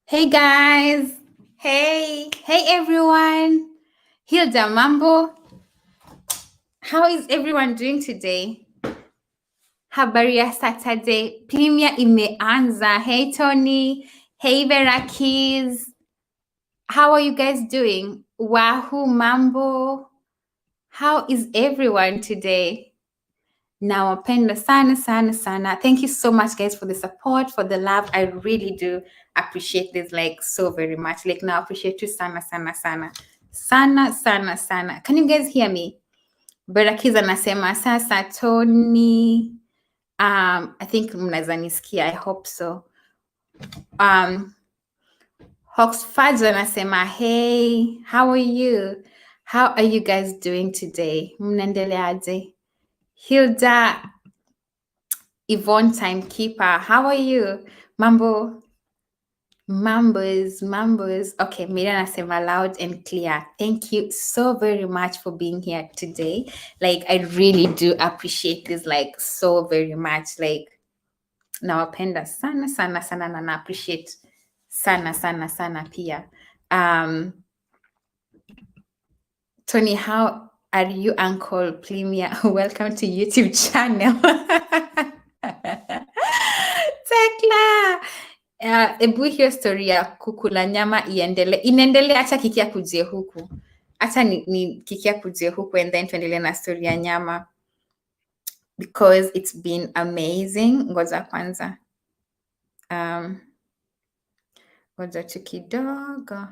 Hey guys! Hey everyone! Hilda Mambo! How is everyone doing today? Habari ya Saturday. Premier imeanza. Hey Tony! Hey Verakis! How are you guys doing? Wahoo Mambo! How is everyone today? Nawapenda sana. Thank you so much, guys, for the support, for the love. I really do appreciate this, like, so very much. Like, now appreciate you sana. Can you guys hear me? Berakiza anasema sasa Tony. I think mnaweza nisikia. I hope so. Hoxfudge anasema, hey, how are you? How are you guys doing today? Mnaendeleaje? Hilda Yvonne Timekeeper, how are you? Mambos. Okay, Miriam Asema loud and clear. Thank you so very much for being here today. Like, I really do appreciate this, like, so very much. Like, nawapenda sana na appreciate sana pia. Tony, how are you, Uncle Premier? Welcome to YouTube channel. Tekla. Ebu hiyo story ya kukula nyama inaendelea, acha Kiki akuje huku. Acha ni Kiki akuje huku and then tuendelee na story ya nyama. Because it's been amazing. Ngoja kwanza. Ngoja tu kidogo.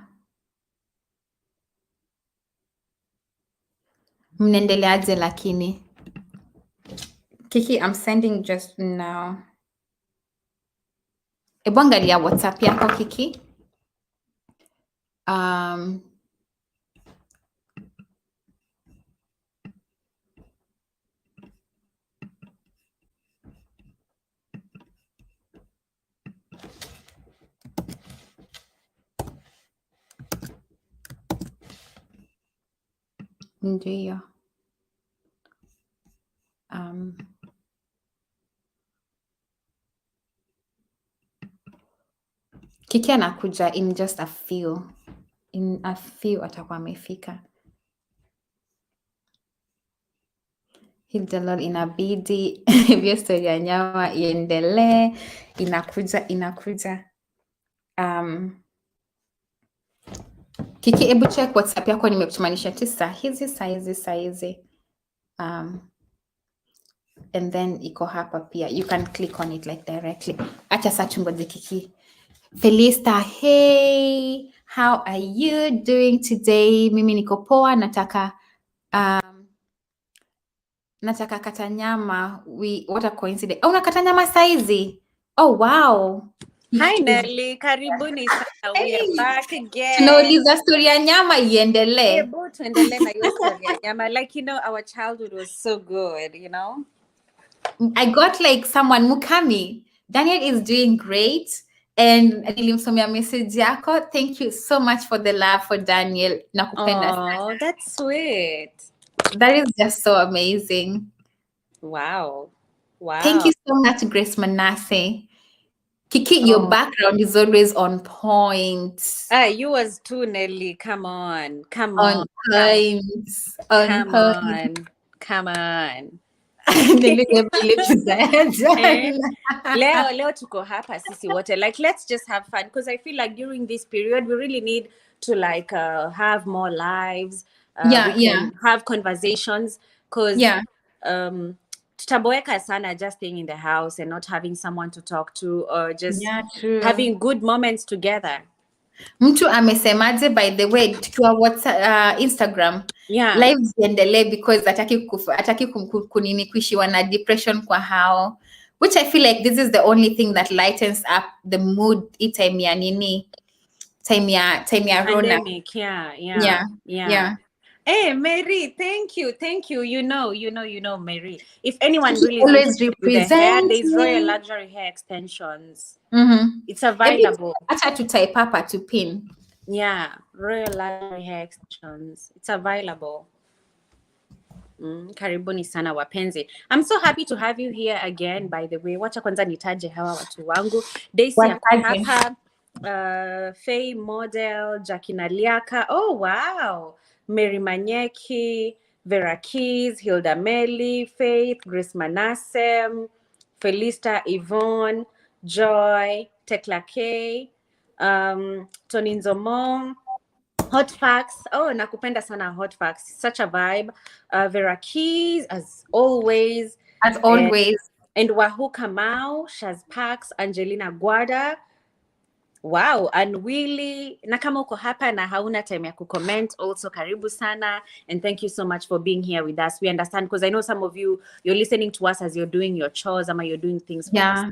Mnaendeleaje lakini? Kiki, I'm sending just now. Ebu angalia WhatsApp yako Kiki. Ndio. Kiki anakuja in just a few. In a few atakuwa amefika. Hilda inabidi hivyo story ya nyama iendelee. Inakuja. Kiki, ebu check WhatsApp yako, nimekutumanisha tu saa hizi. And then iko hapa pia. You can click on it like directly. Acha saa tungoje Kiki. Felista, hey, how are you doing today? Mimi niko poa, nataka kata nyama. What a coincidence. Oh, unakata nyama saizi? Oh, wow. Hi Nelly, karibuni sana. We are back again. Tunauliza story ya nyama iendelee. Hebu tuendelee na hiyo story ya nyama. Like, our childhood was so good, I got like someone, Mukami. Daniel is doing great. And nilimsomea message yako. Thank you so much for the love for Daniel. Nakupenda sana. Oh, that's sweet. That is just so amazing. Wow. Thank you so much, Grace Manasseh. Kiki, your background is always on point. You was too, Nelly. Come on. On point. Come on. Leo tuko hapa sisi wote. Like, let's just have fun, because I feel like during this period we really need to like have more lives. We can have conversations, because tutaboeka sana just staying in the house and not having someone to talk to, or just having good moments together. Mtu amesemaje, by the way, tukiwa WhatsApp, Instagram live ziendelee, because ataki kunini kuishiwa na depression kwa hao, which I feel like this is the only thing that lightens up the mood. Time ya nini, time ya Rona. Yeah. Hey, Mary, thank you. You know, Mary. If anyone really always represents the hair, there's Royal Luxury Hair Extensions. It's available. Acha to type papa to pin. Yeah, Royal Luxury Hair Extensions. It's available. Karibuni sana wapenzi. I'm so happy to have you here again, by the way. Wacha kwanza nitaje hawa watu wangu. Daisy hapa. Faye Model, Jakina Liaka. Oh wow. Mary Manyeki, Vera Keys, Hilda Melly, Faith, Grace Manassem, Felista Yvonne, Joy, Tekla K, Tony Nzomong, Hot Facts. Oh, nakupenda sana Hot Facts. Such a vibe. Vera Keys, as always. As always. And Wahoo Kamau, Shaz Pax, Angelina Guada. Wow, and Willy, na kama uko hapa na hauna time ya kucomment, also karibu sana, and thank you so much for being here with us. We understand, because I know some of you, you're listening to us as you're doing your chores, or you're doing things for yourself.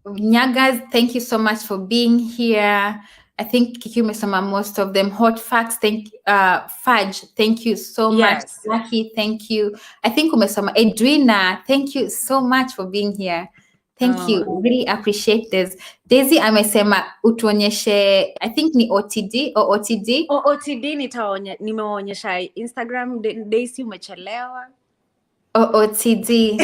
Nyagas, thank you so much for being here. I think Kiki umesoma most of them. Hot Facts, Fudge, thank you so much. Lucky, thank you. I think umesoma. Edwina, thank you so much for being here. Thank you. Really appreciate this. Daisy amesema utuonyeshe, I think ni OTD or OTD. OTD nimeonyesha Instagram. Daisy umechelewa. OTD.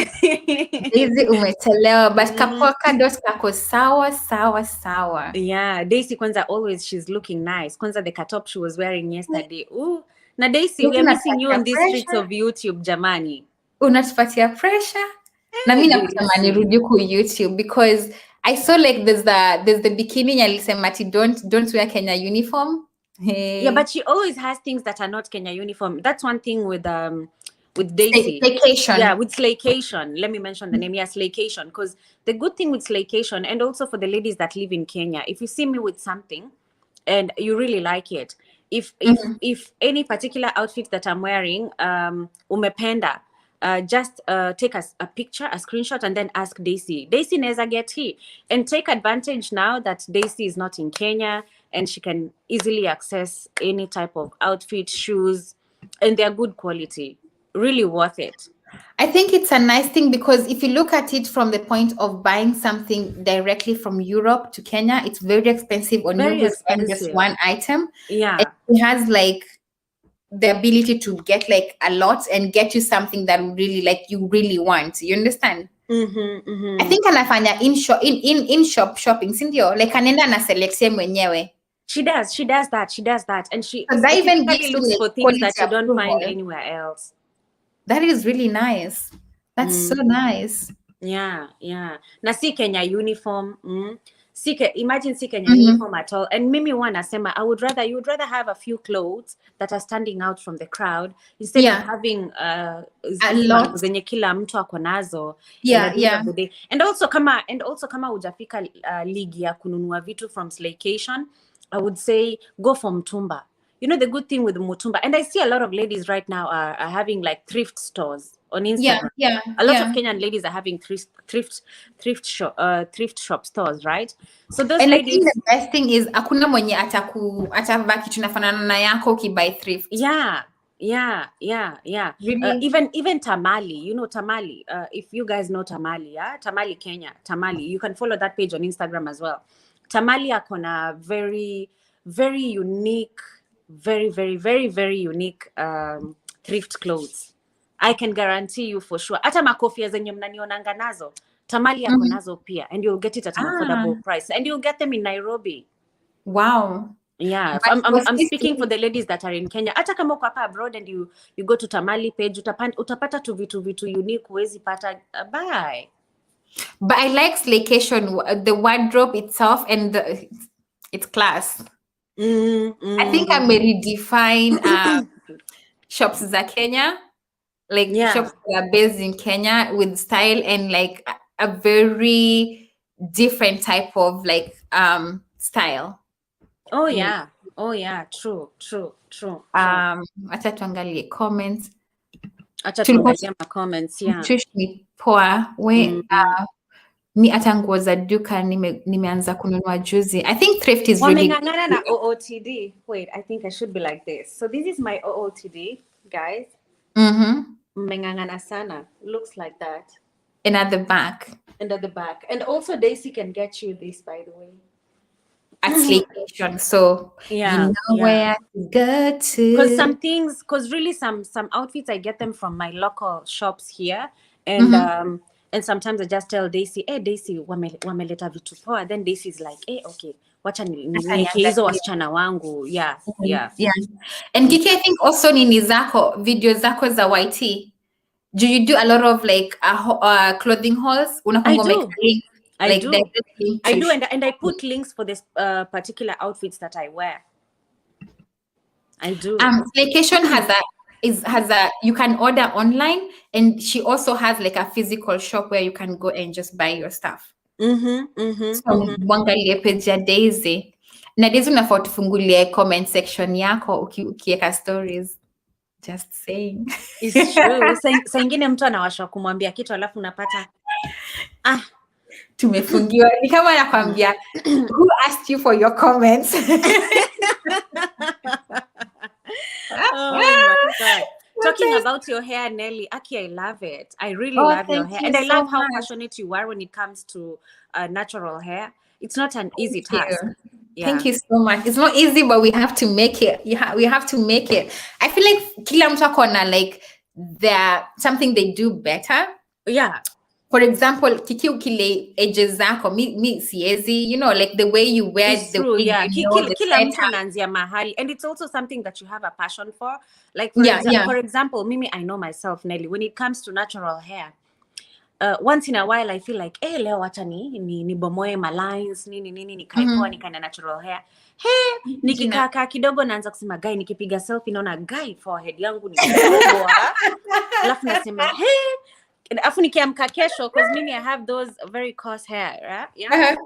Daisy umechelewa, but kapoka dot kako sawa. Yeah, Daisy kwanza always she's looking nice. Kwanza the top she was wearing yesterday. Ooh, na Daisy, we are missing you on these streets of YouTube, jamani. Unatupatia pressure? Na mimi nakusema nirudi ku YouTube because I saw like there's the bikini alisema ati don't wear Kenya uniform. Hey. Yeah, but she always has things that are not Kenya uniform. That's one thing with Daisy. Slaycation. Yeah, with Slaycation. Let me mention the name. Yeah, Slaycation. Because the good thing with Slaycation, and also for the ladies that live in Kenya, if you see me with something and you really like it, if any particular outfit that I'm wearing, umependa, just take a picture, a screenshot, and then ask Daisy. Daisy neza get he. And take advantage now that Daisy is not in Kenya and she can easily access any type of outfit, shoes, and they're good quality. Really worth it. I think it's a nice thing because if you look at it from the point of buying something directly from Europe to Kenya, it's very expensive on you and just one item. Yeah. And it has like the ability to get like a lot and get you something that really like you really want. You understand? I think anafanya in shop shopping, sindio? Like anenda na select mwenyewe. She does that, and she even looks for things that you don't find anywhere else. That is really nice. That's so nice. Yeah. Na si Kenya uniform. Imagine si Kenya uniform at all. And mimi wanasema, you would rather have a few clothes that are standing out from the crowd instead of having a lot zenye kila mtu ako nazo. Yeah. And also kama hujafika ligi ya kununua vitu from Slaycation, I would say go for mtumba. You know the good thing with Mutumba, and I see a lot of ladies right now are having like thrift stores on Instagram. Yeah. A lot of Kenyan ladies are having thrift shop stores, right? So those and ladies. I think the best thing is akuna mwenye atavaa kitu nafanana na yako ukibuy thrift. Yeah. Really? Even Tamali, you know Tamali. If you guys know Tamali, Tamali Kenya, Tamali, you can follow that page on Instagram as well. Tamali akona very, very unique. Very, very, very, very unique thrift clothes. I can guarantee you for sure. Hata makofia zenye mnanionanga nazo, Tamali yako nazo pia, and you'll get it at an affordable price, and you'll get them in Nairobi. Wow. Yeah, I'm speaking for the ladies that are in Kenya. Hata kama uko hapa abroad and you go to Tamali page, utapata tu vitu unique, huwezi pata. Bye. But I like Slaycation, the wardrobe itself, and it's class. I think I may redefine shops za Kenya, like shops that are based in Kenya with style and like a very different type of like style. Oh yeah, true. Acha tuangalie comments. Yeah. Trish ni poa. Mi hata nguo za duka nimeanza kununua juzi. I think thrift is really good. Na OOTD. Wait, I think I should be like this. So this is my OOTD, guys. Mmeng'ang'ana sana. Looks like that. And at the back. And also Daisy can get you this, by the way. At Slaycation. So you know where to go to. Because really some outfits I get them from my local shops here. And And sometimes I just tell Daisy, Daisy, wameleta vitu poa. Then Daisy is like, okay, wacha niweke hizo wasichana wangu. Yeah. And Kiki, I think also nini zako, video zako za YT, do you do a lot of like clothing hauls? I do. I do. And I put links for this particular outfits that I wear. I do. Slaycation has a you can order online, and she also has like a physical shop where you can go and just buy your stuff. So mwangalie page ya Daisy. Na Daisy unafaa tufungulie comment section yako ukiweka stories. Just saying. It's true. Saa ingine mtu anawashwa kumwambia kitu alafu unapata tumefungiwa. Ni kama nakwambia, who asked you for your comments? Oh my God. Talking about your hair, Nelly, Aki, I love it. I really love your hair. And I love how passionate you are when it comes to natural hair. It's not an easy task. Yeah. Thank you so much. It's not easy, but we have to make it. We have to make it. I feel like kila mtu akona like something they do better. Yeah. For example, Kiki ukile edges zako, mi siezi, you know, like the way you wear it's the true, wig, yeah. you know, Kila mtu anaanzia mahali, and it's also something that you have a passion for. Like for example, Mimi, I know myself, Nelly, when it comes to natural hair, once in a while I feel like, leo wacha ni bomoe my lines, nini nikaipoa nikana natural hair. Nikikaa kidogo naanza kusema guy, nikipiga selfie naona guy forehead yangu ni kubwa. Alafu nasema afu nikiamka kesho, because mimi I have those very coarse hair, right? Yeah.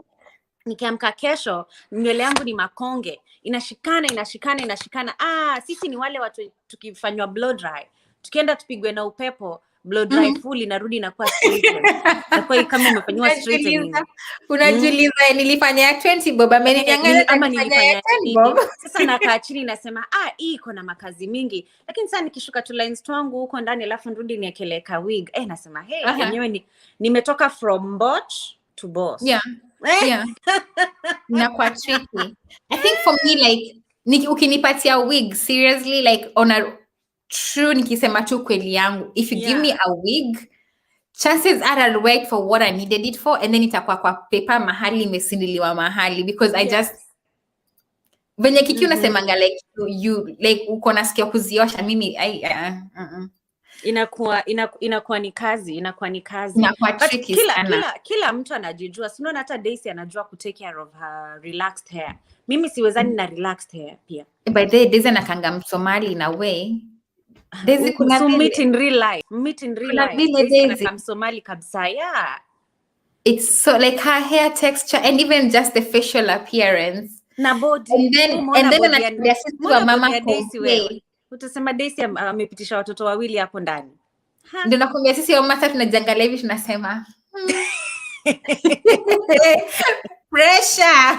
Nikiamka kesho nywele yangu ni makonge, inashikana. Sisi ni wale watu tukifanywa blow dry, tukienda tupigwe na upepo, blow dry full inarudi na kuwa straight. Kwa kama umefanywa straight unajiuliza nilifanya 20 bob ameninyang'anya ama nilifanya 10 bob. Sasa nakaa chini nasema hii iko na makazi mingi, lakini sasa nikishuka tu lines twangu huko ndani alafu nirudi niekeleka wig, nasema yenyewe nimetoka from botch to boss. Yeah. Inakuwa tricky. I think for me, like ukinipatia wig seriously, like on a true, nikisema tu kweli yangu, if you give me a wig, chances are I'll wait for what I needed it for, and then itakuwa kwa paper mahali imesindiliwa mahali, because I just venye Kiki unasemanga like you like uko nasikia kuziosha, mimi inakuwa ni kazi. But kila mtu anajijua. Sinaona hata Daisy anajua ku take care of her relaxed hair. Mimi siwezani na relaxed hair pia. By the way, Daisy anakanga Msomali in a way. Daisy kuna meet in real life. Daisy anakanga Msomali kabisa. Yeah. It's so like her hair texture and even just the facial appearance. Na body. And then anakuambia sisi wa mama Daisy. Utasema Daisy amepitisha watoto wawili hapo ndani. Ndio nakwambia sisi wa mama tunajiangalia hivi tunasema pressure.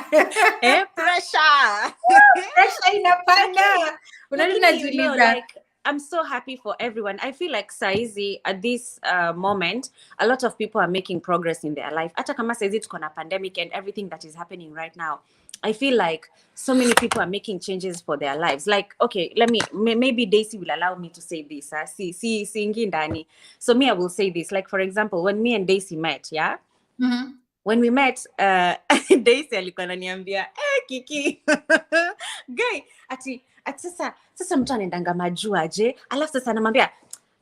Pressure inapanda. Unajiuliza. Like, I'm so happy for everyone. I feel like saizi at this moment, a lot of people are making progress in their life. Hata kama saizi tuko na pandemic and everything that is happening right now, I feel like so many people are making changes for their lives. Like, okay, maybe Daisy will allow me to say this. Ingi ndani. So I will say this. Like, for example, when me and Daisy met, yeah? When we met, Daisy alikuwa ananiambia, Kiki, guy, ati sasa mtu anaendanga majua je, alafu sasa anamwambia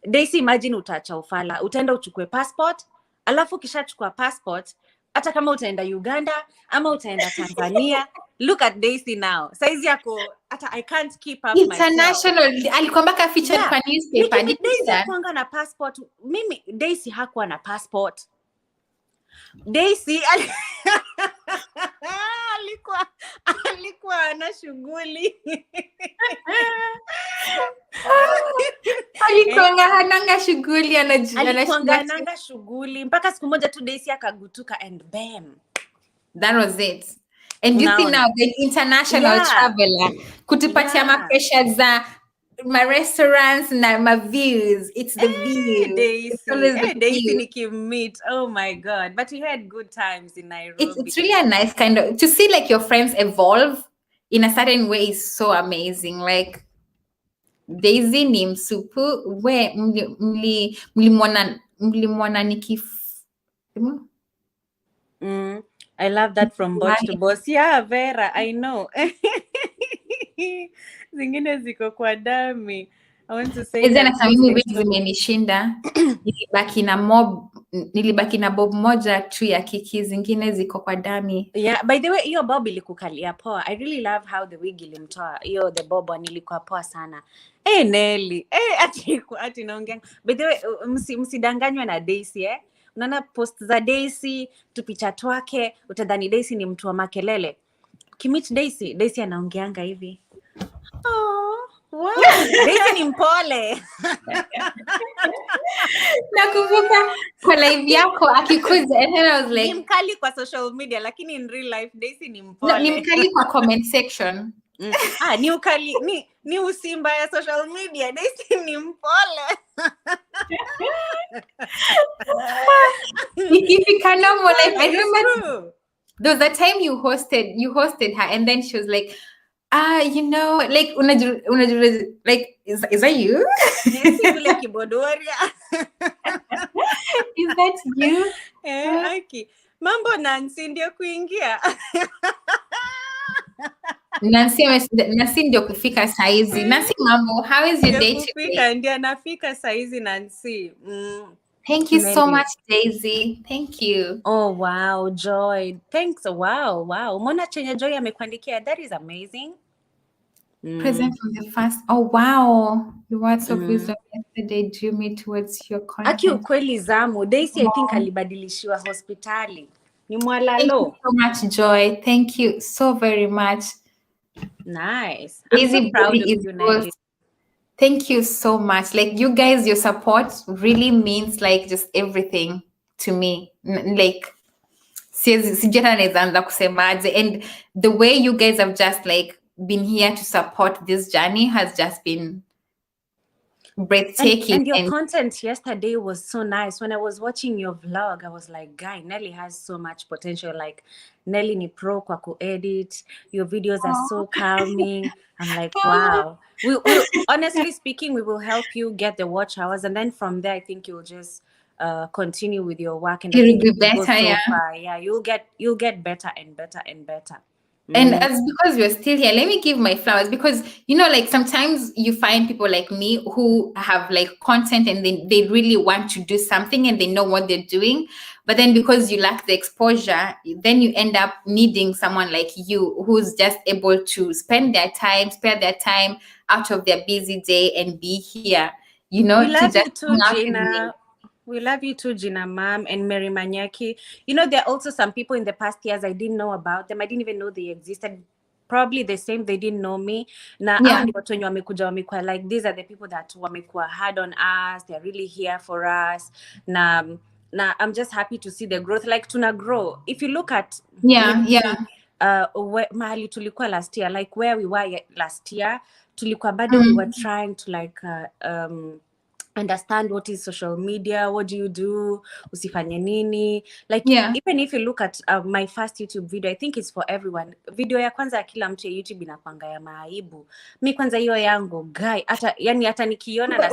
Daisy, imagine utaacha ufala, utaenda uchukue passport, alafu ukishachukua passport, hata kama utaenda Uganda ama utaenda Tanzania, look at Daisy now. Saizi yako hata I can't keep up international myself. Alikuwa mpaka featured kwa newspaper. Daisy hakuwa na passport. Mimi Daisy hakuwa na passport. Daisy alikuwa ana shughuli. Alikuwa hananga shughuli, ananga shughuli mpaka siku moja tu Daisy akagutuka and bam, that was it. And you think now the international traveler kutupatia mapresha za my restaurants na my views, it's the views. Daisy nikimmeet, oh my God, but we had good times in Nairobi. It's really a nice kind of to see like your friends evolve in a certain way is so amazing. Like Daisy ni msupu we mlimwona I love that from bot to boss. Yeah, Vera, I know. Zingine ziko kwa dami. I want to say that mimi wig zimenishinda. Nilibaki na bob moja tu ya kiki, zingine ziko kwa dami. Yeah, by the way, hiyo bob ilikukalia poa. I really love how the wig ilimtoa. Hiyo the bob one ilikuwa poa sana. Nelly. Ati naongea. By the way, msidanganywe na Daisy Unaona post za Daisy, tupicha twake, utadhani Daisy ni mtu wa makelele. Kimit Daisy anaongeanga hivi. Oh, wow. Daisy ni mpole. Nakumbuka kwa live yako akikuja, and then I was like, ni mkali kwa social media, lakini in real life Daisy ni mpole. No, ni mkali kwa comment section. Ni ukali, ni usimba ya social media. Daisy ni mpole. Ikifika normal life, I remember there was a time you hosted her, and then she was like, you know, like like is that you? Yes, vile kibodoria. Is that you? Aki. Mambo Nancy ndio kuingia. Nancy ndio kufika saizi. Nancy mambo, how is your day today? Ndio anafika saizi Nancy. Thank you so much, Daisy. Thank you. Oh, wow, Joy. Thanks. Wow. Umeona chenye Joy amekuandikia? That is amazing. Present from the first. Oh, wow. Your words of wisdom yesterday drew me towards your content. Aki ukweli zamu. Daisy, I think alibadilishiwa hospitali. Ni mwalalo. Thank you so much, Joy. Thank you so very much. Nice. I'm so proud of you, Nelly. Thank you so much. Like, you guys, your support really means like just everything to me. Like, and the way you guys have just like been here to support this journey has just been breathtaking. And your content yesterday was so nice. When I was watching your vlog, I was like, guy, Nelly has so much potential. Like, Nelly ni pro kwa ku-edit. Your videos are so calming. I'm like, wow. We honestly speaking, we will help you get the watch hours. And then from there, I think you'll just continue with your work. And it'll be better, far. Yeah, you'll get better and better and better. And as because we're still here, let me give my flowers, because you know, like sometimes you find people like me who have like content and they really want to do something and they know what they're doing, but then because you lack the exposure, then you end up needing someone like you who's just able to spare their time out of their busy day and be here, you know. We love you too, Gina. We love you too, Gina Ma'am and Mary Manyaki. You know, there are also some people in the past years I didn't know about them. I didn't even know they existed. Probably the same, they didn't know me. Like, these are the people that wamekuwa hard on us. They're really here for us. Now I'm just happy to see the growth. Like, tuna grow. If you look at mahali tulikuwa last year, like where we were last year, tulikuwa bado we were trying to like understand what is social media, what do you do, usifanye nini, like even if you look at my first YouTube video, I think it's for everyone. Video ya kwanza ya kila mtu ya YouTube inakwanga ya maaibu. Mi kwanza hiyo yangu guy, hata nikiona na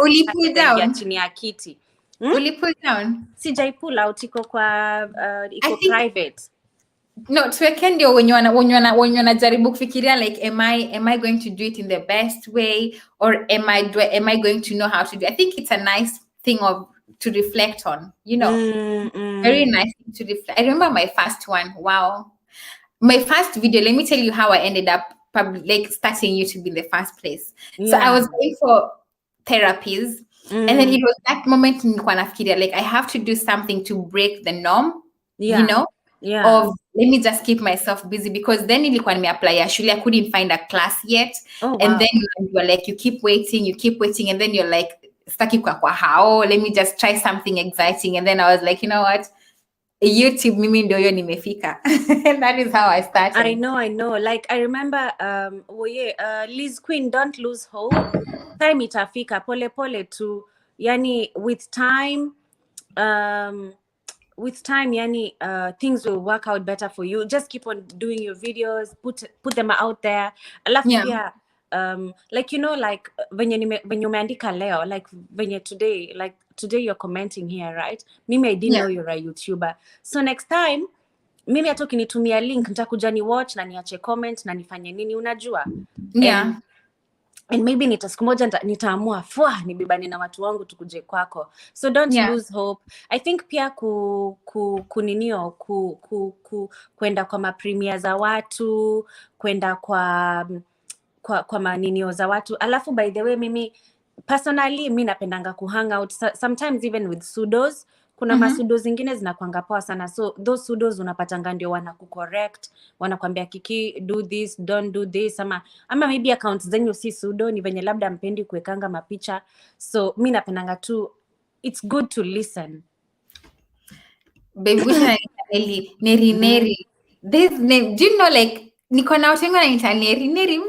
chini ya kiti. Will you pull down? Sijai pull out, iko private. No, tuweke ndio wenye wanajaribu kufikiria like am I going to do it in the best way, or am I going to know how to do it? I think it's a nice thing to reflect on, you know. Very nice thing to reflect. I remember my first one. Wow. My first video, let me tell you how I ended up like starting YouTube in the first place. So I was going for therapies, and then it was that moment nilikuwa nafikiria like I have to do something to break the norm, you know. Of let me just keep myself busy, because then nilikuwa nimeapply ya shule, I couldn't find a class yet. And then you're like, you keep waiting, and then you're like, staki kwa hao, let me just try something exciting. And then I was like, you know what, YouTube mimi ndio hiyo nimefika. And that is how I started. I know. Like I remember Liz Queen, don't lose hope. Time itafika, pole tu. Yani with time things will work out better for you. Just keep on doing your videos, put them out there. Alafu like like venye umeandika leo, like venye today you're commenting here, right? Mimi I didn't know you're a YouTuber, so next time mimi hata ukinitumia link nitakuja ni watch na niache comment na nifanye nini, unajua. And maybe siku moja nitaamua nibibane na watu wangu tukuje kwako, so don't lose hope. I think pia kuninio kwenda kwa mapremiere za watu, kwenda kwa maninio za watu. Alafu by the way, mimi personally mi napendanga kuhang out sometimes even with pseudos. Kuna masudo zingine zinakuanga poa sana, so those pseudos unapatanga ndio wanakucorrect, wanakwambia Kiki do this, don't do this, ama maybe accounts zenyu si pseudo, ni venye labda mpendi kuwekanga mapicha. So mi napendanga tu, it's good to listen. Baby Neri. This name, do you know, like niko na watu wengi wanaita Neri. Neri.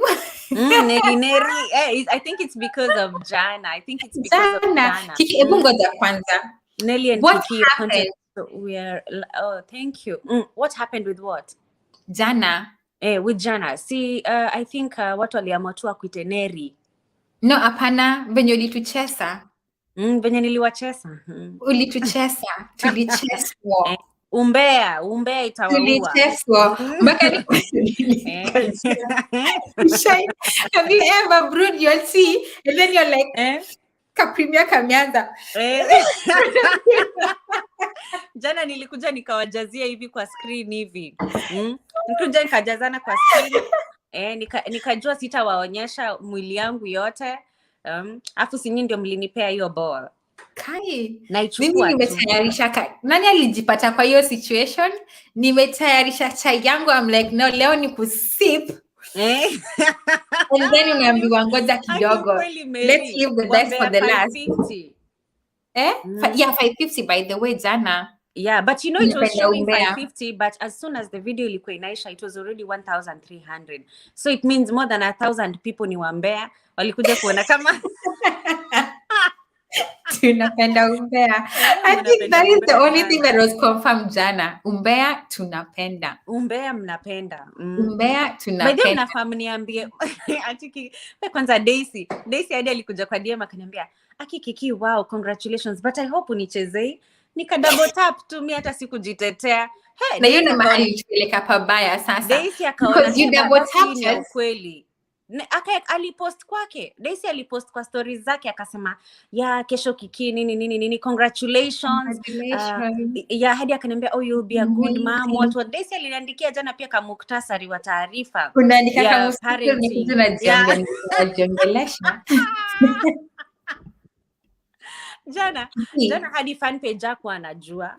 I think it's because of Jana. Kiki, hebu ngoja kwanza. Nelly and what Kiki happened? So thank you. What happened with what? Jana. With Jana. See, I think watu waliamua tu akuite Neri. No, hapana, venye ulituchesa. Venye niliwachesa. Ulituchesa. Tulicheswa. Umbea itawaua. Tulicheswa. Have you ever brewed your tea and then you're like, Kapremia kameanza. Jana nilikuja nikawajazia hivi kwa screen hivi. Nikuja nikajazana kwa screen. Nikajua sitawaonyesha mwili yangu yote. Afu si nyinyi ndio mlinipea hiyo ball. Kai. Mimi nimetayarisha. Nani alijipata kwa hiyo situation? Nimetayarisha chai yangu. I'm like, no, leo ni kusip. And then unaambiwa ngoja kidogo. Let's leave the best for the last. 550. Yeah, 550 by the way, Jana. Yeah, but you know it was showing 550, but as soon as the video ilikuwa inaisha, it was already 1,300. So it means more than 1,000 people ni wambea walikuja kuona kama tunapenda umbea. I think that is the only thing that was confirmed Jana. Umbea tunapenda. Umbea mnapenda. Umbea tunapenda. By the way, nafahamu niambie atiki kwanza Daisy hadi alikuja kwa DM akaniambia, Kiki, wow, congratulations, but I hope unichezei. Nika double tap tu, mimi hata sikujitetea. Na hiyo na mahali tuleka pabaya sasa. Daisy akaona because you double tap kweli. Alipost kwake. Daisy alipost kwa stories zake akasema, kesho Kiki nini congratulations. Hadi akaniambia, you'll be a good mom. What Daisy aliniandikia jana pia kama muktasari wa taarifa. Unaandika kama muktasari tunajiongelesha. Jana hadi fan page yako anajua.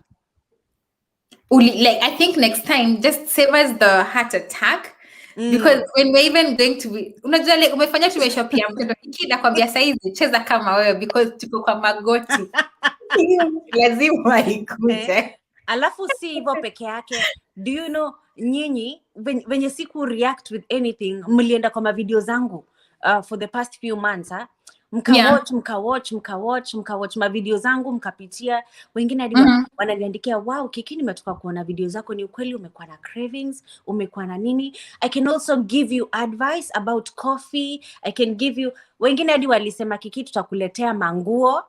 Like, I think next time just save us the heart attack. Because when we're even going to be, unajua like umefanya tumeshopia mtoto Kiki nakwambia saizi cheza kama wewe because tuko kwa magoti. Lazima ikuje. Alafu si hivyo peke yake. Do you know nyinyi venye siku react with anything mlienda kwa video zangu for the past few months mkawatch ma video zangu mkapitia, wengine hadi wananiandikia, wow Kiki, nimetoka kuona video zako, ni ukweli umekuwa na cravings, umekuwa na nini. I can also give you advice about coffee. I can give you, wengine hadi walisema Kiki, tutakuletea manguo,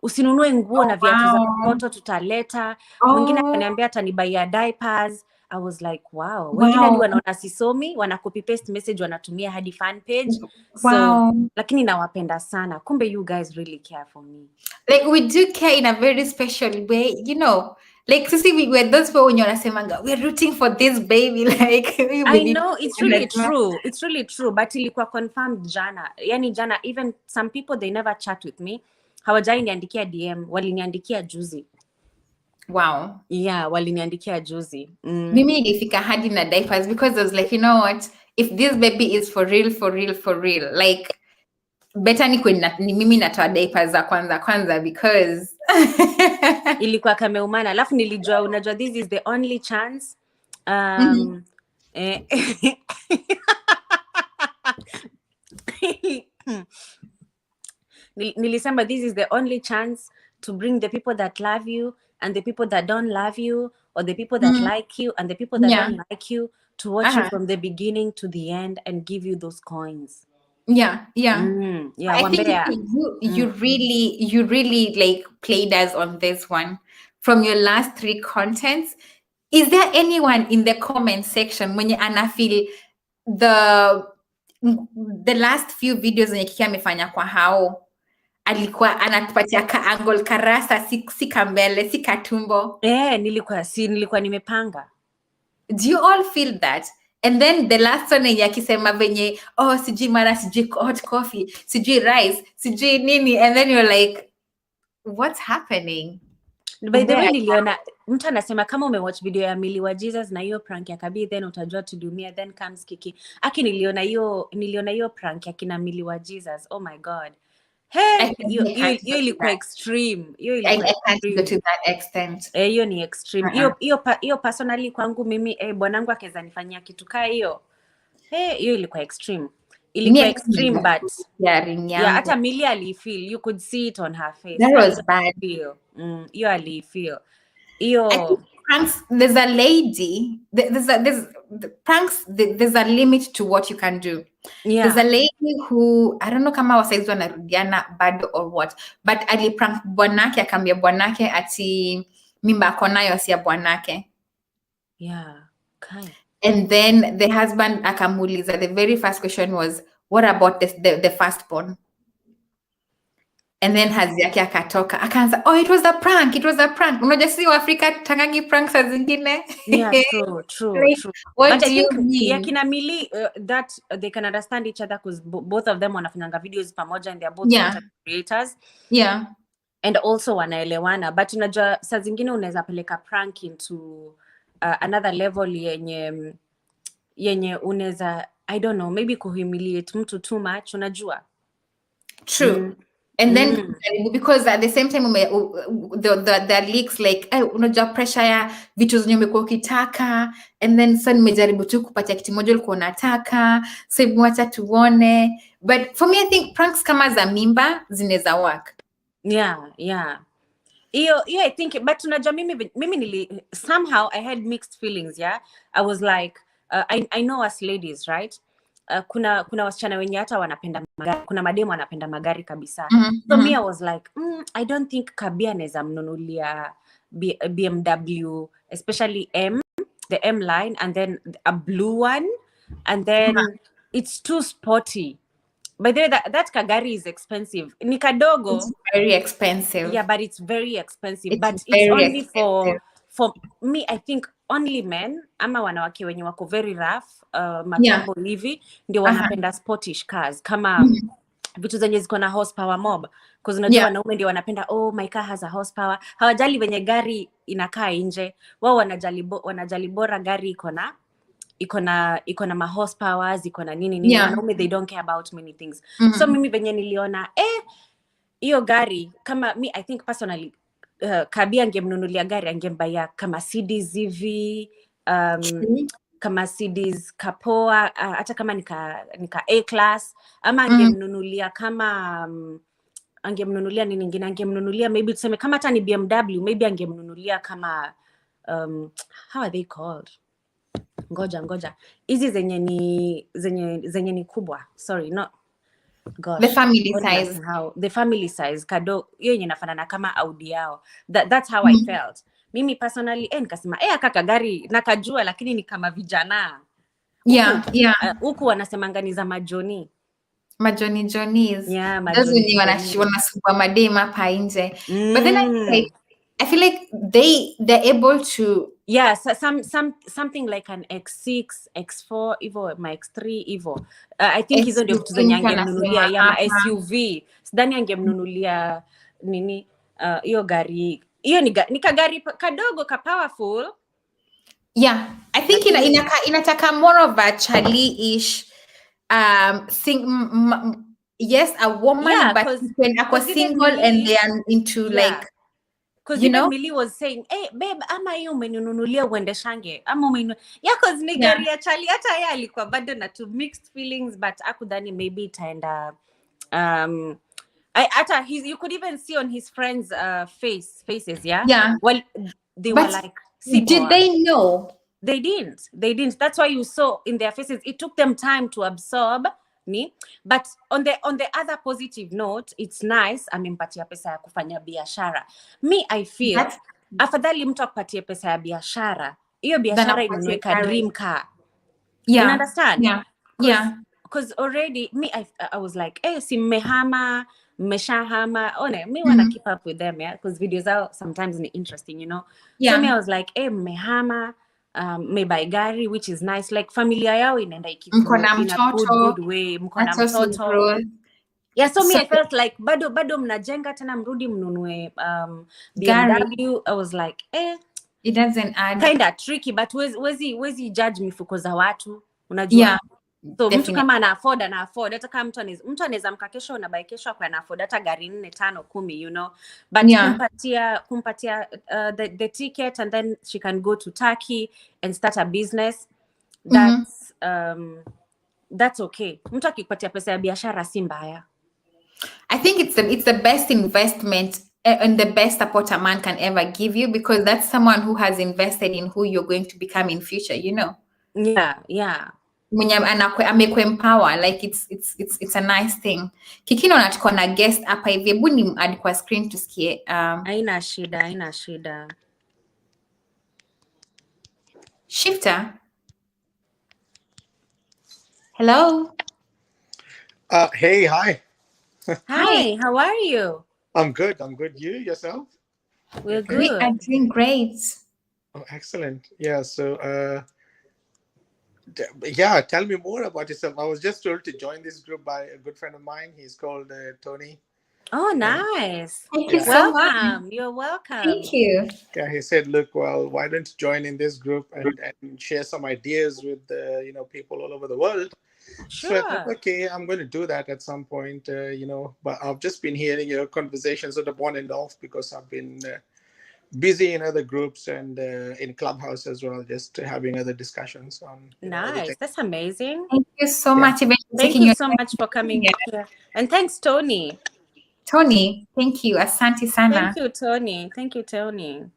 usinunue nguo na viatu za mtoto tutaleta. Wengine akaniambia atanibuy diapers. I was like, wow. Wengine hadi wanaona sisomi, wana copy paste message wanatumia hadi fan page. So lakini nawapenda sana. Kumbe you guys really care for me. Like we do care in a very special way, you know. Like to see we're those people when you're nasemanga, we're rooting for this baby. Like I know it's really true. It's really true. But ilikuwa confirmed Jana. Yani Jana, even some people they never chat with me. Hawajai niandikia DM, waliniandikia juzi. Wow. Yeah, waliniandikia juzi. Mimi ilifika hadi na diapers because I was like, you know what? If this baby is for real, like better ni mimi natoa diapers za kwanza because ilikuwa kameumana. Alafu nilijua, unajua this is the only chance. Nilisema this is the only chance to bring the people that love you and the people that don't love you, or the people that like you and the people that don't like you, to watch you from the beginning to the end and give you those coins. Yeah. Yeah, I think wambea. you really like played us on this one. From your last 3 contents, is there anyone in the comment section mwenye ana feel the the last few videos zenye Kiki amefanya kwa hao alikuwa anatupatia ka angle karasa, si kambele, si katumbo? Nilikuwa nimepanga. Do you all feel that? And then the last one yenye akisema venye sijui mara sijui hot coffee, sijui rice, sijui nini, and then you're like, what's happening? By the way, niliona mtu anasema kama umewatch video ya Millie wa Jesus na hiyo prank ya Kabi, then utajua tudumia, then comes Kiki. Aki niliona hiyo prank ya kina Millie wa Jesus. Oh my god. Hey, hiyo ilikuwa extreme. I can't go to that extent. Hiyo ni extreme. Hiyo personally kwangu mimi bwanangu akaweza nifanyia kitu kaa hiyo. Hiyo ilikuwa extreme. Ilikuwa extreme, but yeah, hata Millie alifeel. You could see it on her face. That was bad. Hiyo alifeel. Hiyo pranks, there's a lady, pranks, there's a limit to what you can do. Yeah. There's a lady who, I don't know kama wasaizi wanarudiana bado or what, but aliprank bwanake, akambia bwanake ati mimba ako nayo si ya bwanake. Yeah. Okay. And then the husband akamuuliza, the very first question was, what about the firstborn? And then hazi yake akatoka akaanza, it was a prank. Unajua si Afrika tangangi pranks za zingine. Yeah, true. Like, what do you mean? Yeah, kina Millie, that they can understand each other because both of them wanafanyanga videos pamoja and they are both content creators. Yeah. And also wanaelewana, but unajua saa zingine unaweza peleka prank into another level yenye unaweza, I don't know, maybe kuhumiliate mtu too much, unajua. True. And then because at the same time the leaks like unajua pressure ya vitu zenye umekuwa ukitaka, and then sasa nimejaribu tu kupatia kitu moja ulikuwa unataka, so mwacha tuone. But for me I think pranks kama za mimba zinaweza work. Yeah. Hiyo I think, but unajua mimi somehow I had mixed feelings. Yeah, I was like I know us ladies, right? Kuna wasichana wenye hata wanapenda magari, kuna mademo wanapenda magari kabisa. So me I was like I don't think Kabi anaweza mnunulia BMW, especially the M line, and then a blue one, and then it's too sporty. By the way, that kagari is expensive. Ni kadogo. It's very expensive. Yeah, but it's very expensive. It's only expensive. For me, I think only men ama wanawake wenye wako very rough, matambo hivi, ndio wanapenda sportish cars kama vitu zenye ziko na horsepower mob, because unajua wanaume ndio wanapenda my car has a horsepower. Hawajali venye gari inakaa nje, wao wanajali bora gari iko na ma horsepowers, iko na nini. Wanaume they don't care about many things. So mimi venye niliona hiyo gari, kama me I think personally Kabi angemnunulia gari, angembaya kama Mercedes hivi, kama Mercedes kapoa, hata kama nika A class, ama angemnunulia kama angemnunulia nini nyingine, angemnunulia maybe tuseme kama hata ni BMW, maybe angemnunulia kama how are they called? Ngoja hizi zenye ni kubwa, sorry, no, gosh, the family size. The family size kado, hiyo yenye inafanana kama Audi yao. That's how I felt. Mimi personally nikasema akaka gari nakajua, lakini ni kama vijana. Huku wanasemanga ni za majoni. Johnnies. Yeah, those wenye wanasumbua madema hapa nje. But then I feel like they're able to something like an X6, X4, Evo, my X3 Evo. I think hizo ndio vitu zenye angemnunulia ya SUV. Sidhani angemnunulia nini hiyo gari. Hiyo ni kagari kadogo ka powerful. Yeah, I think inataka more of a Charlie-ish yes, a woman, but when ako single and they are into like, because even Millie was saying, babe, ama hiyo umeninunulia uende shange, ama cause ni gari ya Charlie, hata yeye alikuwa bado na two mixed feelings, but akudhani maybe itaenda hata you could even see on his friends faces. Well, they were like, did they know? They didn't. That's why you saw in their faces, it took them time to absorb but on the other positive note, it's nice amempatia pesa ya kufanya biashara. Me I feel afadhali mtu akupatie pesa ya biashara, hiyo biashara inaniweka dream car. Yeah. You understand? Yeah. Because already me I was like, si mmehama, mmeshahama. Me wanna keep up with them, yeah, because videos are sometimes interesting, you know. So me I was like, mmehama, mebuy gari, which is nice, like familia yao inaenda ikigrow in a good way, mko na mtoto. Yeah, so me I felt like bado mnajenga tena mrudi mnunue BMW. I was like, it doesn't add. Kind of tricky, but wezi judge mifuko za watu, unajua. Yeah. So mtu kama ana afford hata kama mtu anaweza mka kesho na buy kesho kwa ana afford hata gari 4 5 10, you know, but kumpatia the ticket and then she can go to Turkey and start a business. That's okay. Mtu akikupatia pesa ya biashara si mbaya. I think it's the best investment and the best support a man can ever give you, because that's someone who has invested in who you're going to become in future, you know. Yeah. Mwenye amekuempower, like it's a nice thing. Kikino natuko na guest hapa hivi, hebu ni add kwa screen tusikie. Haina shida. Shifter. Hello. Hey, hi. Hi, how are you? I'm good. You, yourself? We're good. We are doing great. Oh, excellent. Yeah. So, yeah, tell me more about yourself. I was just told to join this group by a good friend of mine. He's called Tony. Oh, nice. Thank you so much. You're welcome. Thank you. Yeah, he said, look, well, why don't you join in this group and share some ideas with, people all over the world. Sure. So I thought, okay, I'm going to do that at some point, but I've just been hearing your conversations sort of on and off because I've been busy in other groups and in Clubhouse as well, just having other discussions on. Nice. That's amazing. Thank you so much. Thank you so much for coming here. And thanks, Tony. Tony, thank you. Asante sana. Thank you, Tony.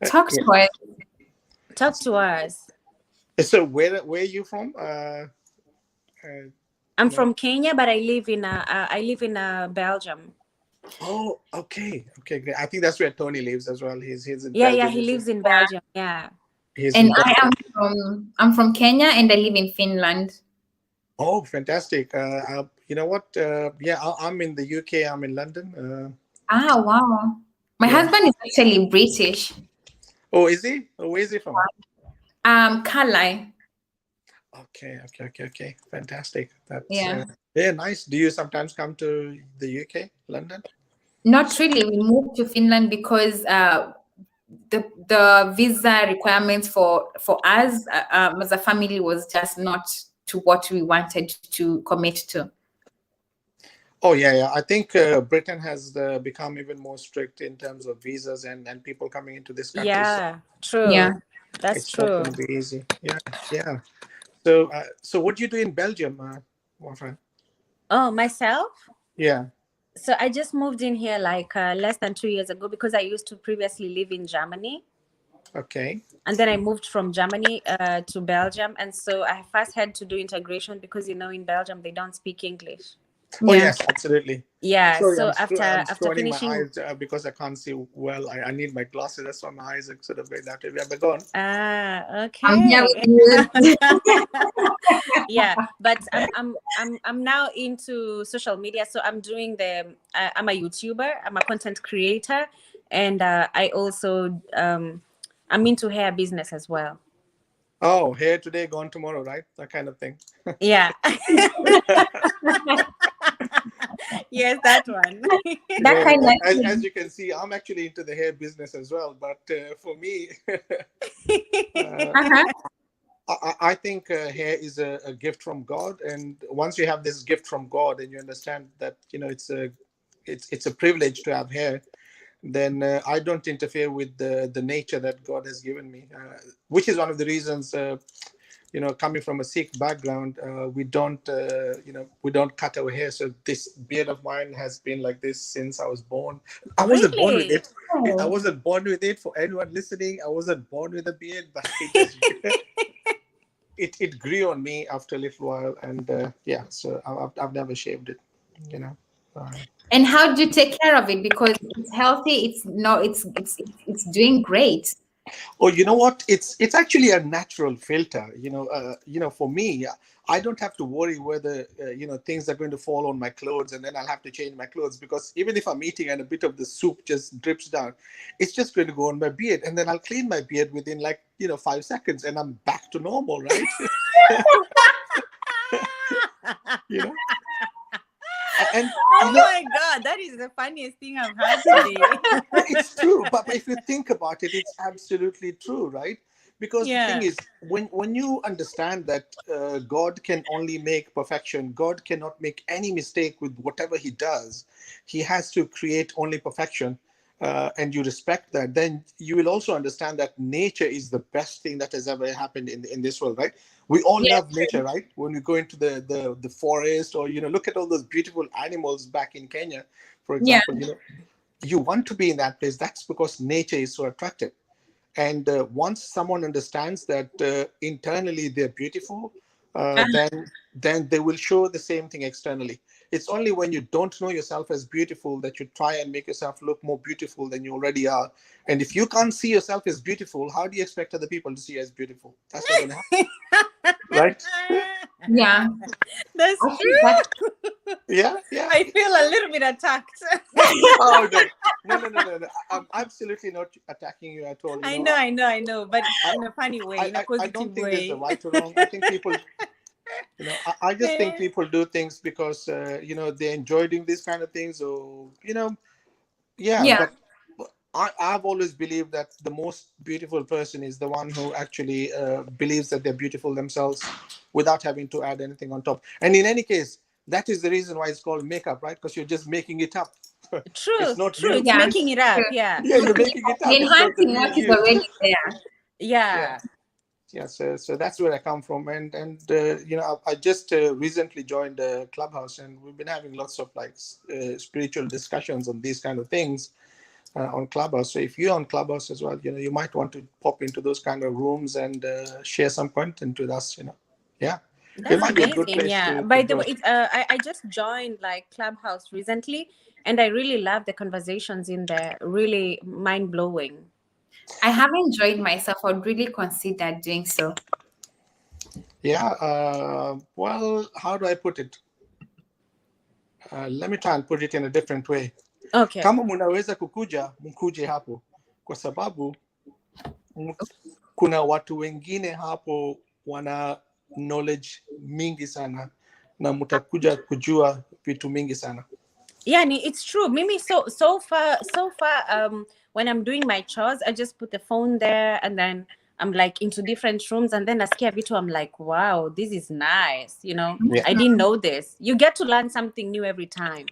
Talk to us. So where are you from? I'm from Kenya, but I live in Belgium. Oh, okay, great. I think that's where Tony lives as well. He's in Belgium. Yeah, he lives in Belgium. Yeah. I'm from Kenya and I live in Finland. Oh, fantastic. You know what? I'm in the UK. I'm in London. Wow. My husband is actually British. Oh, is he? Where is he from? Carlisle. Okay. Fantastic. That's nice. Do you sometimes come to the UK, London? Not really. We moved to Finland because the visa requirements for us as a family was just not to what we wanted to commit to. Oh, yeah. I think Britain has become even more strict in terms of visas and people coming into this country. Yeah, true. Yeah, that's true. It's not going to be easy. Yeah. So what do you do in Belgium, Wafa? Oh, myself? Yeah. So I just moved in here like less than 2 years ago because I used to previously live in Germany. Okay. And then I moved from Germany to Belgium. And so I first had to do integration because, in Belgium, they don't speak English. Oh, yes, absolutely. Yeah. Sorry, so I'm after finishing my eyes because I can't see well. I need my glasses. That's why my eyes are sort of going that way. But go on. Okay. I'm here with you. Yeah, but I'm now into social media. So I'm doing I'm a YouTuber. I'm a content creator, and I also I'm into hair business as well. Oh, hair today, gone tomorrow, right? That kind of thing. Yeah. Yes, that one. As you can see, I'm actually into the hair business as well. But for me, I think hair is a gift from God. And once you have this gift from God and you understand that, it's a privilege to have hair, then I don't interfere with the nature that God has given me, which is one of the reasons, coming from a Sikh background, we don't cut our hair. So this beard of mine has been like this since I was born. I wasn't born with it. Oh. I wasn't born with it. For anyone listening, I wasn't born with a beard, but it grew on me after a little while, and yeah, so I've never shaved it, you know. And how do you take care of it? Because it's healthy. It's no. It's doing great. Oh, you know what? It's actually a natural filter. For me, I don't have to worry whether things are going to fall on my clothes, and then I'll have to change my clothes, because even if I'm eating and a bit of the soup just drips down, it's just going to go on my beard, and then I'll clean my beard within 5 seconds, and I'm back to normal, right? you know, and Oh my God, that is the funniest thing I've heard today. it's true, but if you think about it, it's absolutely true, right? Because the thing Yeah. is, when you understand that God can only make perfection, God cannot make any mistake with whatever he does. He has to create only perfection, and you respect that, then you will also understand that nature is the best thing that has ever happened in this world, right? We all Yes. love nature, right? When we go into the forest, or look at all those beautiful animals back in Kenya, for Yeah. example. You want to be in that place. That's because nature is so attractive. And once someone understands that internally they're beautiful, then they will show the same thing externally. It's only when you don't know yourself as beautiful that you try and make yourself look more beautiful than you already are. And if you can't see yourself as beautiful, how do you expect other people to see you as beautiful? That's not going to happen, right? Yeah. That's I think that. true. Yeah, yeah. I feel a little bit attacked. Oh no, no. I'm absolutely not attacking you at all. I know, but in a funny way, in a I don't positive think there's a way. right or wrong. I think people, I just think Eh, people do things because, they enjoy doing these kind of things, or, yeah. Yeah. But I've always believed that the most beautiful person is the one who actually believes that they're beautiful themselves without having to add anything on top. And in any case, that is the reason why it's called makeup, right? Because you're just making it up. It's true, not true. you. It's Yeah. making it up. Yeah, Yeah, you're making it up. It's not the Enhancing real what is you. already there. Yeah. yeah. Yeah, so that's where I come from, and I just recently joined Clubhouse, and we've been having lots of spiritual discussions on these kind of things on Clubhouse. So if you're on Clubhouse as well, you might want to pop into those kind of rooms and share some content with us. Yeah, it That's might be a good amazing. place Yeah. to By the go. way, I just joined like Clubhouse recently, and I really love the conversations in there. Really mind blowing. I have enjoyed myself. I would really consider doing so. Yeah. Well, how do I put it? Let me try and put it in a different way. Okay. Kama munaweza kukuja, mkuje hapo, kwa sababu kuna watu wengine hapo wana knowledge mingi sana, na mtakuja kujua vitu mingi sana. Yeah, it's true. Mimi, so far, when I'm doing my chores, I just put the phone there, and then I'm like into different rooms, and then nasikia vitu, I'm like, wow, this is nice. Yeah, I didn't know this. You get to learn something new every time.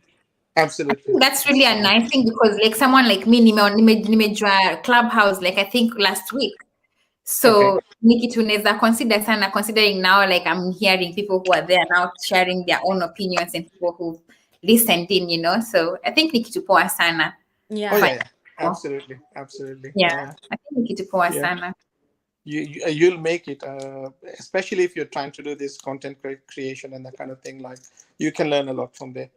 absolutely. That's really a nice thing because, like, someone like me, nimejua Clubhouse, like, I think last week. Okay. So ni kitu naweza consider sana, considering now, like, I'm hearing people who are there now sharing their own opinions and people who listened in. So I think ni kitu poa sana. Oh Yeah. yeah, yeah. Absolutely, absolutely. Yeah, I think ni kitu poa Yeah. sana. You'll make it, especially if you're trying to do this content creation and that kind of thing. Like, you can learn a lot from there.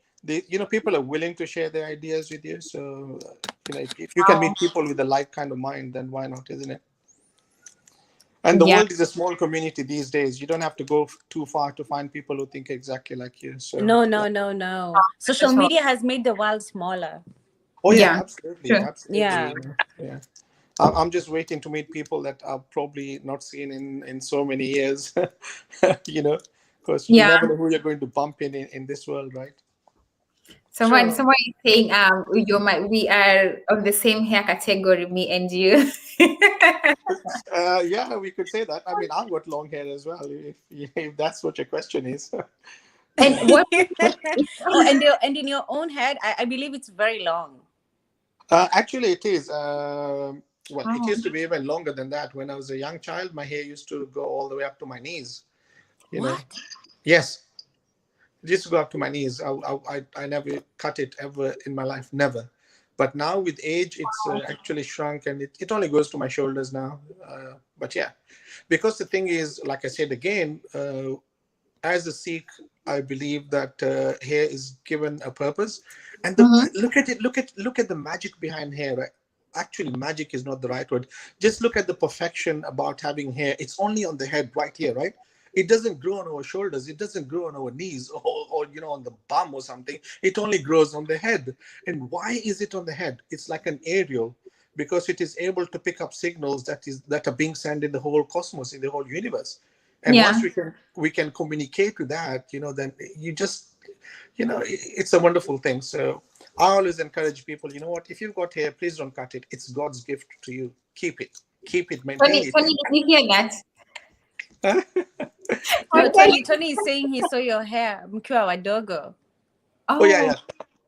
People are willing to share their ideas with you. So, if you can meet people with the like kind of mind, then why not, isn't it? And the Yeah. world is a small community these days. You don't have to go too far to find people who think exactly like you. So No. Social media has made the world smaller. Oh yeah, Yeah, absolutely, true. absolutely. Yeah. Yeah. I'm just waiting to meet people that I've probably not seen in so many years. Because you Yeah. never know who you're going to bump in this world, right? Someone True. is saying we are of the same hair category, me and you. Yeah, we could say that. I mean, I've got long hair as well, if that's what your question is. And what Oh, and in your own head, I believe it's very long. Actually, it is. Well, it Oh. used to be even longer than that. When I was a young child, my hair used to go all the way up to my knees. What? Yes, it used to go up to my knees. I never cut it ever in my life, never. But now with age, it's actually shrunk, and it only goes to my shoulders now. But yeah, because the thing is, like I said again, as a Sikh, I believe that hair is given a purpose, and Mm-hmm. look at it. Look at the magic behind hair. Right? Actually, magic is not the right word. Just look at the perfection about having hair. It's only on the head, right here, right? It doesn't grow on our shoulders. It doesn't grow on our knees, or on the bum or something. It only grows on the head. And why is it on the head? It's like an aerial, because it is able to pick up signals that are being sent in the whole cosmos, in the whole universe. And once Yeah. we can communicate with that, then you just, it's a wonderful thing. So I always encourage people, you know what, if you've got hair, please don't cut it. It's God's gift to you. Keep it, maintain Tony, it. Tony, did you hear that? No, Okay. Tony is saying he saw your hair mkiwa wadogo. Oh yeah, Oh,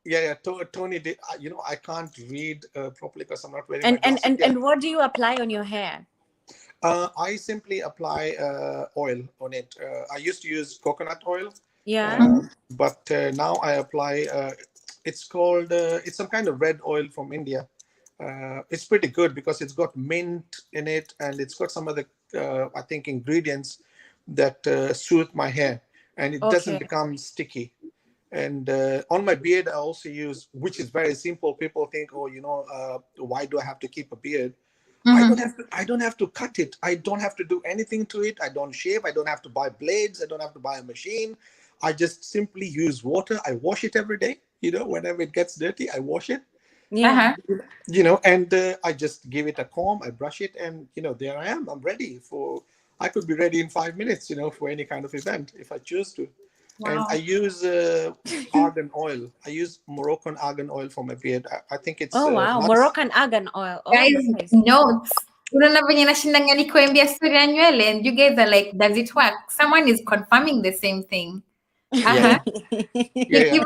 yeah. Tony did. I can't read properly because I'm not wearing my And and glasses. and Yeah. and what do you apply on your hair? I simply apply oil on it. I used to use coconut oil, Yeah. but now I apply. It's called. It's some kind of red oil from India. It's pretty good because it's got mint in it, and it's got some other, I think, ingredients that soothe my hair, and it doesn't Okay. become sticky. And on my beard, I also use, which is very simple. People think, oh, why do I have to keep a beard? I don't mm-hmm. have to. I don't have to cut it. I don't have to do anything to it. I don't shave. I don't have to buy blades. I don't have to buy a machine. I just simply use water. I wash it every day. Whenever it gets dirty, I wash it. Yeah. Uh-huh. And I just give it a comb. I brush it, and there I am. I'm ready for. I could be ready in 5 minutes. For any kind of event if I choose to. And I Wow. use argan oil. I use Moroccan argan oil for my beard. I think it's Oh wow, nice. Moroccan argan oil. Oh Guys, nice. notes. Unaona venye nashindanga nikuambia story ya nywele and you guys are like, does it work? Someone is confirming the same thing. Uh-huh. Yeah, yeah.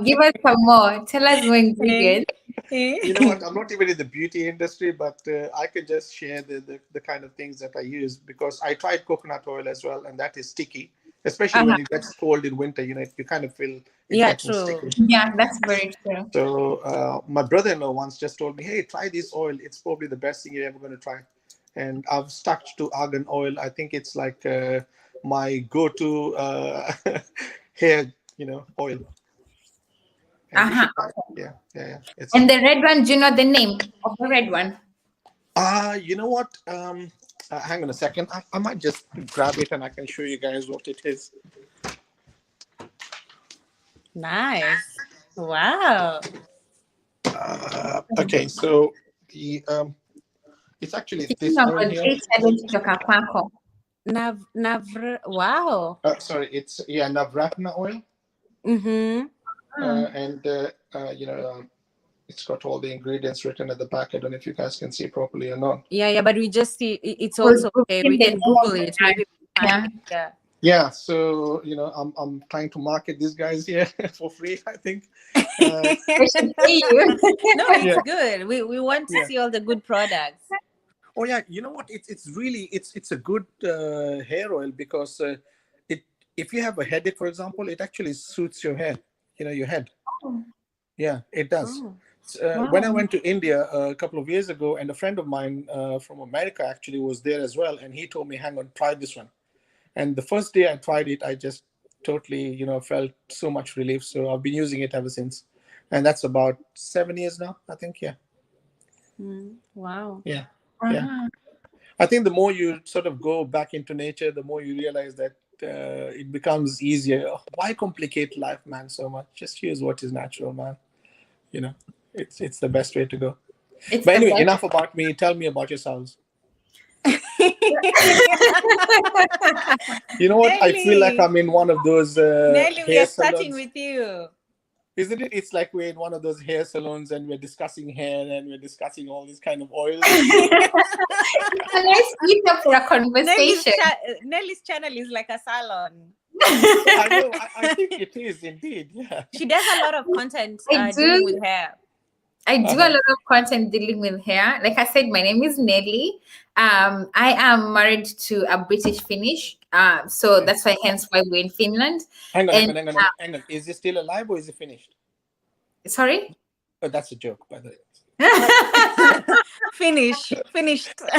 Give us some more. Tell us more Eh? ingredients. You know what? I'm not even in the beauty industry, but I can just share the kind of things that I use, because I tried coconut oil as well, and that is sticky, especially Uh-huh. when it gets cold in winter. You kind of feel it Yeah, getting true. sticky. Yeah, that's very true. So my brother-in-law once just told me, "Hey, try this oil. It's probably the best thing you're ever going to try." And I've stuck to argan oil. I think it's like my go-to hair, oil. And you Uh-huh. should try it. Yeah. It's And the red one, do you know the name of the red one? you know what? Hang on a second. I might just grab it and I can show you guys what it is. Nice. Wow. Okay, so the it's actually this Speaking of oil here. great talent kutoka kwako. Wow. Sorry, it's Navratna oil, Mm-hmm. and it's got all the ingredients written at the back. I don't know if you guys can see properly or not. Yeah, but we just see it's We've also okay. seen We the can name of Google the it. brand. Maybe we Yeah. find it. Yeah. Yeah, so I'm trying to market these guys here for free, I think. Uh, They should pay you. No, it's yeah, good. We want to yeah. see all the good products. Oh yeah, you know what? It's really it's a good hair oil, because it if you have a headache, for example, it actually suits your hair. Your head. Yeah, it does. Oh, When I Wow. went to India a couple of years ago, and a friend of mine from America actually was there as well, and he told me, "Hang on, try this one." And the first day I tried it, I just totally, felt so much relief. So I've been using it ever since, and that's about 7 years now, I think. Yeah, wow. yeah, yeah. Uh-huh. I think the more you sort of go back into nature, the more you realize that it becomes easier. Why complicate life, man, so much? Just use what is natural, man. You know, it's the best way to go. It's But the anyway, best. enough about me. Tell me about yourselves. You know what? I feel like Nelly, I'm in one of those Nelly, we hair are starting salons. with you. Isn't it? It's like we're in one of those hair salons and we're discussing hair and we're discussing all these kind of oils. It's a nice meetup for a conversation. Nelly's channel is like a salon. I know. I think it is indeed. Yeah. She does a lot of content I dealing do. with hair. I do a Uh-huh. lot of content dealing with hair. Like I said, my name is Nelly. I am married to a British Finnish. So Okay. that's why, hence why we're in Finland. Hang And on. Is it still alive or is it finished? sorry, That's a joke, by the way. Finished.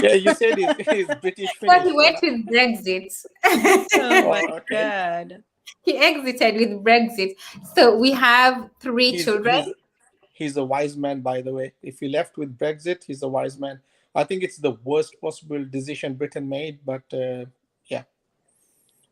Yeah, you said he's British But he Finnish. went with Brexit. Oh my Oh, okay. God. He exited with Brexit. So we have three He's children. he's he's a wise man, by the way. If he left with Brexit, he's a wise man. I think it's the worst possible decision Britain made, but yeah,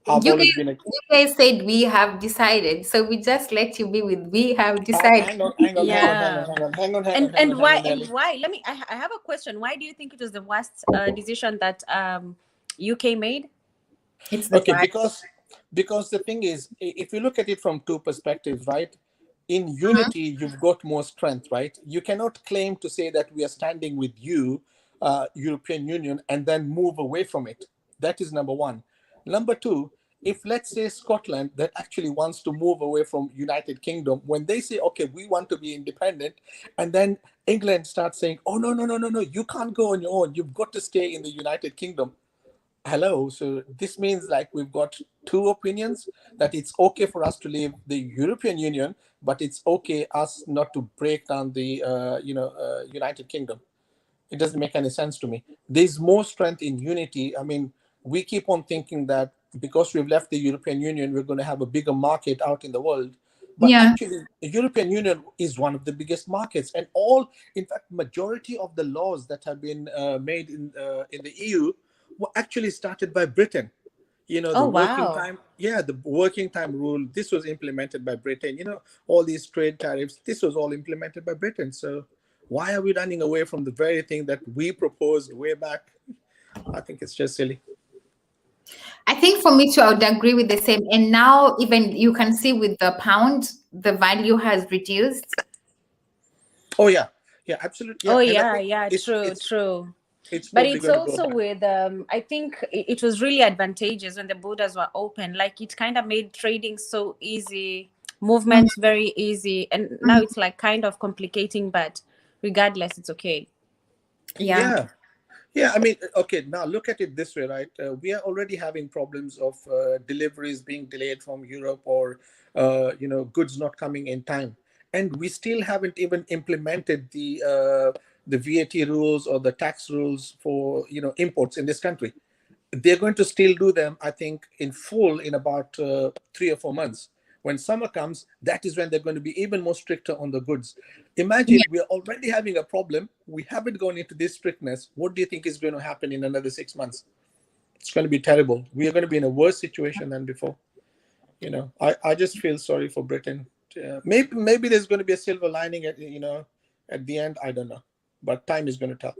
I've You always guys, been a. you guys said we have decided. So we just let you be with we have decided. Hang on, hang on, hang on, hang on, Yeah. hang on, hang on, hang on, And hang on, hang on, and Nelly. why? Let me. I have a question. Why do you think it was the worst decision that UK made? It's the Okay, flag. because the thing is, if you look at it from two perspectives, right? In unity, you've got more strength, right? You cannot claim to say that we are standing with you, European Union, and then move away from it. That is number one. Number two, if let's say Scotland that actually wants to move away from United Kingdom, when they say, okay, we want to be independent, and then England starts saying, oh no, no, no, no, no, you can't go on your own. You've got to stay in the United Kingdom. Hello, so this means like we've got two opinions, that it's okay for us to leave the European Union, but it's okay us not to break down the United Kingdom. It doesn't make any sense to me. There's more strength in unity. I mean, we keep on thinking that because we've left the European Union, we're going to have a bigger market out in the world. But Yeah. actually, the European Union is one of the biggest markets, and all, in fact, majority of the laws that have been made in the EU were actually started by Britain. You know, the Oh working wow. time, yeah, the working time rule. This was implemented by Britain. You know, all these trade tariffs. This was all implemented by Britain. So why are we running away from the very thing that we proposed way back? I think it's just silly. I think for me too, I would agree with the same. And now even you can see with the pound, the value has reduced. Oh yeah, yeah, absolutely, yeah. Oh And I yeah, think yeah. it's True, it's true. it's But probably it's going to go also back. with I think it was really advantageous when the borders were open. Like it kind of made trading so easy, movements very easy, and now it's like kind of complicating. But regardless, it's okay. Yeah. Yeah. Yeah, I mean, okay, now look at it this way, right? We are already having problems of deliveries being delayed from Europe, or, goods not coming in time. And we still haven't even implemented the VAT rules or the tax rules for, imports in this country. They're going to still do them, I think, in full in about 3 or 4 months. When summer comes, that is when they're going to be even more stricter on the goods. Imagine we're already having a problem. We haven't gone into this strictness. What do you think is going to happen in another 6 months? It's going to be terrible. We are going to be in a worse situation than before. I just feel sorry for Britain. Maybe there's going to be a silver lining at the end. I don't know, but time is going to tell.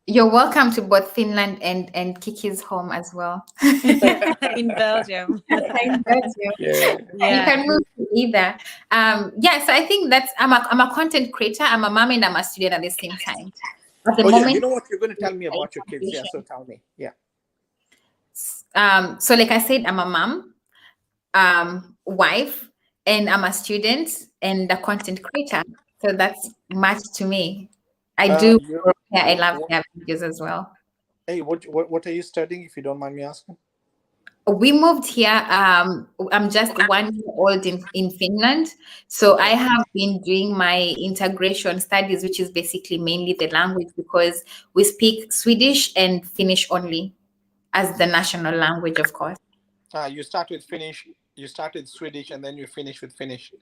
You're welcome to both Finland and Kiki's home as well. In Belgium. In Belgium. Yeah. You Yeah. can move to either. So I think that's I'm a content creator, I'm a mom, and I'm a student at the same time. At the Oh yeah, moment, you know what? You're going to tell me about your kids. Yeah, so tell me. Yeah. so like I said, I'm a mom, wife, and I'm a student and a content creator. So that's much to me. I do. Yeah, I love their videos as well. Hey, what are you studying, if you don't mind me asking? We moved here. I'm just 1 year old in Finland. So I have been doing my integration studies, which is basically mainly the language, because we speak Swedish and Finnish only as the national language, of course. You start with Finnish, you start with Swedish, and then you finish with Finnish.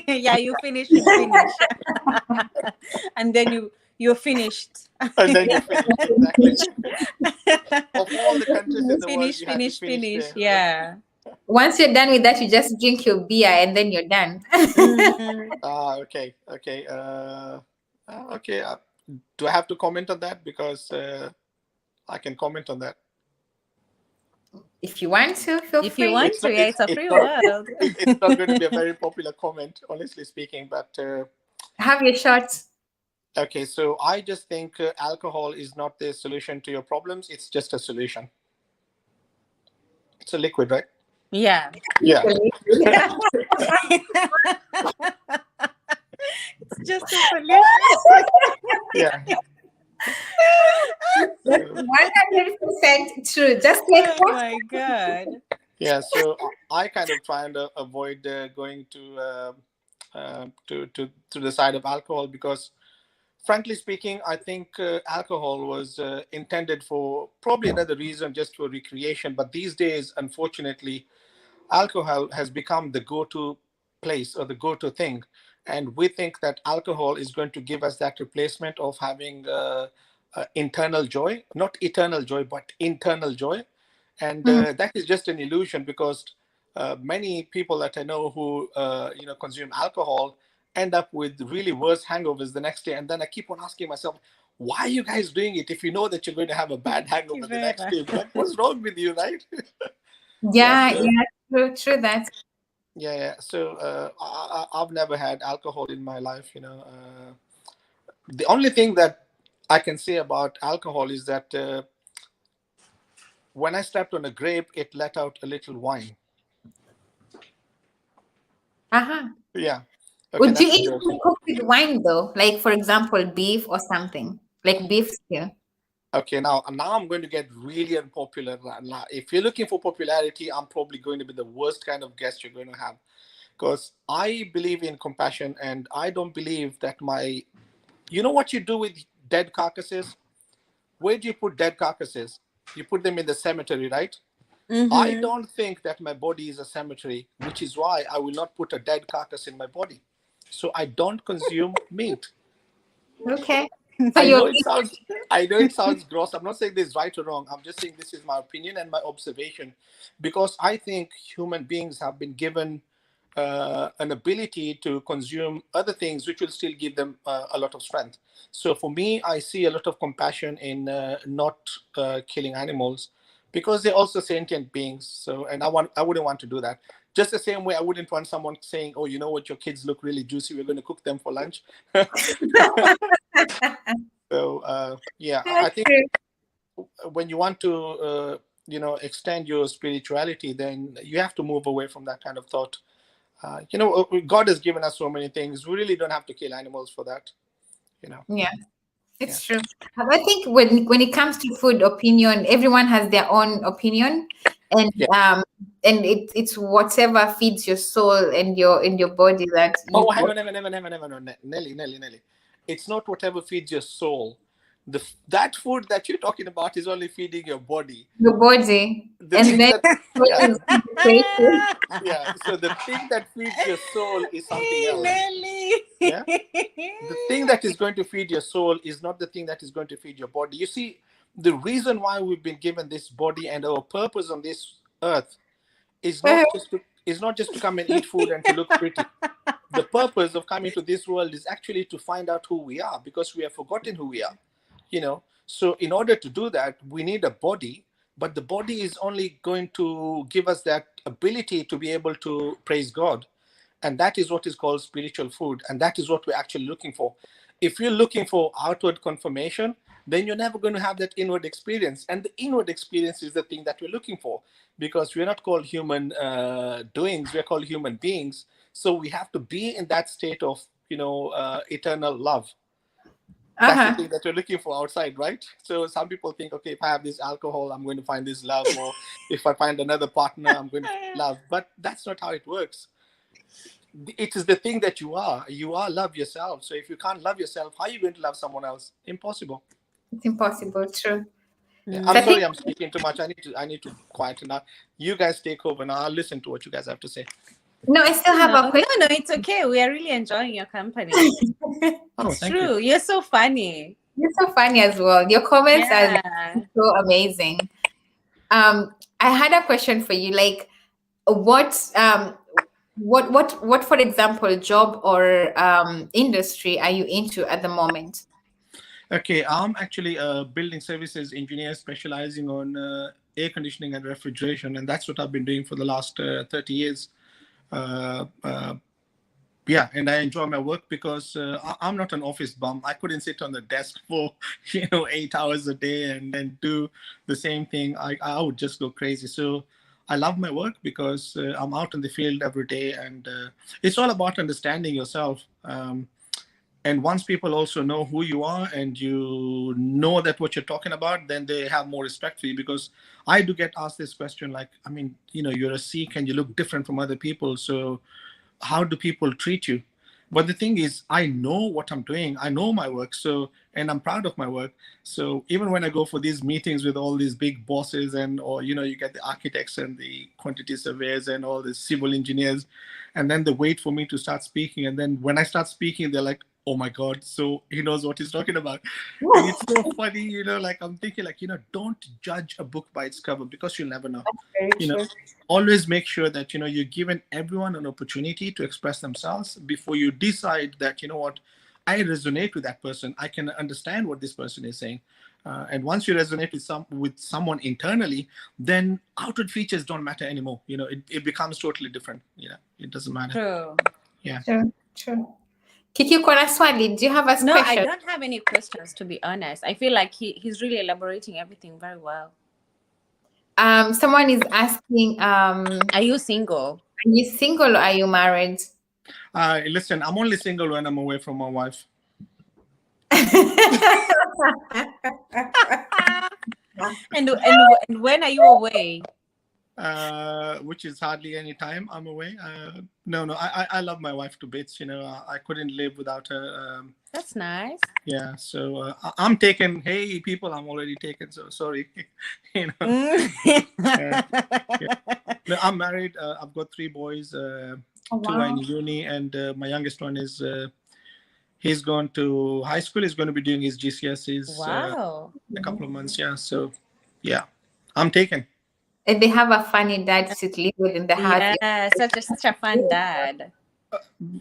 Yeah, you finish with Finnish. And then you're finished. And then you finish, exactly. Of all the countries in the world, Finish, you have to finish, finish finish. there. Yeah. Once you're done with that, you just drink your beer and then you're done. Okay. Okay. Do I have to comment on that? Because I can comment on that. If you want to, feel free. If you want to, yeah, it's a free world. It's not going to be a very popular comment, honestly speaking, but Have your shot. okay, so I just think alcohol is not the solution to your problems. It's just a solution. It's a liquid, right? Yeah. Yeah. It's just a solution. Yeah. 100% true. Just like Oh my God. Yeah. So I kind of try and avoid going to to the side of alcohol, because frankly speaking, I think alcohol was intended for probably another reason, just for recreation. But these days, unfortunately, alcohol has become the go-to place or the go-to thing, and we think that alcohol is going to give us that replacement of having internal joy, not eternal joy, but internal joy. And Mm. that is just an illusion, because many people that I know who consume alcohol end up with really worse hangovers the next day. And then I keep on asking myself, why are you guys doing it if you know that you're going to have a bad hangover the next day? What's wrong with you, right? Yeah, Yeah, so yeah, true that. yeah. So I've never had alcohol in my life. The only thing that I can say about alcohol is that when I stepped on a grape, it let out a little wine. Uh-huh. Yeah. Okay, Would you that's a eat joke. food cooked with wine though? Like for example, beef or something. Like beef stew. Okay, now I'm going to get really unpopular. Now, if you're looking for popularity, I'm probably going to be the worst kind of guest you're going to have, because I believe in compassion, and I don't believe that my. You know what you do with dead carcasses? Where do you put dead carcasses? You put them in the cemetery, right? I Mm-hmm. don't think that my body is a cemetery, which is why I will not put a dead carcass in my body. So I don't consume meat. Okay. So I you're know it sounds I know it sounds gross. I'm not saying this is right or wrong. I'm just saying this is my opinion and my observation, because I think human beings have been given an ability to consume other things which will still give them a lot of strength. So for me, I see a lot of compassion in not killing animals, because they're also sentient beings. So, and I wouldn't want to do that. Just the same way I wouldn't want someone saying, "Oh, you know what, your kids look really juicy. We're going to cook them for lunch." So yeah, I That's think true. when you want to extend your spirituality, then you have to move away from that kind of thought. God has given us so many things. We really don't have to kill animals for that. You know. Yeah, Yeah. it's true. I think when it comes to food opinion, everyone has their own opinion, and Yeah. it's whatever feeds your soul and your body that you Oh, hang on, hang on, Nelly. It's not whatever feeds your soul. That food that you're talking about is only feeding your body. your body, The and thing then that what yeah, is created. yeah. So the thing that feeds your soul is something Hey, else. Nelly. Yeah. The thing that is going to feed your soul is not the thing that is going to feed your body. You see, the reason why we've been given this body and our purpose on this earth is not just to come and eat food and to look pretty. The purpose of coming to this world is actually to find out who we are, because we have forgotten who we are. So in order to do that, we need a body, but the body is only going to give us that ability to be able to praise God, and that is what is called spiritual food, and that is what we're actually looking for. If you're looking for outward confirmation, then you're never going to have that inward experience, and the inward experience is the thing that we're looking for, because we're not called human doings, we're called human beings. So we have to be in that state of eternal love. That's the Uh-huh. thing that we're looking for outside, right? So some people think, okay, if I have this alcohol, I'm going to find this love, or if I find another partner, I'm going to find love. But that's not how it works. It is the thing that you are. You are love yourself. So if you can't love yourself, how are you going to love someone else? Impossible. It's impossible. True. Yeah, So I'm I think sorry, I'm speaking too much. I need to quieten down. You guys take over now. I'll listen to what you guys have to say. no, I still have No, a question. no, it's okay. We are really enjoying your company. Oh, It's thank you. true. You're so funny. You're so funny as well. Your comments are Yeah. so amazing. I had a question for you. Like, what what for example, job or industry are you into at the moment? Okay, I'm actually a building services engineer specializing on air conditioning and refrigeration, and that's what I've been doing for the last 30 years. Uh, uh, yeah, and I enjoy my work because I'm not an office bum. I couldn't sit on the desk for 8 hours a day and then do the same thing. I would just go crazy. So I love my work because I'm out in the field every day, and it's all about understanding yourself. And once people also know who you are and you know that what you're talking about, then they have more respect for you. Because I do get asked this question, like, I mean, you're a Sikh and you look different from other people, so how do people treat you? But the thing is, I know what I'm doing. I know my work. So, and I'm proud of my work. So even when I go for these meetings with all these big bosses and, or, you get the architects and the quantity surveyors and all the civil engineers, and then they wait for me to start speaking. And then when I start speaking, they're like, oh my God, so he knows what he's talking about. And it's so funny, like I'm thinking like, don't judge a book by its cover, because you'll never know. Very You know, true. always make sure that you're giving everyone an opportunity to express themselves before you decide that, what, I resonate with that person, I can understand what this person is saying. And once you resonate with someone internally, then outward features don't matter anymore. It becomes totally different. It doesn't matter. True. Yeah. True. Kiki, uko na swali? Do you have a No, I question? don't have any questions, to be honest. I feel like he's really elaborating everything very well. Someone is asking, Are you single? are you single or are you married? Listen, I'm only single when I'm away from my wife. And when are you away? Which is hardly any time I'm away. No, I love my wife to bits. I couldn't live without her. That's nice. Yeah, so I'm taken. Hey, people, I'm already taken. So sorry. Yeah. No, I'm married. I've got 3 boys. Oh, 2 are in wow. uni, and my youngest one is. He's gone to high school. He's going to be doing his GCSEs Wow. in a couple of months. Yeah, so yeah, I'm taken. And they have a funny dad to live with in the house. Yeah, such a fun dad.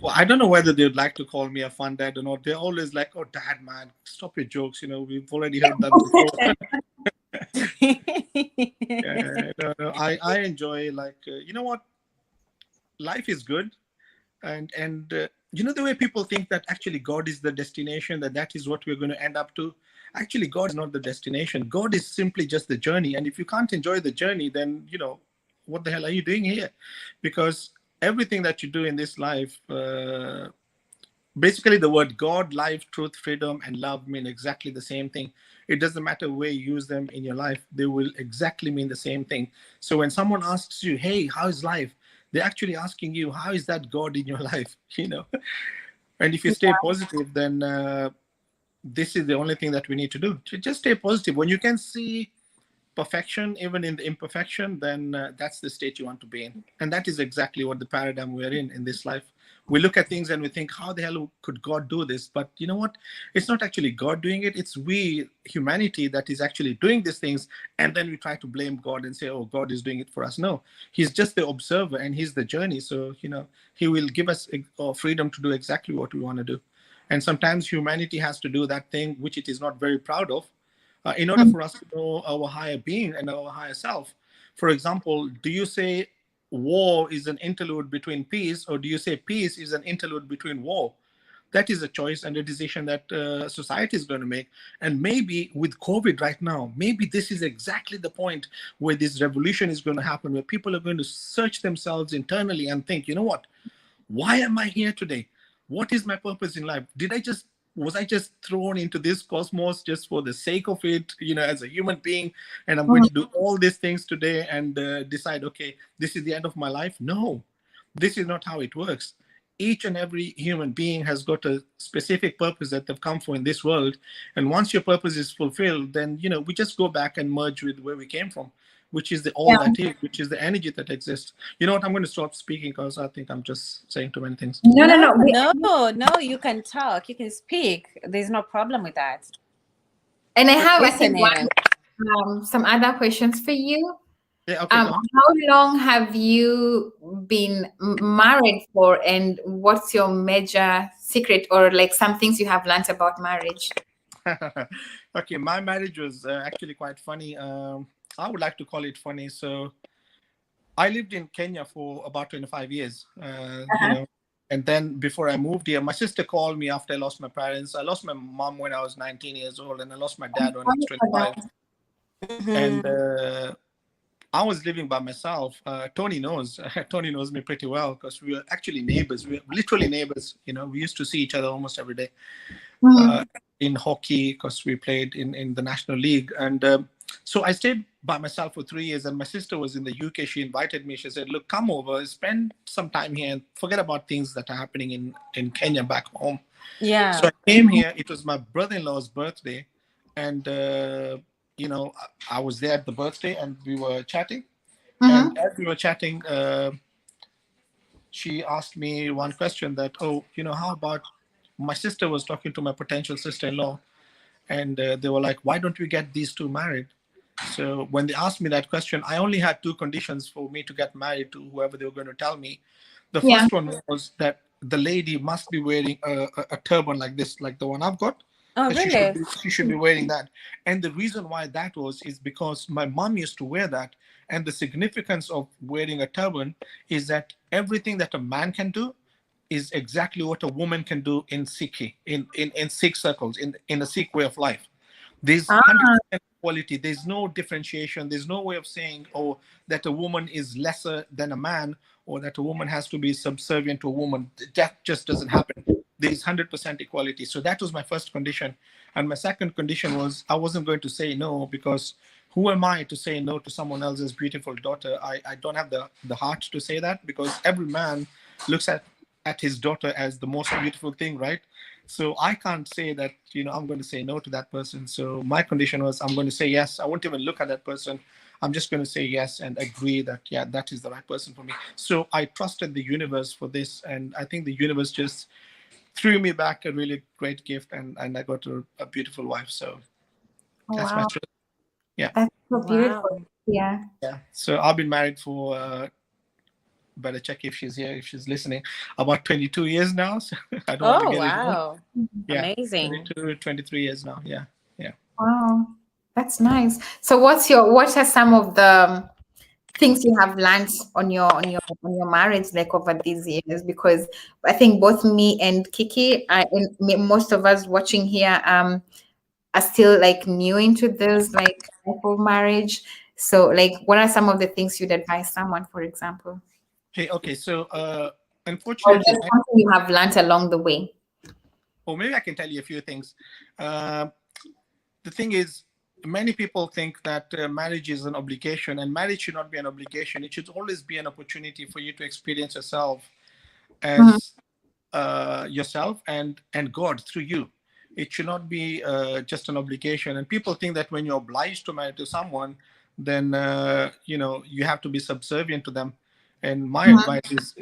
Well, I don't know whether they'd like to call me a fun dad or not. They're always like, "Oh, dad, man, stop your jokes." We've already heard that before. No, I enjoy, like, you know what? Life is good, and the way people think that actually God is the destination, that is what we're going to end up to. Actually, God is not the destination. God is simply just the journey. And if you can't enjoy the journey, then what the hell are you doing here? Because everything that you do in this life, basically the word God, life, truth, freedom, and love mean exactly the same thing. It doesn't matter where you use them in your life, they will exactly mean the same thing. So when someone asks you, hey, how is life? They're actually asking you, how is that God in your life? And if you stay positive, then this is the only thing that we need to do. Just stay positive. When you can see perfection even in the imperfection, then that's the state you want to be in. And that is exactly what the paradigm we're in this life. We look at things and we think, how the hell could God do this? But you know what? It's not actually God doing it. It's we, humanity, that is actually doing these things. And then we try to blame God and say, oh, God is doing it for us. No, he's just the observer and he's the journey. So, he will give us freedom to do exactly what we want to do. And sometimes humanity has to do that thing which it is not very proud of, in order for us to know our higher being and our higher self. For example, do you say war is an interlude between peace, or do you say peace is an interlude between war? That is a choice and a decision that society is going to make. And maybe with COVID right now, maybe this is exactly the point where this revolution is going to happen, where people are going to search themselves internally and think, you know what? Why am I here today? What is my purpose in life? Was I just thrown into this cosmos just for the sake of it, as a human being, and I'm going to do all these things today and decide, okay, this is the end of my life? No, this is not how it works. Each and every human being has got a specific purpose that they've come for in this world. And once your purpose is fulfilled, then, we just go back and merge with where we came from, which is the all that is, which is the energy that exists. You know what? I'm going to stop speaking because I think I'm just saying too many things. No, you can talk, you can speak. There's no problem with that. And I have, I think, some other questions for you. Yeah, okay, how long have you been married for, and what's your major secret, or like some things you have learned about marriage? Okay, my marriage was actually quite funny. I would like to call it funny. So I lived in Kenya for about 25 years, and then before I moved here, my sister called me after I lost my parents. I lost my mom when I was 19 years old, and I lost my dad when I was 25. And I was living by myself. Tony knows me pretty well because we were actually neighbors. We were literally neighbors. We used to see each other almost every day in hockey because we played in the National League. And So I stayed by myself for 3 years, and my sister was in the UK. She invited me. She said, "Look, come over, spend some time here, and forget about things that are happening in Kenya back home." So Yeah. I came here. It was my brother-in-law's birthday, and I was there at the birthday, and we were chatting. And Mm-hmm. as we were chatting, she asked me one question that, "Oh, how about my sister was talking to my potential sister-in-law, and they were like, why don't we get these two married?" So when they asked me that question, I only had two conditions for me to get married to whoever they were going to tell me. The Yeah. first one was that the lady must be wearing a turban like this, like the one I've got. Oh, And really? she should be wearing that. And the reason why that was is because my mom used to wear that. And the significance of wearing a turban is that everything that a man can do is exactly what a woman can do in Sikhi, in Sikh circles, in a Sikh way of life. There's Ah, 100% equality. There's no differentiation. There's no way of saying, oh, that a woman is lesser than a man, or that a woman has to be subservient to a woman. That just doesn't happen. There's 100% equality. So that was my first condition. And my second condition was I wasn't going to say no, because who am I to say no to someone else's beautiful daughter? I don't have the heart to say that, because every man looks at his daughter as the most beautiful thing, right? So I can't say that, I'm going to say no to that person. So my condition was I'm going to say yes. I won't even look at that person. I'm just going to say yes and agree that, yeah, that is the right person for me. So I trusted the universe for this. And I think the universe just threw me back a really great gift. And I got a beautiful wife. So that's my wow. truth. Yeah. That's so Wow. beautiful. Yeah. Yeah. So I've been married for, better check if she's here, if she's listening, about 22 years now. So I don't want to Oh, get it wrong. wow. Yeah. Amazing. 22, 23 years now. Yeah. Yeah. Wow. That's nice. So what are some of the things you have learned on your marriage, like, over these years? Because I think both me and Kiki, most of us watching here, are still like new into this like type of marriage. So, like, what are some of the things you'd advise someone, for example, Hey, okay. So, or unfortunately, just something you have learned along the way? or maybe I can tell you a few things. Uh, the thing is, many people think that marriage is an obligation, and marriage should not be an obligation. It should always be an opportunity for you to experience yourself Mhm. as yourself and God through you. It should not be just an obligation. And people think that when you're obliged to marry to someone, then you have to be subservient to them. And my Mhm. advice is,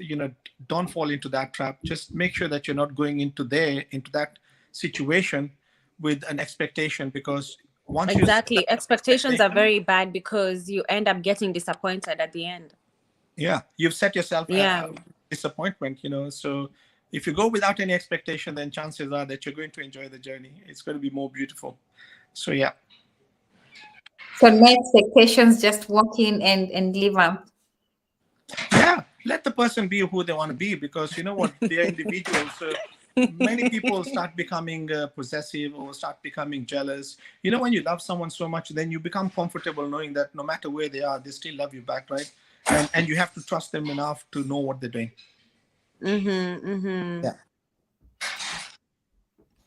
don't fall into that trap. Just make sure that you're not going into that situation with an expectation, because once you set Exactly. that Expectations are expectation, very bad because you end up getting disappointed at the end. yeah, you've set yourself Yeah. disappointment. So if you go without any expectation, then chances are that you're going to enjoy the journey. It's going to be more beautiful. So yeah. So, no expectations, just walk in and live out. Yeah, let the person be who they want to be, because you know what, they're individuals. So many people start becoming possessive or start becoming jealous. When you love someone so much, then you become comfortable knowing that no matter where they are, they still love you back, right? And you have to trust them enough to know what they're doing. Mm-hmm. Mm-hmm.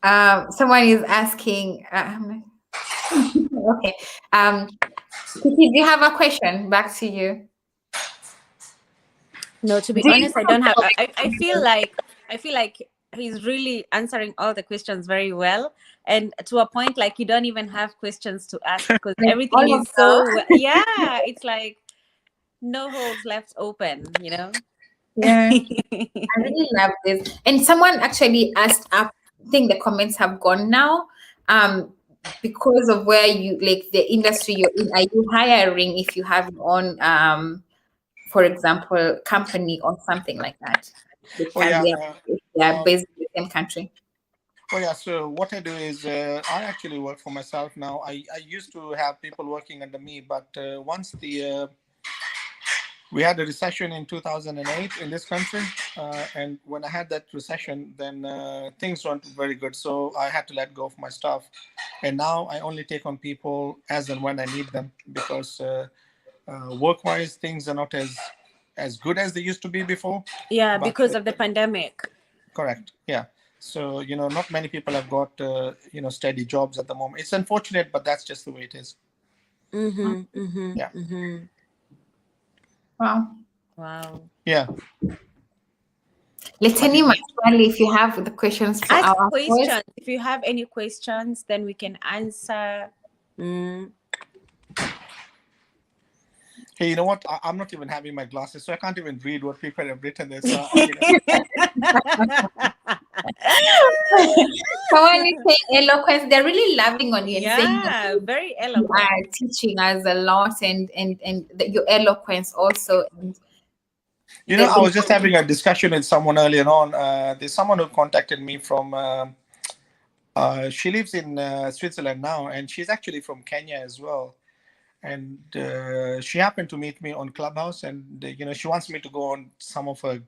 Yeah. Someone is asking. Okay. Kiki, do you have a question? Back to you. No, to be Do you honest, I don't have. have I feel like he's really answering all the questions very well, and to a point like you don't even have questions to ask because like everything all of is so yeah. It's like no holes left open. yeah. I really love this. And someone actually asked up, I think the comments have gone now. Because of where you like the industry you're in, are you hiring if you have your own for example, company or something like that? Oh yeah. Because they are Um, based in the same country. oh yeah. So what I do is I actually work for myself now. I used to have people working under me, but once we had a recession in 2008 in this country, and when I had that recession, then things weren't very good. So I had to let go of my staff, and now I only take on people as and when I need them, because work-wise things are not as good as they used to be before. Yeah, But because of the pandemic. correct, yeah. So not many people have got steady jobs at the moment. It's unfortunate, but that's just the way it is. Yeah. Wow. Wow. Yeah. But Letani Maswali, if you have the questions for Ask our host. questions. If you have any questions, then we can answer. Mm. hey, you know what? I'm not even having my glasses, so I can't even read what people have written there. So, Someone is saying eloquence. They're really loving on you and saying that Yeah, very you eloquent. are teaching us a lot, and that your eloquence also. And that I was just having a discussion with someone earlier on. There's someone who contacted me from. She lives in Switzerland now, and she's actually from Kenya as well. And she happened to meet me on Clubhouse, and she wants me to go on some of her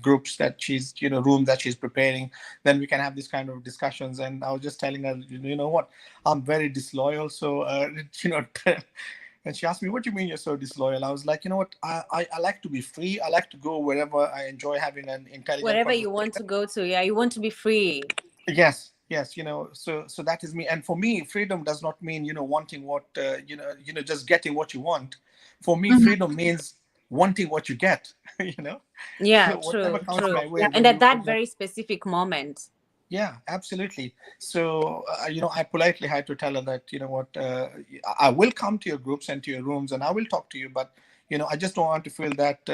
groups that she's room that she's preparing. Then we can have this kind of discussions. And I was just telling her, you know what, I'm very disloyal. So and she asked me, what do you mean you're so disloyal? I was like, you know what, I like to be free. I like to go wherever I enjoy having an intelligent Wherever you want conversation. to go to, yeah, you want to be free. Yes, yes, so that is me. And for me, freedom does not mean wanting what just getting what you want. For me, Mhm. freedom means wanting what you get. you know Yeah, Whatever true, comes true. my way, And when at you that very specific moment. yeah, absolutely. So, I politely had to tell her that, what, I will come to your groups and to your rooms and I will talk to you, but, I just don't want to feel that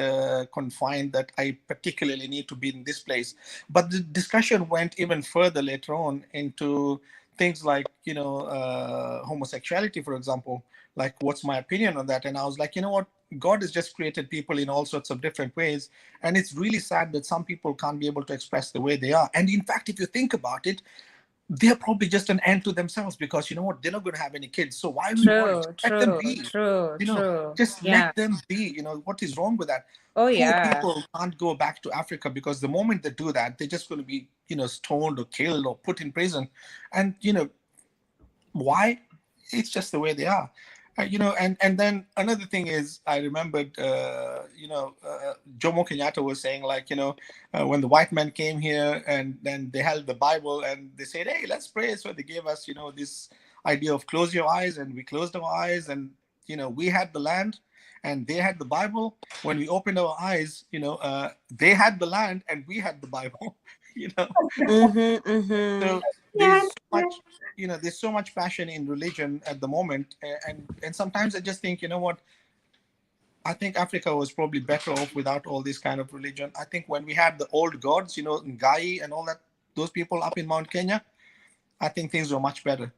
confined that I particularly need to be in this place. But the discussion went even further later on into things like, homosexuality, for example. Like, what's my opinion on that? And I was like, you know what? God has just created people in all sorts of different ways. And it's really sad that some people can't be able to express the way they are. And in fact, if you think about it, they're probably just an end to themselves, because you know what? They're not going to have any kids. So why we worry? Just True, let them true, be. true, true. Just Yeah. let them be. What is wrong with that? Oh, Poor yeah. people can't go back to Africa, because the moment they do that, they're just going to be, stoned or killed or put in prison. And, why? It's just the way they are. And then another thing is, I remembered, Jomo Kenyatta was saying, like, when the white men came here and then they held the Bible and they said, hey, let's pray. So they gave us, this idea of close your eyes, and we closed our eyes, and, we had the land and they had the Bible. When we opened our eyes, they had the land and we had the Bible, you know. Mm-hmm, mm-hmm. So Yeah, yeah. there's so much passion in religion at the moment, and sometimes I just think, what, I think Africa was probably better off without all this kind of religion. I think when we had the old gods, Ngai and all that, those people up in Mount Kenya, I think things were much better.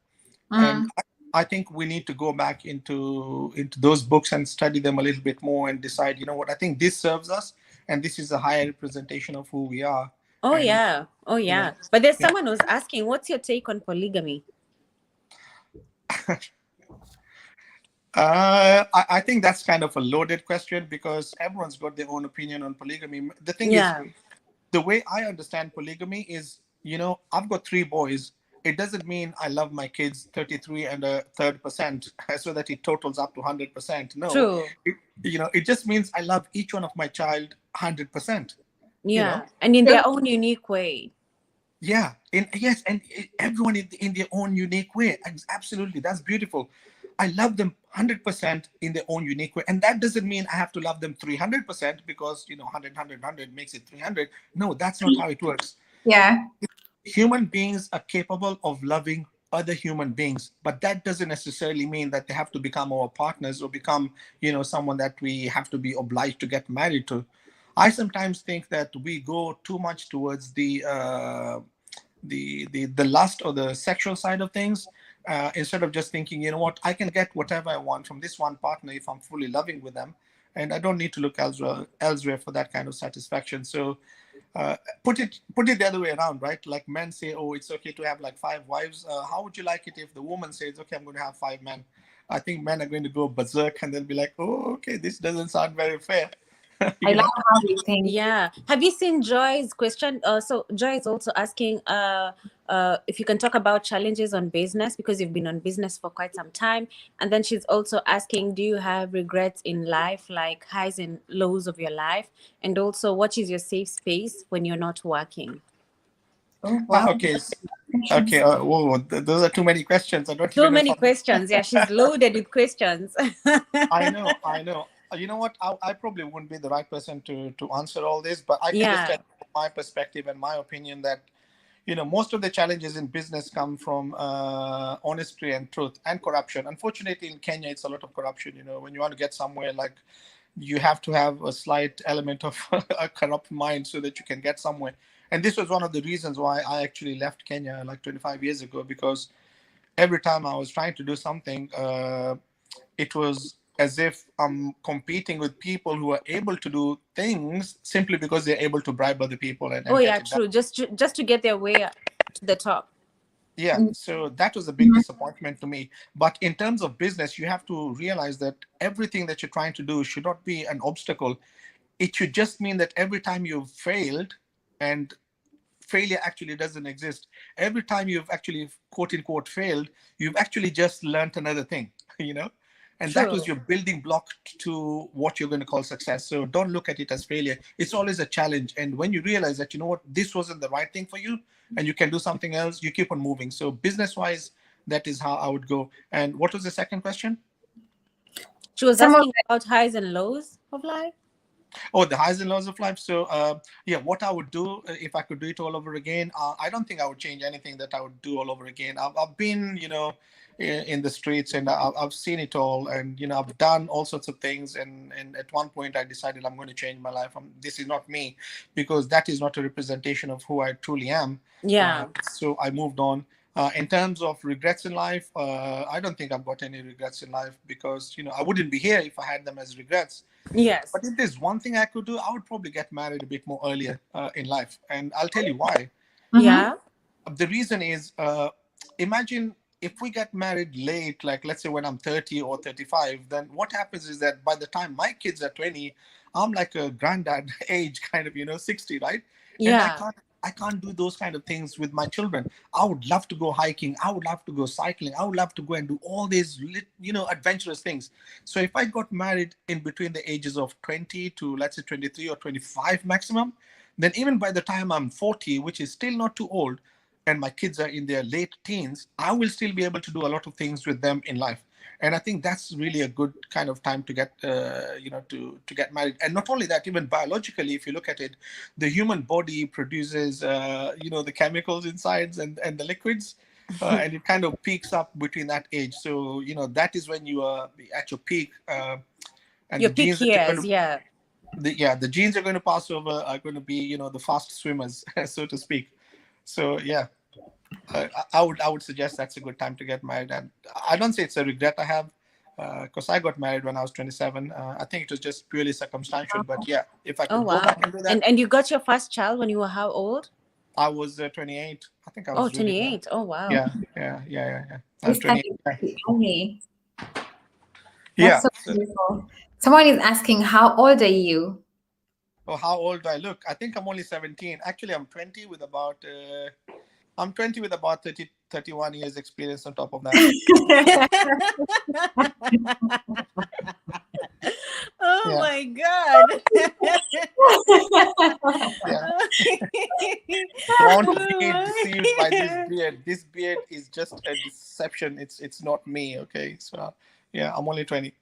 And Mm. I think we need to go back into those books and study them a little bit more and decide, what, I think this serves us, and this is a higher representation of who we are. Oh, And yeah. Oh, you know yeah. But there's yeah. someone who's asking, what's your take on polygamy? I think that's kind of a loaded question, because everyone's got their own opinion on polygamy. The thing is, Yeah. the way I understand polygamy is, I've got 3 boys. It doesn't mean I love my kids 33 and a third percent so that it totals up to 100%. No, True. it just means I love each one of my child 100%. You know, Yeah. And in their own unique way. yeah, yes, and everyone in their own unique way. Absolutely, that's beautiful. I love them 100% in their own unique way, and that doesn't mean I have to love them 300%, because 100 makes it 300. No, that's not how it works. Yeah. Human beings are capable of loving other human beings, but that doesn't necessarily mean that they have to become our partners or become someone that we have to be obliged to get married to. I sometimes think that we go too much towards the lust or the sexual side of things, instead of just thinking, what, I can get whatever I want from this one partner if I'm fully loving with them, and I don't need to look elsewhere for that kind of satisfaction. So uh, put it the other way around, right? Like, men say, oh, it's okay to have like 5 wives. How would you like it if the woman says, okay, I'm going to have 5 men? I think men are going to go berserk, and they'll be like, oh, okay, this doesn't sound very fair. I you love know how we think. Yeah. Have you seen Joy's question? So Joy is also asking if you can talk about challenges on business, because you've been on business for quite some time. And then she's also asking, do you have regrets in life, like highs and lows of your life? And also, what is your safe space when you're not working? Oh, wow. Okay. Okay. Whoa, those are too many questions. I don't So even know if many questions. Yeah, she's loaded with questions. I know. I know. You know what? I probably wouldn't be the right person to answer all this, but I can just tell Yeah. you from my perspective and my opinion that most of the challenges in business come from honesty and truth and corruption. Unfortunately, in Kenya, it's a lot of corruption. When you want to get somewhere, like, you have to have a slight element of a corrupt mind so that you can get somewhere. And this was one of the reasons why I actually left Kenya like 25 years ago, because every time I was trying to do something, it was as if I'm competing with people who are able to do things simply because they're able to bribe other people and, Oh get yeah, it done. true. Just to get their way to the top. Yeah, so that was a big disappointment to me. But in terms of business, you have to realize that everything that you're trying to do should not be an obstacle. It should just mean that every time you've failed, and failure actually doesn't exist. Every time you've actually, quote unquote, failed, you've actually just learned another thing, you know? And that was True. your building block to what you're going to call success. So don't look at it as failure. It's always a challenge. And when you realize that, this wasn't the right thing for you and you can do something else, you keep on moving. So business wise, that is how I would go. And what was the second question? She was Some of asking about highs and lows of life. Oh, the highs and lows of life. So, yeah, what I would do if I could do it all over again, I don't think I would change anything that I would do all over again. I've been, in the streets, and I've seen it all, and I've done all sorts of things. And at one point, I decided I'm going to change my life. This is not me, because that is not a representation of who I truly am. Yeah. So I moved on. In terms of regrets in life, I don't think I've got any regrets in life, because I wouldn't be here if I had them as regrets. Yes. But if there's one thing I could do, I would probably get married a bit more earlier in life. And I'll tell you why. Yeah. The reason is, imagine if we get married late, like let's say when I'm 30 or 35, then what happens is that by the time my kids are 20, I'm like a granddad age, kind of, 60, right? And Yeah. I can't do those kind of things with my children. I would love to go hiking. I would love to go cycling. I would love to go and do all these, adventurous things. So if I got married in between the ages of 20 to, let's say, 23 or 25 maximum, then even by the time I'm 40, which is still not too old, and my kids are in their late teens, I will still be able to do a lot of things with them in life. And I think that's really a good kind of time to get, to get married. And not only that, even biologically, if you look at it, the human body produces, the chemicals inside and the liquids, and it kind of peaks up between that age. So, that is when you are at your peak, and Your the peak genes that you're going years. to, Yeah. the genes you're going to pass over are going to be, the fast swimmers, so to speak. So yeah, I would suggest that's a good time to get married. And I don't say it's a regret I have, because I got married when I was 27. I think it was just purely circumstantial. But yeah, if I Oh could go wow. back and do that, And you got your first child when you were how old? I was 28. I think I Oh, was really 28. Oh wow. yeah. I was this time 28. is only. Yeah. That's so beautiful. Someone is asking, how old are you? Oh, how old do I look? I think I'm only 17. Actually, I'm 20 with about 30, 31 years experience on top of that. Oh Yeah. my god. Yeah. Don't be deceived by this beard. This beard is just a deception. It's not me. Okay. So yeah, I'm only 20.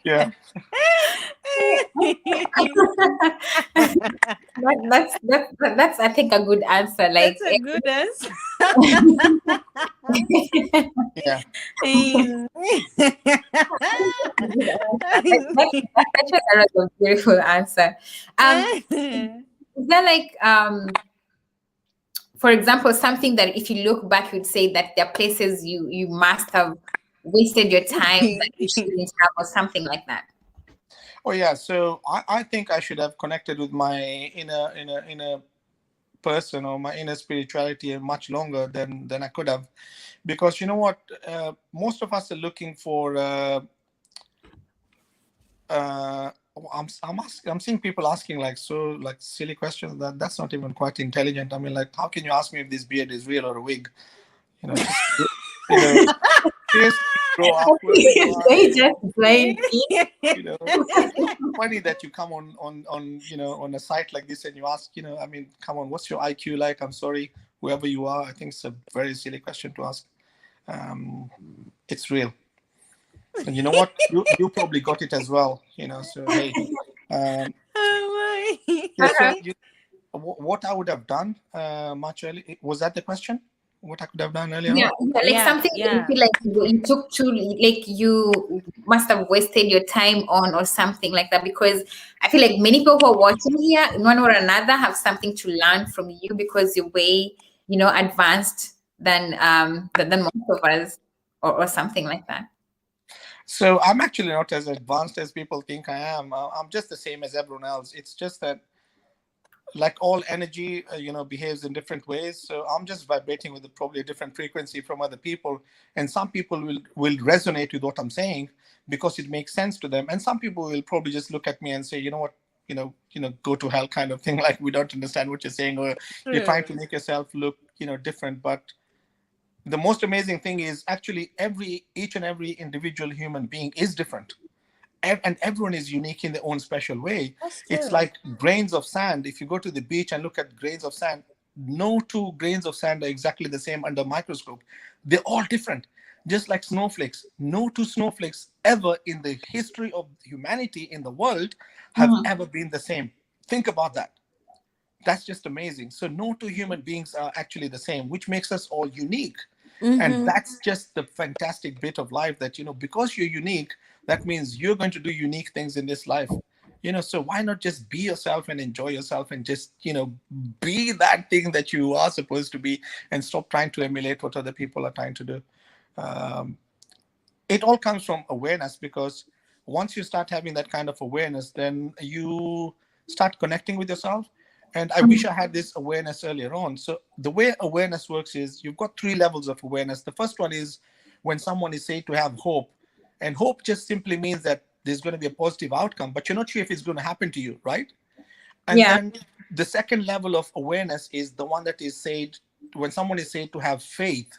Yeah. That's I think a good answer. Like, That's a good answer. Yeah. that's a beautiful answer. Is there like for example, something that if you look back, you'd say that there are places you must have wasted your time that you shouldn't have, or something like that? Oh yeah. So I think I should have connected with my inner person, or my inner spirituality, much longer than I could have, because you know what, most of us are looking for. I'm seeing people asking like silly questions that's not even quite intelligent. I mean, like, how can you ask me if this beard is real or a wig? Just seriously. grow up wherever you are. They just blind in. You know, it's funny that you come on on a site like this and you ask, I mean, come on, what's your IQ like? I'm sorry, whoever you are. I think it's a very silly question to ask. It's real, and you know what? You probably got it as well. So hey, um, Oh yeah. So my. what I would have done much earlier, was that the question? What I could have done earlier Yeah, on? yeah, like Yeah, something that you yeah. feel like you took too, like you must have wasted your time on, or something like that. Because I feel like many people who are watching here, in one or another, have something to learn from you, because you're way, advanced than most of us, or something like that. So I'm actually not as advanced as people think I am. I'm just the same as everyone else. It's just that, like all energy, behaves in different ways. So I'm just vibrating with probably a different frequency from other people, and some people will resonate with what I'm saying because it makes sense to them, and some people will probably just look at me and say, you know what, go to hell, kind of thing. Like, we don't understand what you're saying, or you're trying to True. make yourself look, different. But the most amazing thing is actually each and every individual human being is different, and everyone is unique in their own special way. That's It's true. like grains of sand. If you go to the beach and look at grains of sand, no two grains of sand are exactly the same under a microscope. They're all different. Just like snowflakes, no two snowflakes ever in the history of humanity in the world have Mhm. ever been the same. Think about that. That's just amazing. So no two human beings are actually the same, which makes us all unique. And Mm-hmm. that's just the fantastic bit of life, that because you're unique, that means you're going to do unique things in this life. So why not just be yourself and enjoy yourself, and just be that thing that you are supposed to be, and stop trying to emulate what other people are trying to do. um, it all comes from awareness, because once you start having that kind of awareness, then you start connecting with yourself. And I wish I had this awareness earlier on. So the way awareness works is, you've got three levels of awareness. The first one is when someone is said to have hope, and hope just simply means that there's going to be a positive outcome, but you're not sure if it's going to happen to you, right? And Yeah. then the second level of awareness is the one that is said when someone is said to have faith,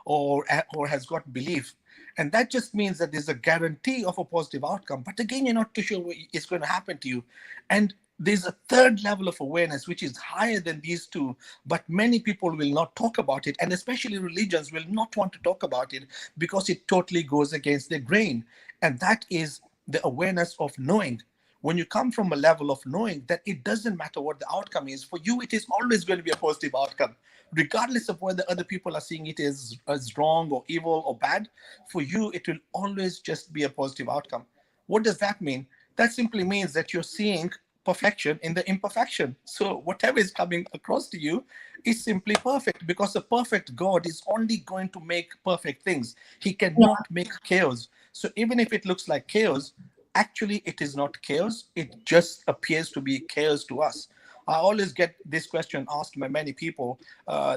or has got belief. And that just means that there's a guarantee of a positive outcome, but again, you're not too sure what it's going to happen to you. And there's a third level of awareness which is higher than these two, but many people will not talk about it, and especially religions will not want to talk about it, because it totally goes against their grain. And that is the awareness of knowing. When you come from a level of knowing that it doesn't matter what the outcome is, for you it is always going to be a positive outcome, regardless of whether other people are seeing it as wrong or evil or bad. For you, it will always just be a positive outcome. What does that mean? That simply means that you're seeing perfection in the imperfection. So whatever is coming across to you is simply perfect, because a perfect God is only going to make perfect things. He cannot make chaos. So even if it looks like chaos, actually it is not chaos. It just appears to be chaos to us. I always get this question asked by many people.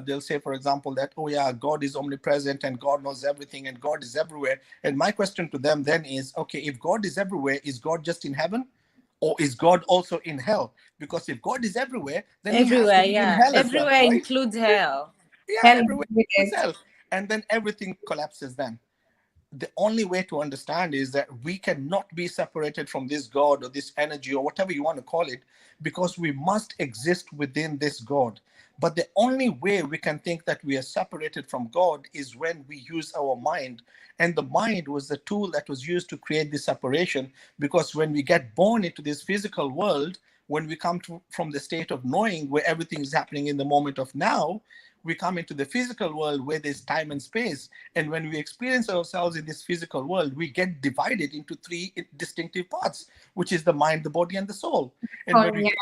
They'll say, for example, that, oh yeah, God is omnipresent and God knows everything and God is everywhere. And my question to them then is, okay, if God is everywhere, is God just in heaven? Or is God also in hell? Because if God is everywhere, then he has to Everywhere, be in yeah. hell as well, Everywhere right? includes hell. Yeah, Hell everywhere is includes hell. And then everything collapses then. The only way to understand is that we cannot be separated from this God or this energy or whatever you want to call it, because we must exist within this God. But the only way we can think that we are separated from God is when we use our mind. And the mind was the tool that was used to create this separation, because when we get born into this physical world, when we come from the state of knowing where everything is happening in the moment of now, we come into the physical world where there's time and space. And when we experience ourselves in this physical world, we get divided into three distinctive parts, which is the mind, the body, and the soul. And when we yeah. get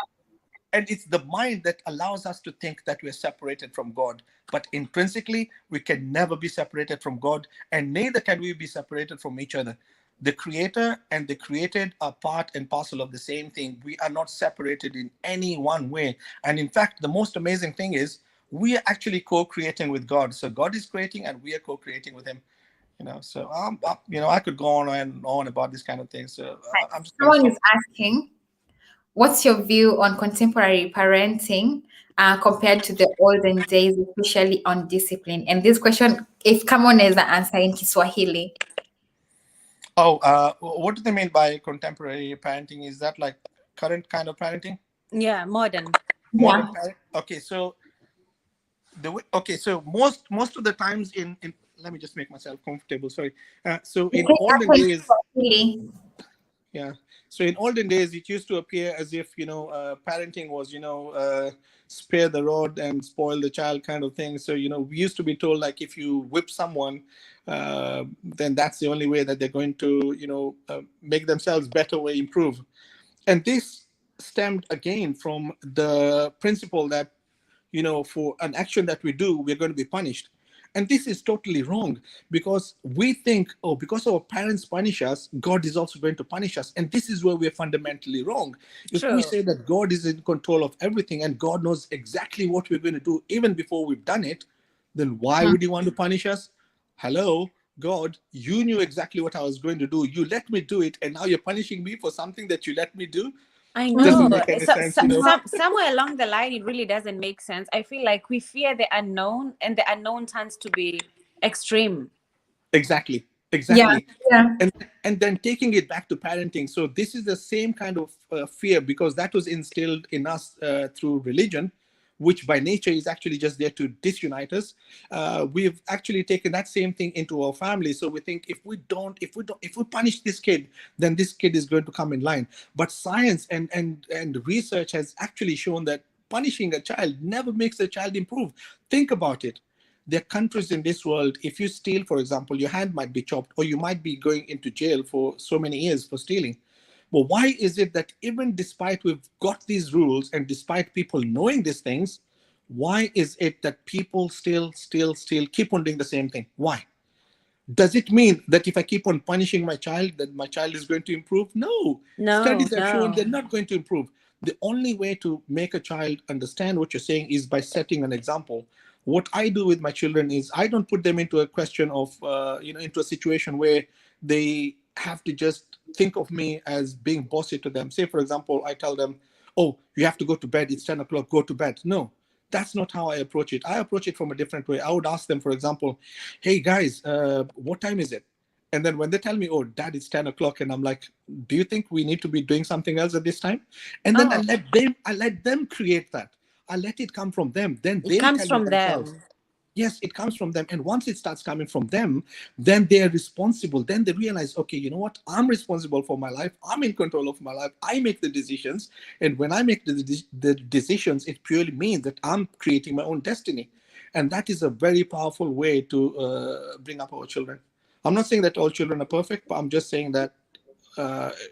and it's the mind that allows us to think that we're separated from God. But intrinsically, we can never be separated from God, and neither can we be separated from each other. The creator and the created are part and parcel of the same thing. We are not separated in any one way. And in fact, the most amazing thing is we are actually co-creating with God. So God is creating and we are co-creating with him. So I could go on and on about this kind of thing. So I'm just going to Someone stop. is asking, what's your view on contemporary parenting, compared to the olden days, especially on discipline? And this question, if Kamon is the answer in Kiswahili. Oh, what do they mean by contemporary parenting? Is that like current kind of parenting? Yeah, modern. Modern Yeah. parent? Okay, so okay, so most of the times in let me just make myself comfortable. Sorry. So The in thing olden happens days, really. yeah. So in olden days, it used to appear as if parenting was spare the rod and spoil the child kind of thing. So we used to be told like if you whip someone, then that's the only way that they're going to make themselves better or improve. And this stemmed again from the principle that for an action that we do, we're going to be punished. And this is totally wrong because we think, oh, because our parents punish us, God is also going to punish us. And this is where we're fundamentally wrong. If we True. say that God is in control of everything and God knows exactly what we're going to do even before we've done it, then why would He want to punish us? Hello, God, you knew exactly what I was going to do. You let me do it, and now you're punishing me for something that you let me do. I Doesn't know. make any So, sense, somewhere along the line, it really doesn't make sense. I feel like we fear the unknown, and the unknown tends to be extreme. Exactly, Yeah. exactly. Yeah. And then taking it back to parenting. So this is the same kind of fear because that was instilled in us through religion, which by nature is actually just there to disunite us. We've actually taken that same thing into our family. So we think if we punish this kid, then this kid is going to come in line. But science and research has actually shown that punishing a child never makes the child improve. Think about it. There are countries in this world, if you steal, for example, your hand might be chopped or you might be going into jail for so many years for stealing. But why is it that even despite we've got these rules and despite people knowing these things, why is it that people still keep on doing the same thing? Why? Does it mean that if I keep on punishing my child, that my child is going to improve? No. No, Studies have shown they're no. not going to improve. The only way to make a child understand what you're saying is by setting an example. What I do with my children is I don't put them into a question of, into a situation where they have to just think of me as being bossy to them. Say, for example, I tell them, oh, you have to go to bed. It's 10 o'clock. Go to bed. No, that's not how I approach it. I approach it from a different way. I would ask them, for example, hey guys, what time is it? And then when they tell me, oh, dad, it's 10 o'clock, and I'm like, do you think we need to be doing something else at this time? And then Oh, I let them create that. I let it come from them. Then it they'll comes tell me from themselves. them. Yes, it comes from them. And once it starts coming from them, then they're responsible. Then they realize, okay, you know what? I'm responsible for my life. I'm in control of my life. I make the decisions. And when I make the decisions, it purely means that I'm creating my own destiny. And that is a very powerful way to bring up our children. I'm not saying that all children are perfect, but I'm just saying that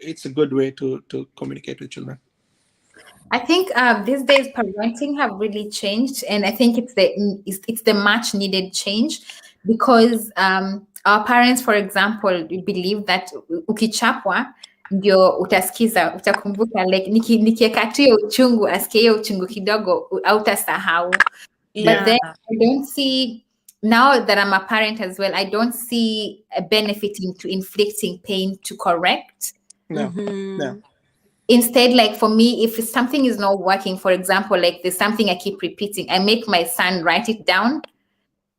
it's a good way to communicate with children. I think these days parenting have really changed, and I think it's the much needed change because our parents, for example, we believe that ukichapwa ndio utasikiza, utakumbuka, like nikieka tu hiyo uchungu, asikie hiyo uchungu kidogo, hautasahau. But Yeah. then I don't see, now that I'm a parent as well, I don't see a benefit into inflicting pain to correct. No, no, Mm-hmm. Instead, like for me, if something is not working, for example, like there's something I keep repeating, I make my son write it down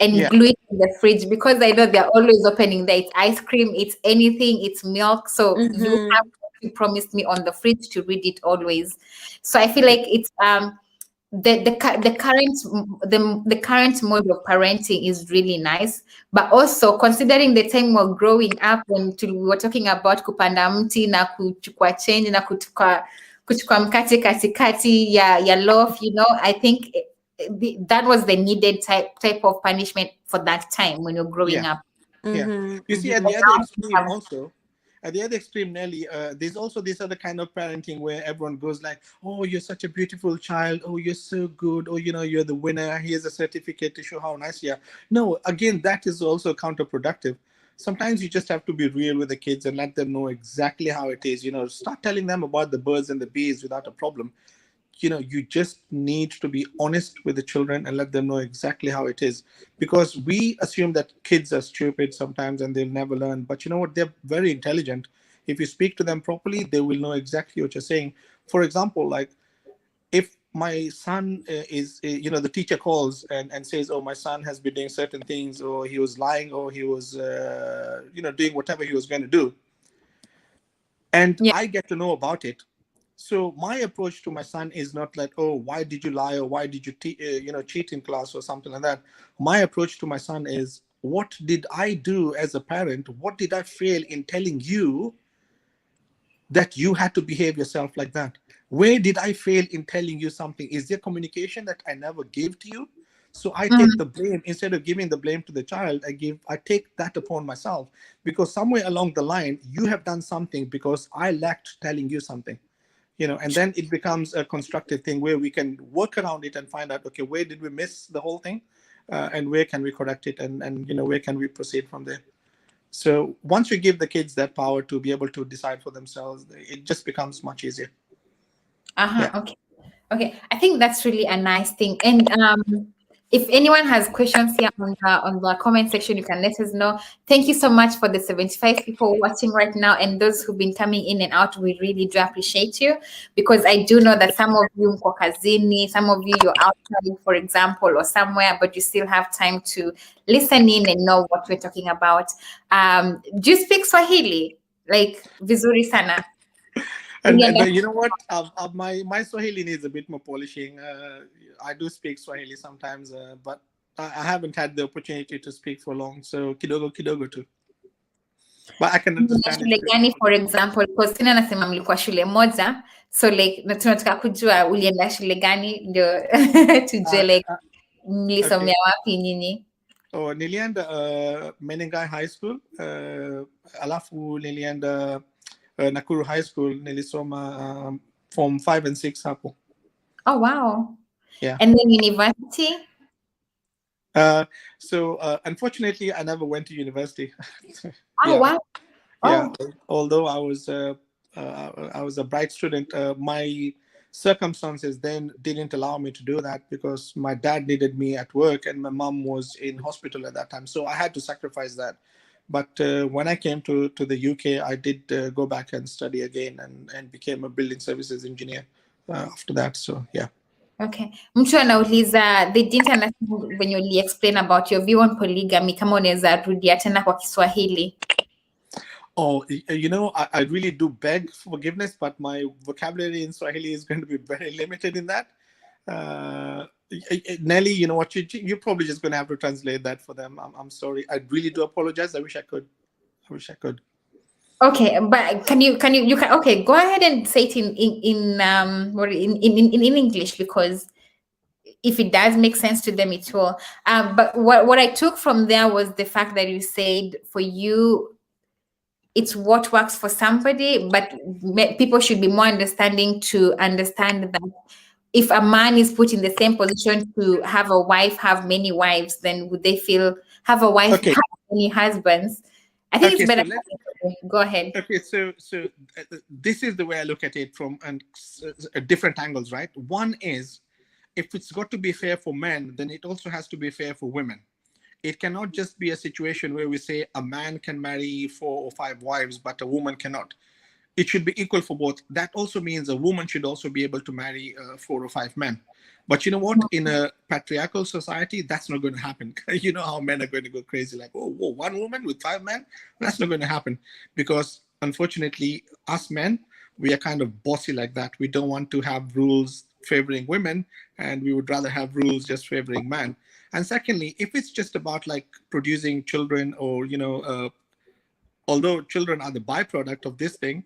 and yeah, glue it in the fridge because I know they're always opening there. It's ice cream, it's anything, it's milk. So you have Mm-hmm. what you promised me on the fridge to read it always. So I feel like it's the current mode of parenting is really nice, but also considering the time we're growing up when we were talking about kupanda mti na kuchukua change na kuchukua mkate katikati ya loaf, I think that was the needed type of punishment for that time when you're growing yeah. up. Yeah. Mm-hmm. You see, at Mm-hmm. the other extreme, Um, also, at the other extreme, Nelly, there's also this other kind of parenting where everyone goes like, "Oh, you're such a beautiful child. Oh, you're so good. Oh, you're the winner. Here's a certificate to show how nice you are." No, again, that is also counterproductive. Sometimes you just have to be real with the kids and let them know exactly how it is. Start telling them about the birds and the bees without a problem. You just need to be honest with the children and let them know exactly how it is, because we assume that kids are stupid sometimes and they'll never learn, but you know what, they're very intelligent. If you speak to them properly, they will know exactly what you're saying. For example, like if my son the teacher calls and says, oh, my son has been doing certain things, or he was lying, or he was doing whatever he was going to do, and Yeah. I get to know about it. So my approach to my son is not like, oh, why did you lie, or why did you cheat in class or something like that. My approach to my son is, what did I do as a parent? What did I fail in telling you that you had to behave yourself like that? Where did I fail in telling you something? Is there communication that I never gave to you? So I take Mhm. the blame. Instead of giving the blame to the child, I take that upon myself, because somewhere along the line you have done something because I lacked telling you something. And then it becomes a constructive thing where we can work around it and find out, okay, where did we miss the whole thing, and where can we correct it, and where can we proceed from there. So once you give the kids that power to be able to decide for themselves, it just becomes much easier. Uh-huh. Yeah. Okay. Okay. I think that's really a nice thing. And if anyone has questions here on the comment section, you can let us know. Thank you so much for the 75 people watching right now, and those who've been coming in and out. We really do appreciate you, because I do know that some of you mko kazini, some of you're outside, for example, or somewhere, but you still have time to listen in and know what we're talking about. Do you speak Swahili? Like vizuri sana. And you know what? My Swahili needs a bit more polishing. I do speak Swahili sometimes, but I haven't had the opportunity to speak for long. So kidogo kidogo too. But I can Mna understand it. shule gani, for example, because tena nasema mlikuwa shule moja, so like tunataka kujua ulienda shule gani ndio tujue Uh, like uh, okay. mlisomea wapi nyinyi. Oh, nilienda Menengai High School. Alafu nilienda Nakuru High School. Nilisoma form 5 and 6 hapo. Oh wow. Yeah. And then university? So unfortunately, I never went to university. Oh Yeah. wow. Yeah, Oh, although I was a bright student, my circumstances then didn't allow me to do that, because my dad needed me at work and my mom was in hospital at that time, so I had to sacrifice that. But when I came to the UK, I did go back and study again, and became a building services engineer after that. So yeah. okay. Mtu anauliza they didn't understand when you explain about your view on polygamy, kama unaweza rudia tena kwa Kiswahili. Oh, I really do beg forgiveness, but my vocabulary in Swahili is going to be very limited in that. Nelly, you know what? You're probably just going to have to translate that for them. I'm sorry. I really do apologize. I wish I could. I wish I could. Okay, but you can okay, go ahead and say it in English, because if it does make sense to them, it will. But what I took from there was the fact that you said for you, it's what works for somebody, but people should be more understanding to understand that if a man is put in the same position to have a wife, have many wives, then would they feel have a wife, Okay. have many husbands? I think it's Okay. better. So let's. Go ahead. Okay. So this is the way I look at it from different angles, right? One is, if it's got to be fair for men, then it also has to be fair for women. It cannot just be a situation where we say a man can marry 4 or 5 wives, but a woman cannot. It should be equal for both. That also means a woman should also be able to marry 4 or 5 men. But you know what? In a patriarchal society, that's not going to happen. You know how men are going to go crazy, like, oh, whoa, 1 woman with 5 men? That's not going to happen, because unfortunately, us men, we are kind of bossy like that. We don't want to have rules favoring women, and we would rather have rules just favoring men. And secondly, if it's just about like producing children, or although children are the byproduct of this thing,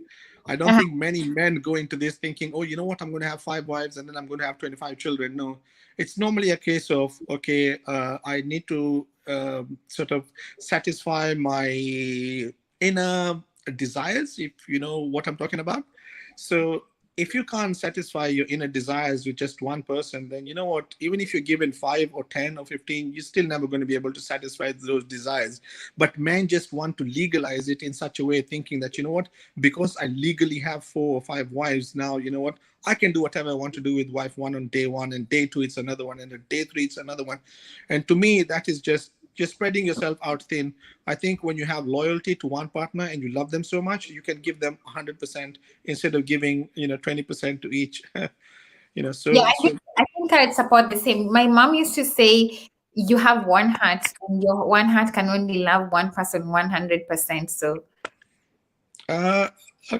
I don't Uh-huh. think many men go into this thinking, oh, you know what, I'm going to have 5 wives and then I'm going to have 25 children. No, it's normally a case of, okay, I need to sort of satisfy my inner desires, if you know what I'm talking about. So if you can't satisfy your inner desires with just one person, then you know what, even if you're given 5 or 10 or 15, you're still never going to be able to satisfy those desires. But men just want to legalize it in such a way, thinking that, you know what, because I legally have 4 or 5 wives now, you know what, I can do whatever I want to do with wife 1 on day 1, and day 2 it's another one, and on day 3 it's another one. And to me, that is just spreading yourself out thin. I think when you have loyalty to one partner and you love them so much, you can give them 100% instead of giving 20% to each. So Yeah, I think I would support the same. My mom used to say, "You have one heart, and your one heart can only love one person 100%." So Uh,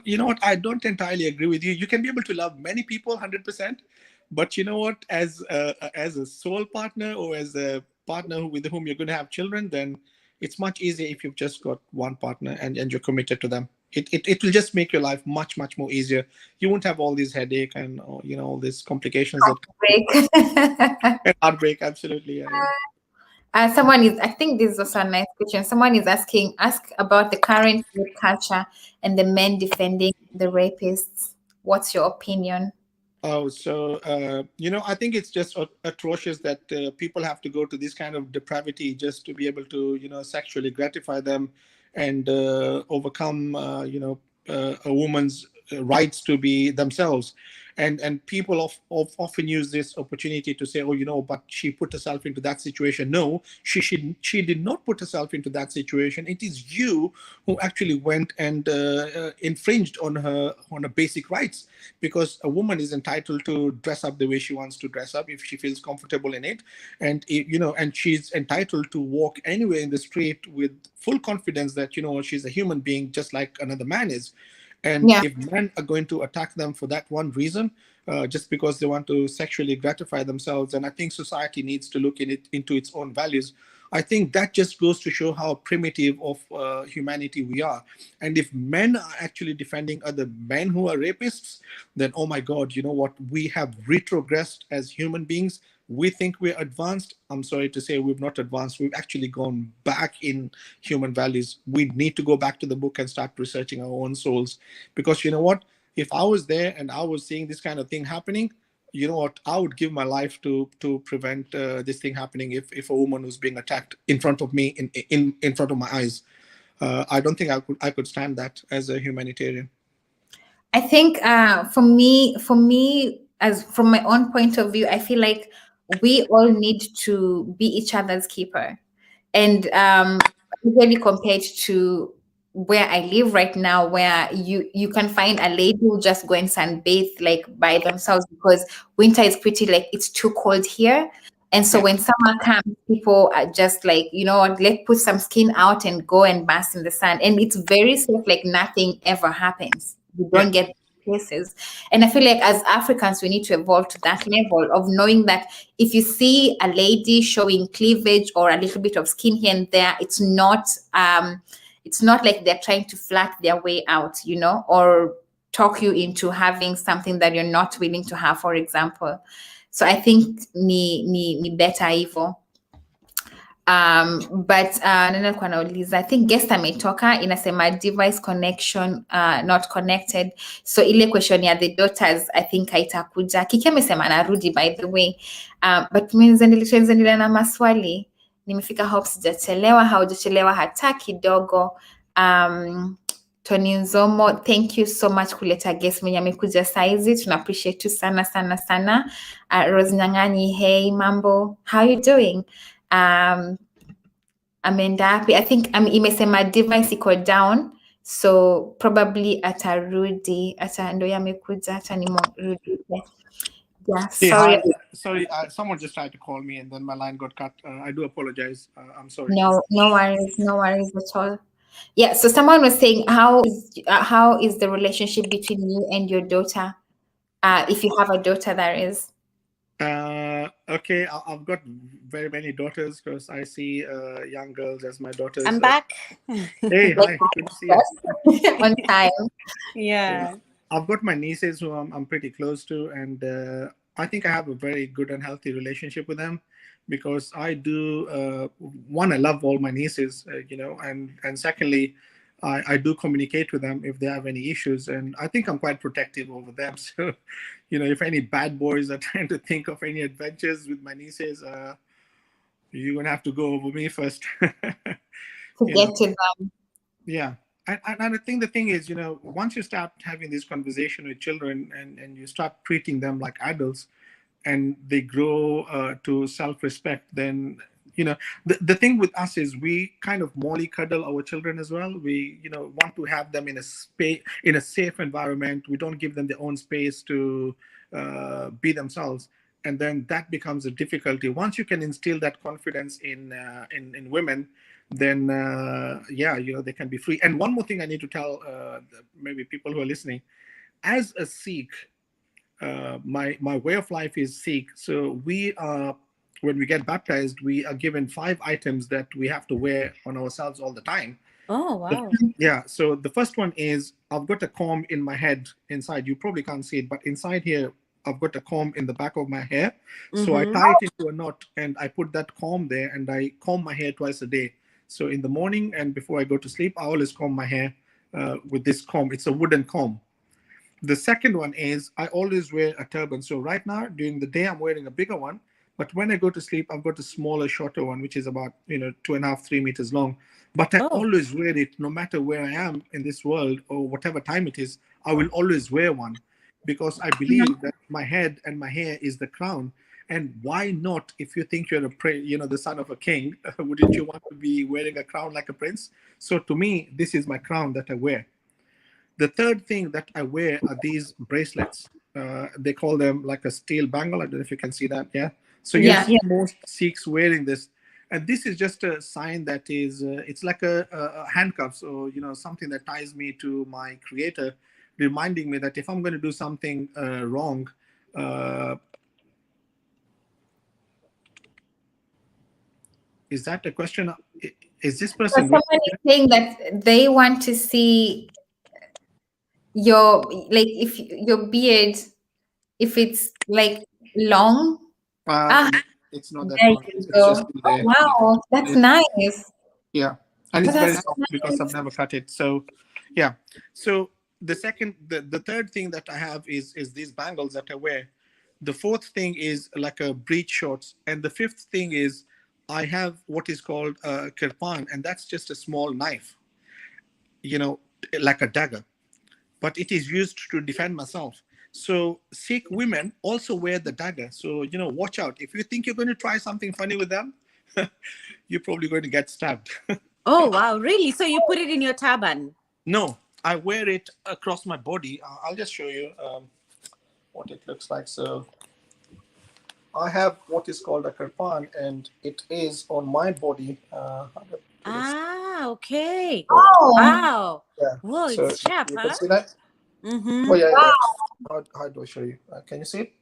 you know what? I don't entirely agree with you. You can be able to love many people 100%, but you know what? As a soul partner or as a partner with whom you're going to have children, then it's much easier if you've just got one partner and you're committed to them. It will just make your life much more easier. You won't have all these headache and all these complications that Break. and heartbreak. Absolutely, yeah. I think this is also a nice question. Someone is ask about the current rape culture and the men defending the rapists. What's your opinion? Oh, so I think it's just atrocious that people have to go to this kind of depravity just to be able to, sexually gratify them and overcome, a woman's rights to be themselves. And people often use this opportunity to say, oh, but she put herself into that situation. No, she did not put herself into that situation. It is you who actually went and infringed on her basic rights, because a woman is entitled to dress up the way she wants to dress up if she feels comfortable in it, and she's entitled to walk anywhere in the street with full confidence that she's a human being just like another man is. And Yeah. if men are going to attack them for that one reason, just because they want to sexually gratify themselves, and I think society needs to look into its own values. I think that just goes to show how primitive of humanity we are. And if men are actually defending other men who are rapists, then oh my God, you know what? We have retrogressed as human beings. We think we're advanced. I'm sorry to say we've not advanced. We've actually gone back in human values. We need to go back to the book and start researching our own souls. Because you know what? If I was there and I was seeing this kind of thing happening, you know what? I would give my life to prevent this thing happening. If a woman was being attacked in front of me, in front of my eyes, I don't think I could stand that as a humanitarian. I think for me, as from my own point of view, I feel like we all need to be each other's keeper. And usually compared to where I live right now, where you can find a lady who just go and sunbathe like by themselves because winter is pretty like it's too cold here. And so Yeah, when summer comes, people are just like, let's put some skin out and go and bask in the sun. And it's very safe, like nothing ever happens. You yeah, don't get cases. And I feel like as Africans, we need to evolve to that level of knowing that if you see a lady showing cleavage or a little bit of skin here and there, it's not like they're trying to flat their way out, or talk you into having something that you're not willing to have, for example. So I think ni better hivyo. But nani alikuwa nauliza, I think guest ametoka inasema device connection not connected, so ile question ya the daughters I think haitakuja. Kiki amesema anarudi by the way, but tuendelea na maswali. Nimefika hope sijachelewa, haujachelewa hata kidogo. Tony Nzomo, thank you so much kuleta guest mwenye amekuja saizi, tuna appreciate tu sana sana sana. Rose Nyang'anyi, hey mambo, how you doing? Ameenda hapi, I think imesema device iko down, so probably atarudi, ndo yamekuja hata nimrudi. Yeah, hey, sorry. hi. Sorry, someone just tried to call me and then my line got cut. I do apologize. I'm sorry. No worries at all. Yeah, so someone was saying how is the relationship between you and your daughter, if you have a daughter, that is. Okay, I've got very many daughters because I see young girls as my daughters. I'm back. Hey, hi, good to see you. On time. Yeah. I've got my nieces who I'm pretty close to, and I think I have a very good and healthy relationship with them because I do. One, I love all my nieces, and secondly, I do communicate with them if they have any issues, and I think I'm quite protective over them. So, if any bad boys are trying to think of any adventures with my nieces, you're gonna have to go over me first. To you know, get to them. yeah. And I think the thing is, once you start having this conversation with children and you start treating them like adults and they grow to self-respect, then, the thing with us is we kind of mollycoddle our children as well. We, want to have them in a space, in a safe environment. We don't give them their own space to be themselves. And then that becomes a difficulty. Once you can instill that confidence in women, then yeah, they can be free. And one more thing I need to tell maybe people who are listening, as a Sikh, my way of life is Sikh. So we are, when we get baptized, we are given 5 items that we have to wear on ourselves all the time. Oh, wow. Yeah. So the first one is I've got a comb in my head inside. You probably can't see it, but inside here, I've got a comb in the back of my hair. So I tie it into a knot and I put that comb there and I comb my hair twice a day. So in the morning and before I go to sleep, I always comb my hair with this comb. It's a wooden comb. The second one is I always wear a turban. So right now during the day I'm wearing a bigger one, but when I go to sleep I've got a smaller, shorter one, which is about 2.5, 3 meters long. But I always wear it no matter where I am in this world or whatever time it is. I will always wear one because I believe that my head and my hair is the crown. And why not, if you think you're the son of a king, wouldn't you want to be wearing a crown like a prince? So to me, this is my crown that I wear. The third thing that I wear are these bracelets. They call them like a steel bangle. I don't know if you can see that. Yeah. So you Yeah. see most Sikhs wearing this, and this is just a sign that is. It's like a handcuffs, or something that ties me to my Creator, reminding me that if I'm going to do something wrong. Is that a question? Is this So person? someone is saying that they want to see your, like, if your beard, if it's like long. Ah, It's not that there long. you It's just go. Oh there. wow, that's nice. Yeah, and Oh, it's very that's long because I've nice. never cut it. So, yeah. So the third thing that I have is these bangles that I wear. The fourth thing is like a breech shorts, and the fifth thing is I have what is called a kirpan, and that's just a small knife, like a dagger, but it is used to defend myself. So Sikh women also wear the dagger. So watch out if you think you're going to try something funny with them. You're probably going to get stabbed. Oh, wow. Really? So you put it in your turban? No, I wear it across my body. I'll just show you what it looks like. So I have what is called a kirpan, and it is on my body. How do I put this? Ah, okay. Oh Wow. Yeah. Whoa, So it's sharp, you can huh? see that. Mm-hmm. Oh yeah, yeah. wow. How do I show you? Can you see it?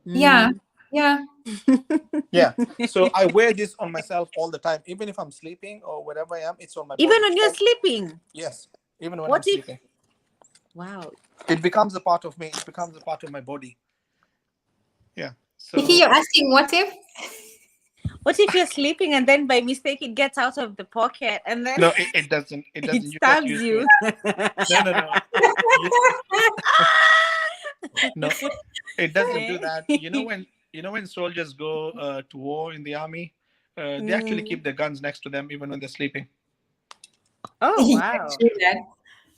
Yeah, yeah. Yeah. So I wear this on myself all the time, even if I'm sleeping or wherever I am. It's on my Even body. when you're sleeping? Yes, even when I'm What if? sleeping, Wow. it becomes a part of me. It becomes a part of my body. Yeah. Vicky, So you're asking what if? What if you're sleeping and then by mistake it gets out of the pocket and then no, it doesn't. It it doesn't. You get stabs used to you? it. No, no, no. You, no, it doesn't do that. When soldiers go to war in the army, they actually Mm. keep their guns next to them even when they're sleeping. Oh, Yeah, wow. true that.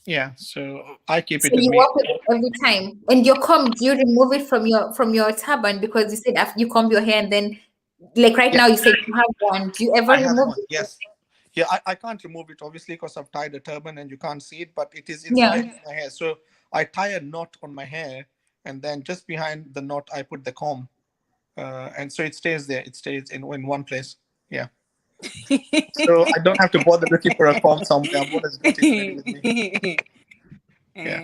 Yeah. So I keep So it with you me. walk with it every time. And your comb, do you remove it from your turban? Because you said after you comb your hair and then, like right Yeah, now you said you have one. Do you ever I have remove one. it? Yes. Yeah, I can't remove it obviously because I've tied a turban and you can't see it, but it is Yeah. inside my hair. So I tie a knot on my hair, and then just behind the knot I put the comb, and so it stays there. It stays in one place. Yeah. So I don't have to bother looking for a comb somewhere. I've always got it ready with me. Yeah.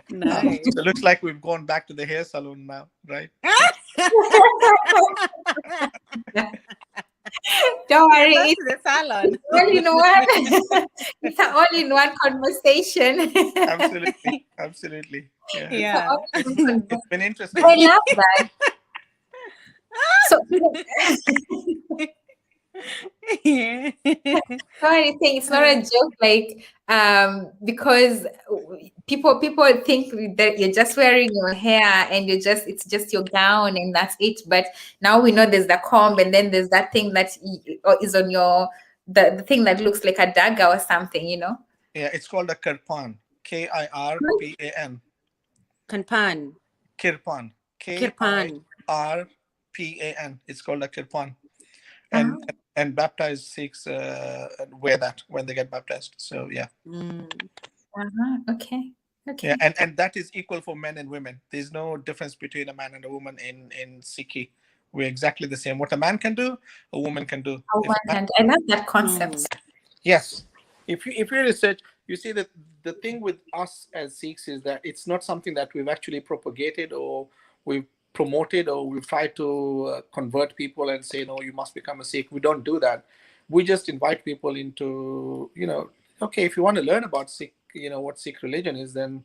Nice. So it looks like we've gone back to the hair salon now, right? Don't We are worry, back to the salon. it's all in one. It's an all-in-one conversation. Absolutely. Absolutely. Yeah. It's an Yeah. It's all-in-one it's been But I interesting. love that. So so anything, it's not a joke, like because people think that you're just wearing your hair and it's just your gown and that's it. But now we know there's the comb and then there's that thing that is on your the thing that looks like a dagger or something, you know? Yeah, it's called a kirpan. Kirpan. Kanpan. Kirpan. Kirpan. Kirpan. It's called a kirpan. Uh-huh. And baptized Sikhs wear that when they get baptized. So yeah. Mm. Uh-huh. Okay. Yeah, Okay. and that is equal for men and women. There's no difference between a man and a woman in Sikhi. We're exactly the same. What a man can do, a woman can do. On If one a man hand, I love that concept. Yes. If you research, you see that the thing with us as Sikhs is that it's not something that we've actually propagated or we've promoted or we've tried to convert people and say, no, you must become a Sikh. We don't do that. We just invite people into, okay, if you want to learn about Sikh, what Sikh religion is, then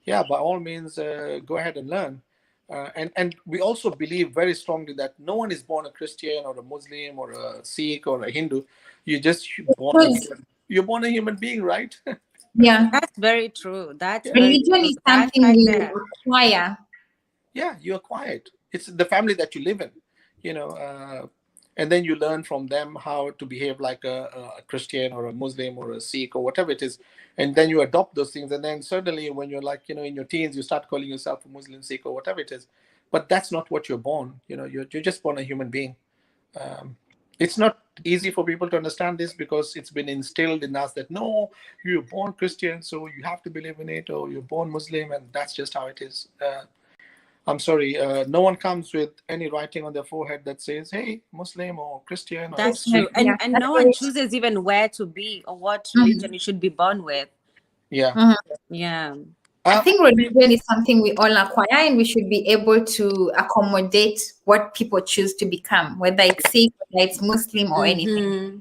yeah, by all means, go ahead and learn. And we also believe very strongly that no one is born a Christian or a Muslim or a Sikh or a Hindu. You're just born a Because, human. You're born a human being, right? yeah, That's very true. That's Yeah, very religion true. is That something right we there. acquire. yeah. You acquire it. It's the family that you live in, and then you learn from them how to behave like a Christian or a Muslim or a Sikh or whatever it is, and then you adopt those things. And then suddenly, when you're like, in your teens, you start calling yourself a Muslim, Sikh, or whatever it is. But that's not what you're born. You're just born a human being. It's not easy for people to understand this because it's been instilled in us that no, you're born Christian, so you have to believe in it, or you're born Muslim, and that's just how it is. I'm sorry, no one comes with any writing on their forehead that says, "Hey, Muslim or Christian or That's Sikh." true. Yeah, And that's no one very chooses even where to be or what Mhm, religion you should be born with. Yeah. mhm. Yeah. I Uh, think religion is something we all acquire, and we should be able to accommodate what people choose to become, whether it's Sikh, whether it's Muslim, or anything. Mm-hmm.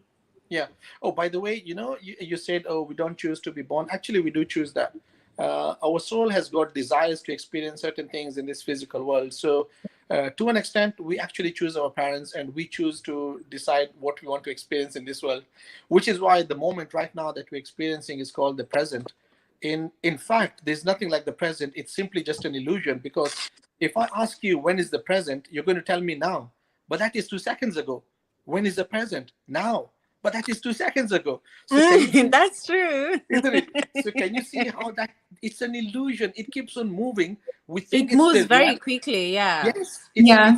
Yeah. Oh, by the way, you said, oh, we don't choose to be born. Actually, we do choose that. Our soul has got desires to experience certain things in this physical world. So, to an extent, we actually choose our parents and we choose to decide what we want to experience in this world, which is why the moment right now that we're experiencing is called the present. In fact, there's nothing like the present. It's simply just an illusion because if I ask you when is the present, you're going to tell me now. But that is 2 seconds ago. When is the present? Now. But that is 2 seconds ago. So can you see, That's true. isn't it? So can you see how that it's an illusion? It keeps on moving. We think It it's moves the very reality. quickly. Yeah. Yes, Yeah.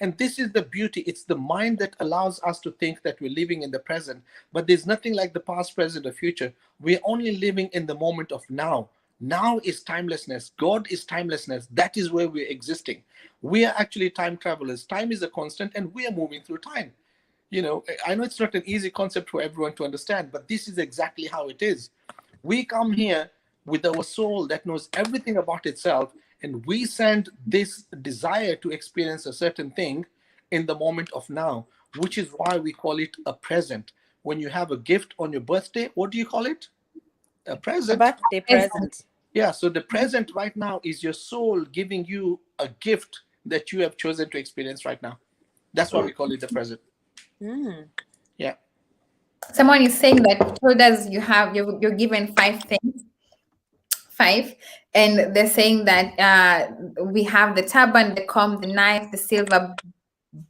and this is the beauty. It's the mind that allows us to think that we're living in the present. But there's nothing like the past, present, or future. We're only living in the moment of now. Now is timelessness. God is timelessness. That is where we're existing. We are actually time travelers. Time is a constant, and we are moving through time. I know it's not an easy concept for everyone to understand, but this is exactly how it is. We come here with our soul that knows everything about itself, and we send this desire to experience a certain thing in the moment of now, which is why we call it a present. When you have a gift on your birthday, what do you call it? A A present. birthday present. Yeah, so the present right now is your soul giving you a gift that you have chosen to experience right now. That's why we call it the present. Mm. Yeah. Someone is saying that told us you're given five, and they're saying that we have the turban, the comb, the knife, the silver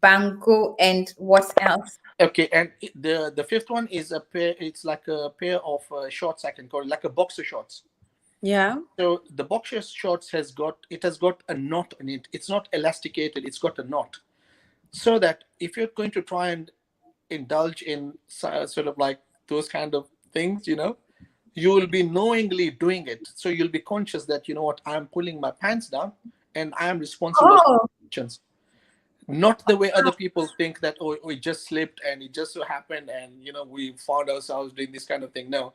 bangle, and what else? Okay, and the fifth one is a pair. It's like a pair of shorts. I can call it like a boxer shorts. Yeah. So the boxer shorts has got a knot in it. It's not elasticated. It's got a knot. So that if you're going to try and indulge in sort of like those kind of things, you will be knowingly doing it. So you'll be conscious that what I'm pulling my pants down, and I am responsible for Oh, my actions. Not the way other people think that we just slipped and it just so happened and we found ourselves doing this kind of thing. No,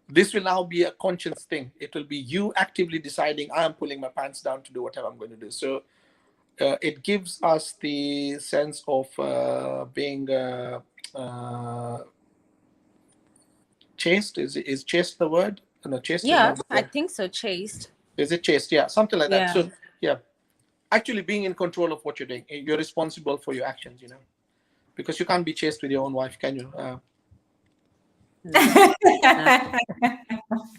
this will now be a conscious thing. It will be you actively deciding I am pulling my pants down to do whatever I'm going to do. So it gives us the sense of being chaste. Is chaste the word? No, chaste is Yeah, not the I word. think so. Chaste. Is it chaste? Yeah, something like that. Yeah. So yeah, actually being in control of what you're doing. You're responsible for your actions, because you can't be chaste with your own wife, can you? No. No.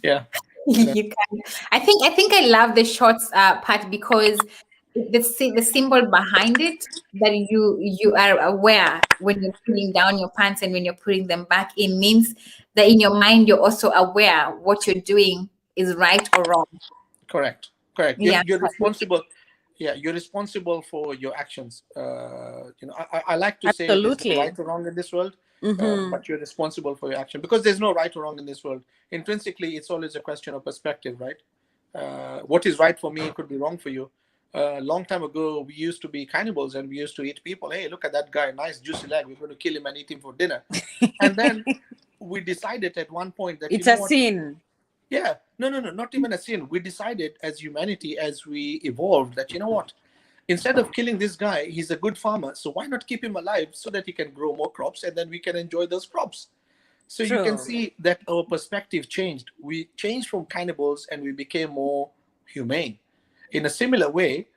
Yeah. you can. I think I love the shorts part because the symbol behind it, that you are aware when you're pulling down your pants and when you're putting them back in, means that in your mind you're also aware what you're doing is right or wrong. Correct. Correct. You're, Yeah. you're responsible. Yeah, you're responsible for your actions. I like to say there's no right Absolutely. or wrong in this world, Mm-hmm. but you're responsible for your action because there's no right or wrong in this world. Intrinsically, it's always a question of perspective, right? What is right for me could be wrong for you. A long time ago, we used to be cannibals and we used to eat people. Hey, look at that guy, nice juicy leg. We're going to kill him and eat him for dinner. And then we decided at one point that, It's a sin. yeah, no, not even a sin. We decided as humanity, as we evolved, that, instead of killing this guy, he's a good farmer. So why not keep him alive so that he can grow more crops and then we can enjoy those crops? So you can True. see that our perspective changed. We changed from cannibals and we became more humane. In a similar way,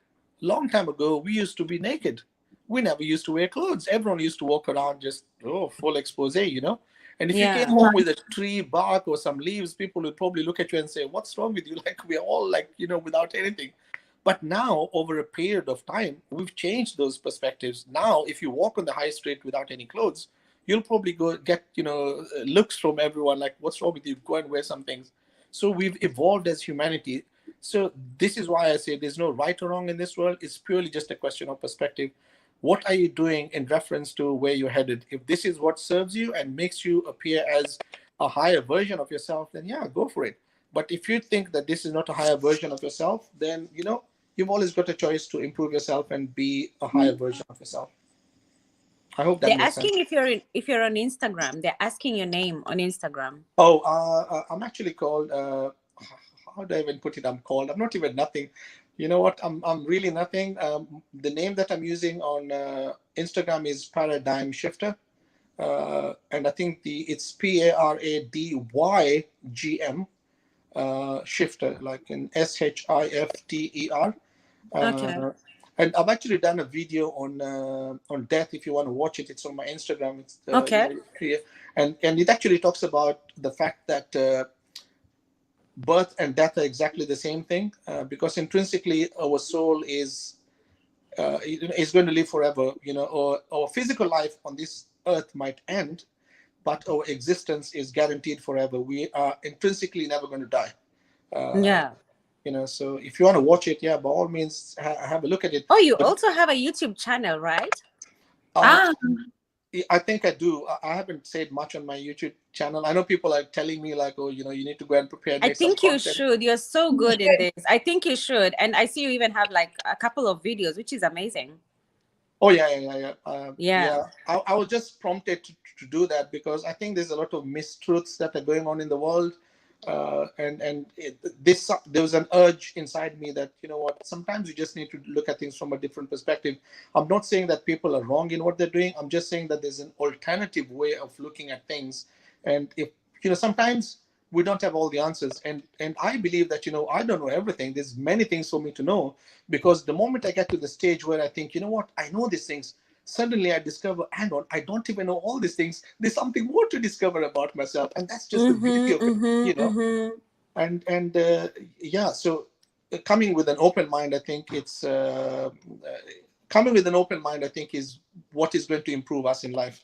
long time ago, we used to be naked. We never used to wear clothes. Everyone used to walk around just, full expose. And if you came Yeah. home with a tree bark or some leaves, people would probably look at you and say, what's wrong with you? Like, we're all like, without anything. But now, over a period of time, we've changed those perspectives. Now, if you walk on the high street without any clothes, you'll probably go get, looks from everyone like, what's wrong with you? Go and wear some things. So we've evolved as humanity. So this is why I say there's no right or wrong in this world. It's purely just a question of perspective. What are you doing in reference to where you're headed? If this is what serves you and makes you appear as a higher version of yourself, then yeah, go for it. But if you think that this is not a higher version of yourself, then, you've always got a choice to improve yourself and be a higher version of yourself. I hope that They're makes sense. asking if you're on Instagram. They're asking your name on Instagram. Oh, I'm actually called. How do I even put it? I'm not even nothing. You know what? I'm really nothing. The name that I'm using on Instagram is Paradigm Shifter, and I think it's PARADYGM Shifter, like in SHIFTER. Okay. And I've actually done a video on death. If you want to watch it, it's on my Instagram. It's Okay. here, and it actually talks about the fact that birth and death are exactly the same thing, because intrinsically our soul is going to live forever. Or our physical life on this earth might end, but our existence is guaranteed forever. We are intrinsically never going to die. Yeah. So if you want to watch it, yeah, by all means, have a look at it. Oh, you But also have a YouTube channel, right? Ah, I think I do. I haven't said much on my YouTube channel. I know people are telling me like, oh, you need to go and prepare and I make some think you content. should. You're so good in this. I think you should. And I see you even have like a couple of videos, which is amazing. Oh yeah. Yeah. I was just prompted to do that because I think there's a lot of mistruths that are going on in the world, and there was an urge inside me that, you know what, sometimes you just need to look at things from a different perspective. I'm not saying that people are wrong in what they're doing. I'm just saying that there's an alternative way of looking at things, and if sometimes we don't have all the answers, and I believe that, I don't know everything. There's many things for me to know, because the moment I get to the stage where I think, you know what, I know these things, suddenly I discover, hang on, I don't even know all these things. There's something more to discover about myself, and that's just the beauty of it. And yeah, so coming with an open mind, I think is what is going to improve us in life.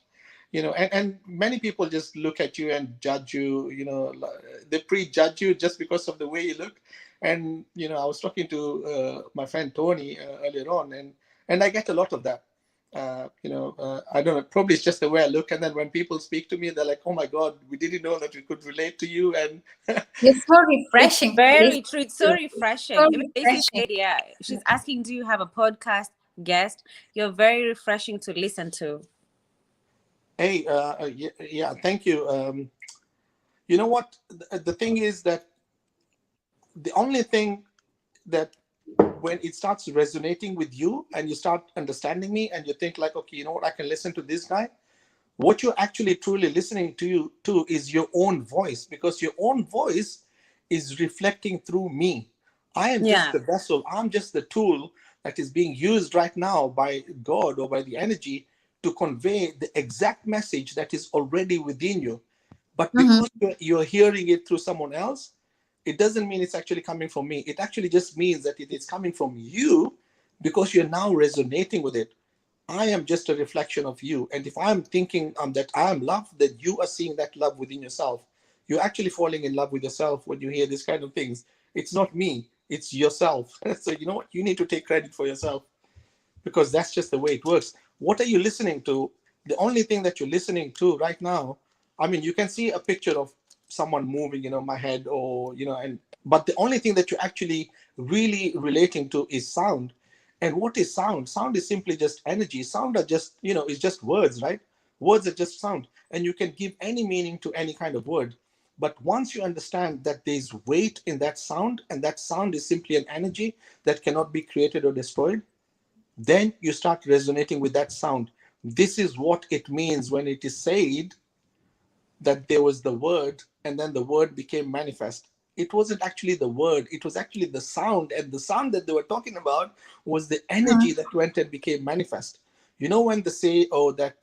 And many people just look at you and judge you. They prejudge you just because of the way you look. And I was talking to my friend Tony earlier on, and I get a lot of that. I don't know, probably it's just the way I look, and then when people speak to me, they're like, oh my god, we didn't know that we could relate to you. And it's so It's refreshing. very true. It's so refreshing. So Even Daisy refreshing. said, yeah, she's asking, do you have a podcast guest? You're very refreshing to listen to. hey, yeah, thank you. You know what, the thing is that the only thing that when it starts resonating with you and you start understanding me and you think like, okay, you know what, I can listen to this guy, what you're actually truly listening to is your own voice, because your own voice is reflecting through me. I am just Yeah. the vessel. I'm just the tool that is being used right now by God or by the energy to convey the exact message that is already within you. But because you're hearing it through someone else, it doesn't mean it's actually coming from me. It actually just means that it is coming from you, because you're now resonating with it. I am just a reflection of you. And if I'm thinking that I am love, then you are seeing that love within yourself. You're actually falling in love with yourself when you hear these kind of things. It's not me, it's yourself. So you know what? You need to take credit for yourself, because that's just the way it works. What are you listening to? The only thing that you're listening to right now, I mean, you can see a picture of someone moving, my head, or, but the only thing that you're actually really relating to is sound. And what is sound? Sound is simply just energy. Sound are just, is just words, right? Words are just sound. And you can give any meaning to any kind of word. But once you understand that there's weight in that sound, and that sound is simply an energy that cannot be created or destroyed, then you start resonating with that sound. This is what it means when it is said that there was the word and then the word became manifest. It wasn't actually the word, it was actually the sound. And the sound that they were talking about was the energy that went and became manifest. When they say, oh, that,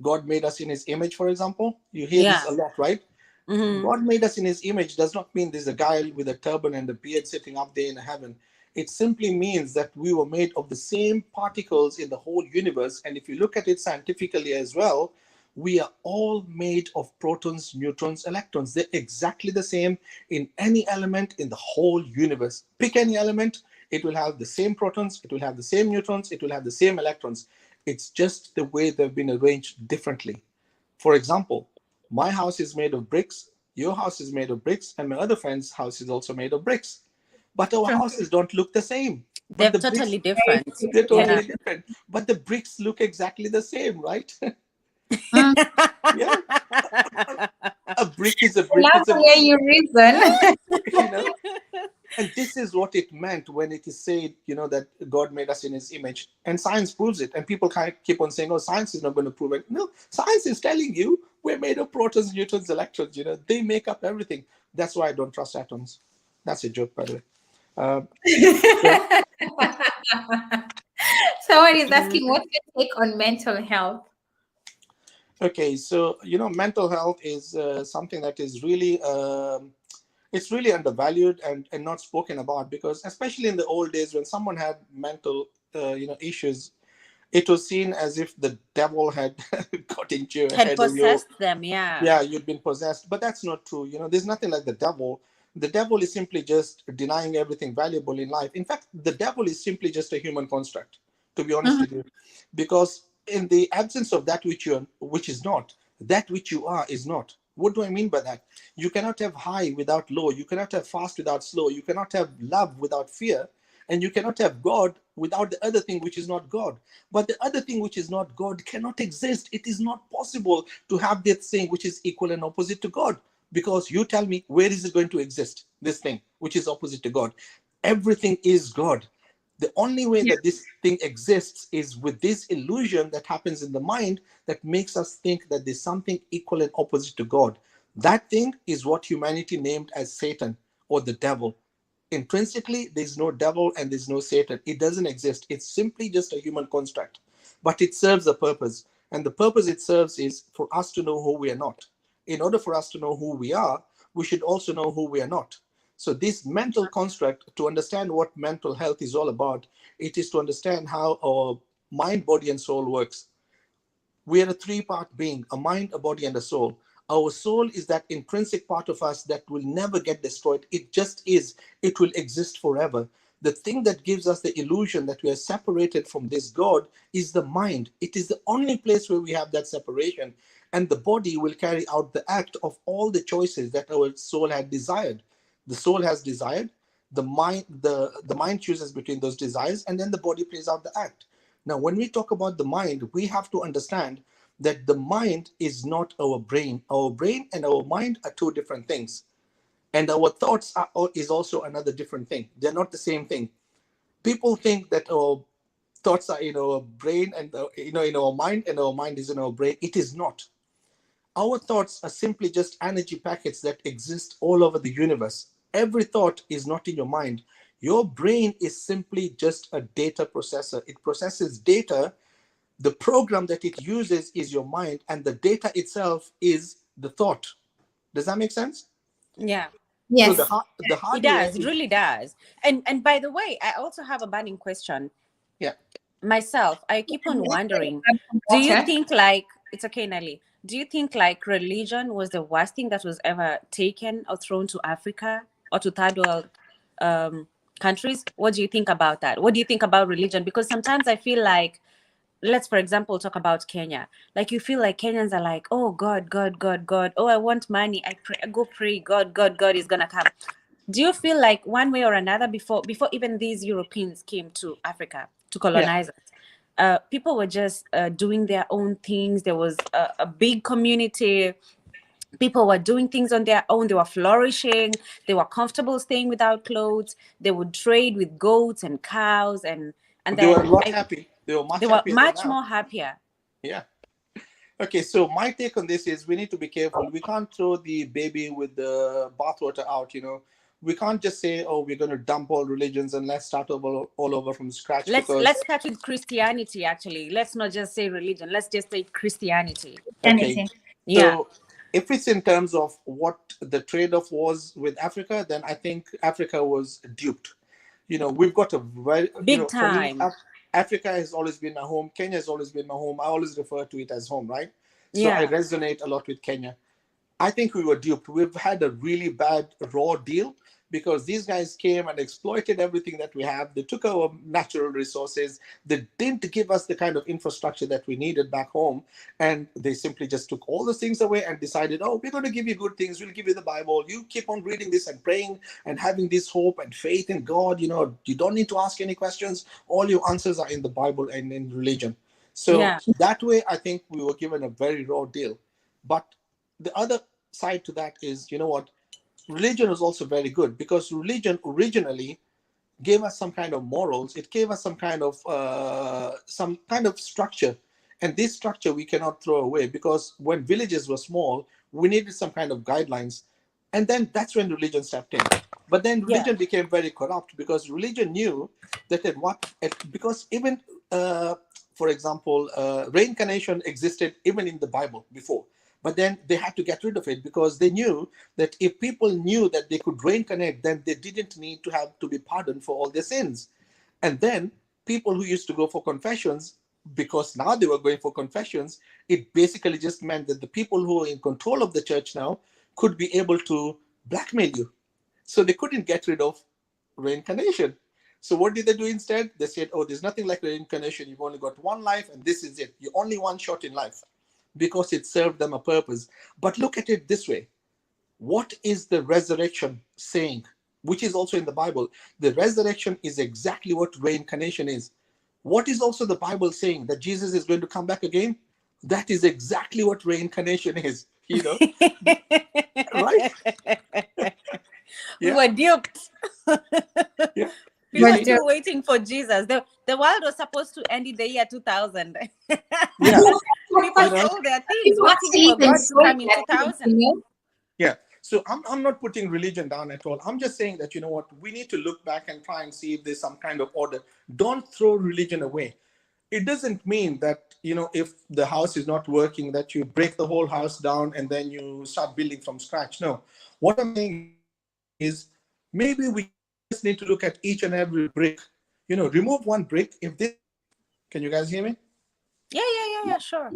God made us in his image, for example, you hear this Yeah. a lot, right? God made us in his image does not mean there's a guy with a turban and a beard sitting up there in heaven. It simply means that we were made of the same particles in the whole universe. And if you look at it scientifically as well, we are all made of protons, neutrons, electrons. They're exactly the same in any element in the whole universe. Pick any element, it will have the same protons, it will have the same neutrons, it will have the same electrons. It's just the way they've been arranged differently. For example, my house is made of bricks, your house is made of bricks, and my other friend's house is also made of bricks. But our True. houses don't look the same. But They're the bricks, totally different. they're Yeah. totally different. But the bricks look exactly the same, right? Mm. Yeah. A brick is a I brick love is a the way brick, you reason. you know. And this is what it meant when it is said, that God made us in his image. And science proves it. And people kind of keep on saying, oh, science is not going to prove it. No, science is telling you we're made of protons, neutrons, electrons. They make up everything. That's why I don't trust atoms. That's a joke, by the way. So, Someone is asking, what's your take on mental health? okay, so, mental health is something that is really, it's really undervalued and not spoken about, because especially in the old days when someone had mental, issues, it was seen as if the devil had got into your Had head, or you, possessed them. Yeah. yeah, you'd been possessed. But that's not true. There's nothing like the devil. The devil is simply just denying everything valuable in life. In fact, the devil is simply just a human construct, to be honest with you, because in the absence of that which is not, that which you are is not. What do I mean by that? You cannot have high without low. You cannot have fast without slow. You cannot have love without fear. And you cannot have God without the other thing which is not God. But the other thing which is not God cannot exist. It is not possible to have this thing which is equal and opposite to God. Because you tell me, where is it going to exist? This thing which is opposite to God. Everything is God. The only way that this thing exists is with this illusion that happens in the mind that makes us think that there's something equal and opposite to God. That thing is what humanity named as Satan or the devil. Intrinsically, there's no devil and there's no Satan. It doesn't exist. It's simply just a human construct. But it serves a purpose. And the purpose it serves is for us to know who we are not. In order for us to know who we are, we should also know who we are not. So this mental construct, to understand what mental health is all about, it is to understand how our mind, body, and soul works. We are a three-part being, a mind, a body, and a soul. Our soul is that intrinsic part of us that will never get destroyed. It just is. It will exist forever. The thing that gives us the illusion that we are separated from this God is the mind. It is the only place where we have that separation. And the body will carry out the act of all the choices that our soul had desired. The soul has desired, the mind chooses between those desires, and then the body plays out the act. Now, when we talk about the mind, we have to understand that the mind is not our brain. Our brain and our mind are two different things. And our thoughts is also another different thing. They're not the same thing. People think that our thoughts are in our brain and in our mind, and our mind is in our brain. It is not. Our thoughts are simply just energy packets that exist all over the universe. Every thought is not in your mind. Your brain is simply just a data processor. It processes data. The program that it uses is your mind, and the data itself is the thought. Does that make sense? Yeah. So Yes. the It hardware does. It is, really does. And by the way, I also have a burning question. yeah. Myself, I keep on wondering, Grab some do you water. think like it's okay, Nelly? Do you think like religion was the worst thing that was ever taken or thrown to Africa or to third world um, countries? What do you think about that? What do you think about religion? Because sometimes I feel like, let's for example talk about Kenya. Like you feel like Kenyans are like, oh God, God, God, God. Oh, I want money. I pray, I go pray. God, God, God is gonna come. do you feel like one way or another, before even these Europeans came to Africa to colonize us, people were just doing their own things? There was a big community. People were doing things on their own. They were flourishing. They were comfortable staying without clothes. They would trade with goats and cows, and They were then a lot happy. They were much they were happier than much now. more happier. Yeah. Okay, so my take on this is we need to be careful. We can't throw the baby with the bathwater out, We can't just say, oh, we're going to dump all religions and let's start all over from scratch. Let's start with Christianity, actually. Let's not just say religion. Let's just say Christianity. Okay. Yeah. So if it's in terms of what the trade-off was with Africa, then I think Africa was duped. We've got a very big time. For me, Africa has always been my home. Kenya has always been my home. I always refer to it as home, right? So Yeah. I resonate a lot with Kenya. I think we were duped. We've had a really bad raw deal because these guys came and exploited everything that we have. They took our natural resources. They didn't give us the kind of infrastructure that we needed back home. And they simply just took all those things away and decided, oh, we're going to give you good things. We'll give you the Bible. You keep on reading this and praying and having this hope and faith in God. You don't need to ask any questions. All your answers are in the Bible and in religion. So that way, I think we were given a very raw deal. But the other side to that is, religion was also very good because religion originally gave us some kind of morals. It gave us some kind of structure, and this structure we cannot throw away because when villages were small, we needed some kind of guidelines, and then that's when religion stepped in. But then religion became very corrupt because religion knew that because even for example, reincarnation existed even in the Bible before. But then they had to get rid of it because they knew that if people knew that they could reincarnate, then they didn't need to have to be pardoned for all their sins. And then people who used to go for confessions, because now they were going for confessions, it basically just meant that the people who are in control of the church now could be able to blackmail you. So they couldn't get rid of reincarnation. So what did they do instead? They said, oh, there's nothing like reincarnation. You've only got one life and this is it. You're only one shot in life, because it served them a purpose. But look at it this way. What is the resurrection saying? Which is also in the Bible. The resurrection is exactly what reincarnation is. What is also the Bible saying? That Jesus is going to come back again? That is exactly what reincarnation is, right? We were duped. Yeah. We were still waiting for Jesus. The world was supposed to end in the year 2000. Yeah. People sold their things waiting for God to come in 2000. Yeah. So I'm not putting religion down at all. I'm just saying that, we need to look back and try and see if there's some kind of order. Don't throw religion away. It doesn't mean that, if the house is not working, that you break the whole house down and then you start building from scratch. No. What I'm saying is maybe we just need to look at each and every brick. Remove one brick. Can you guys hear me? Yeah, sure.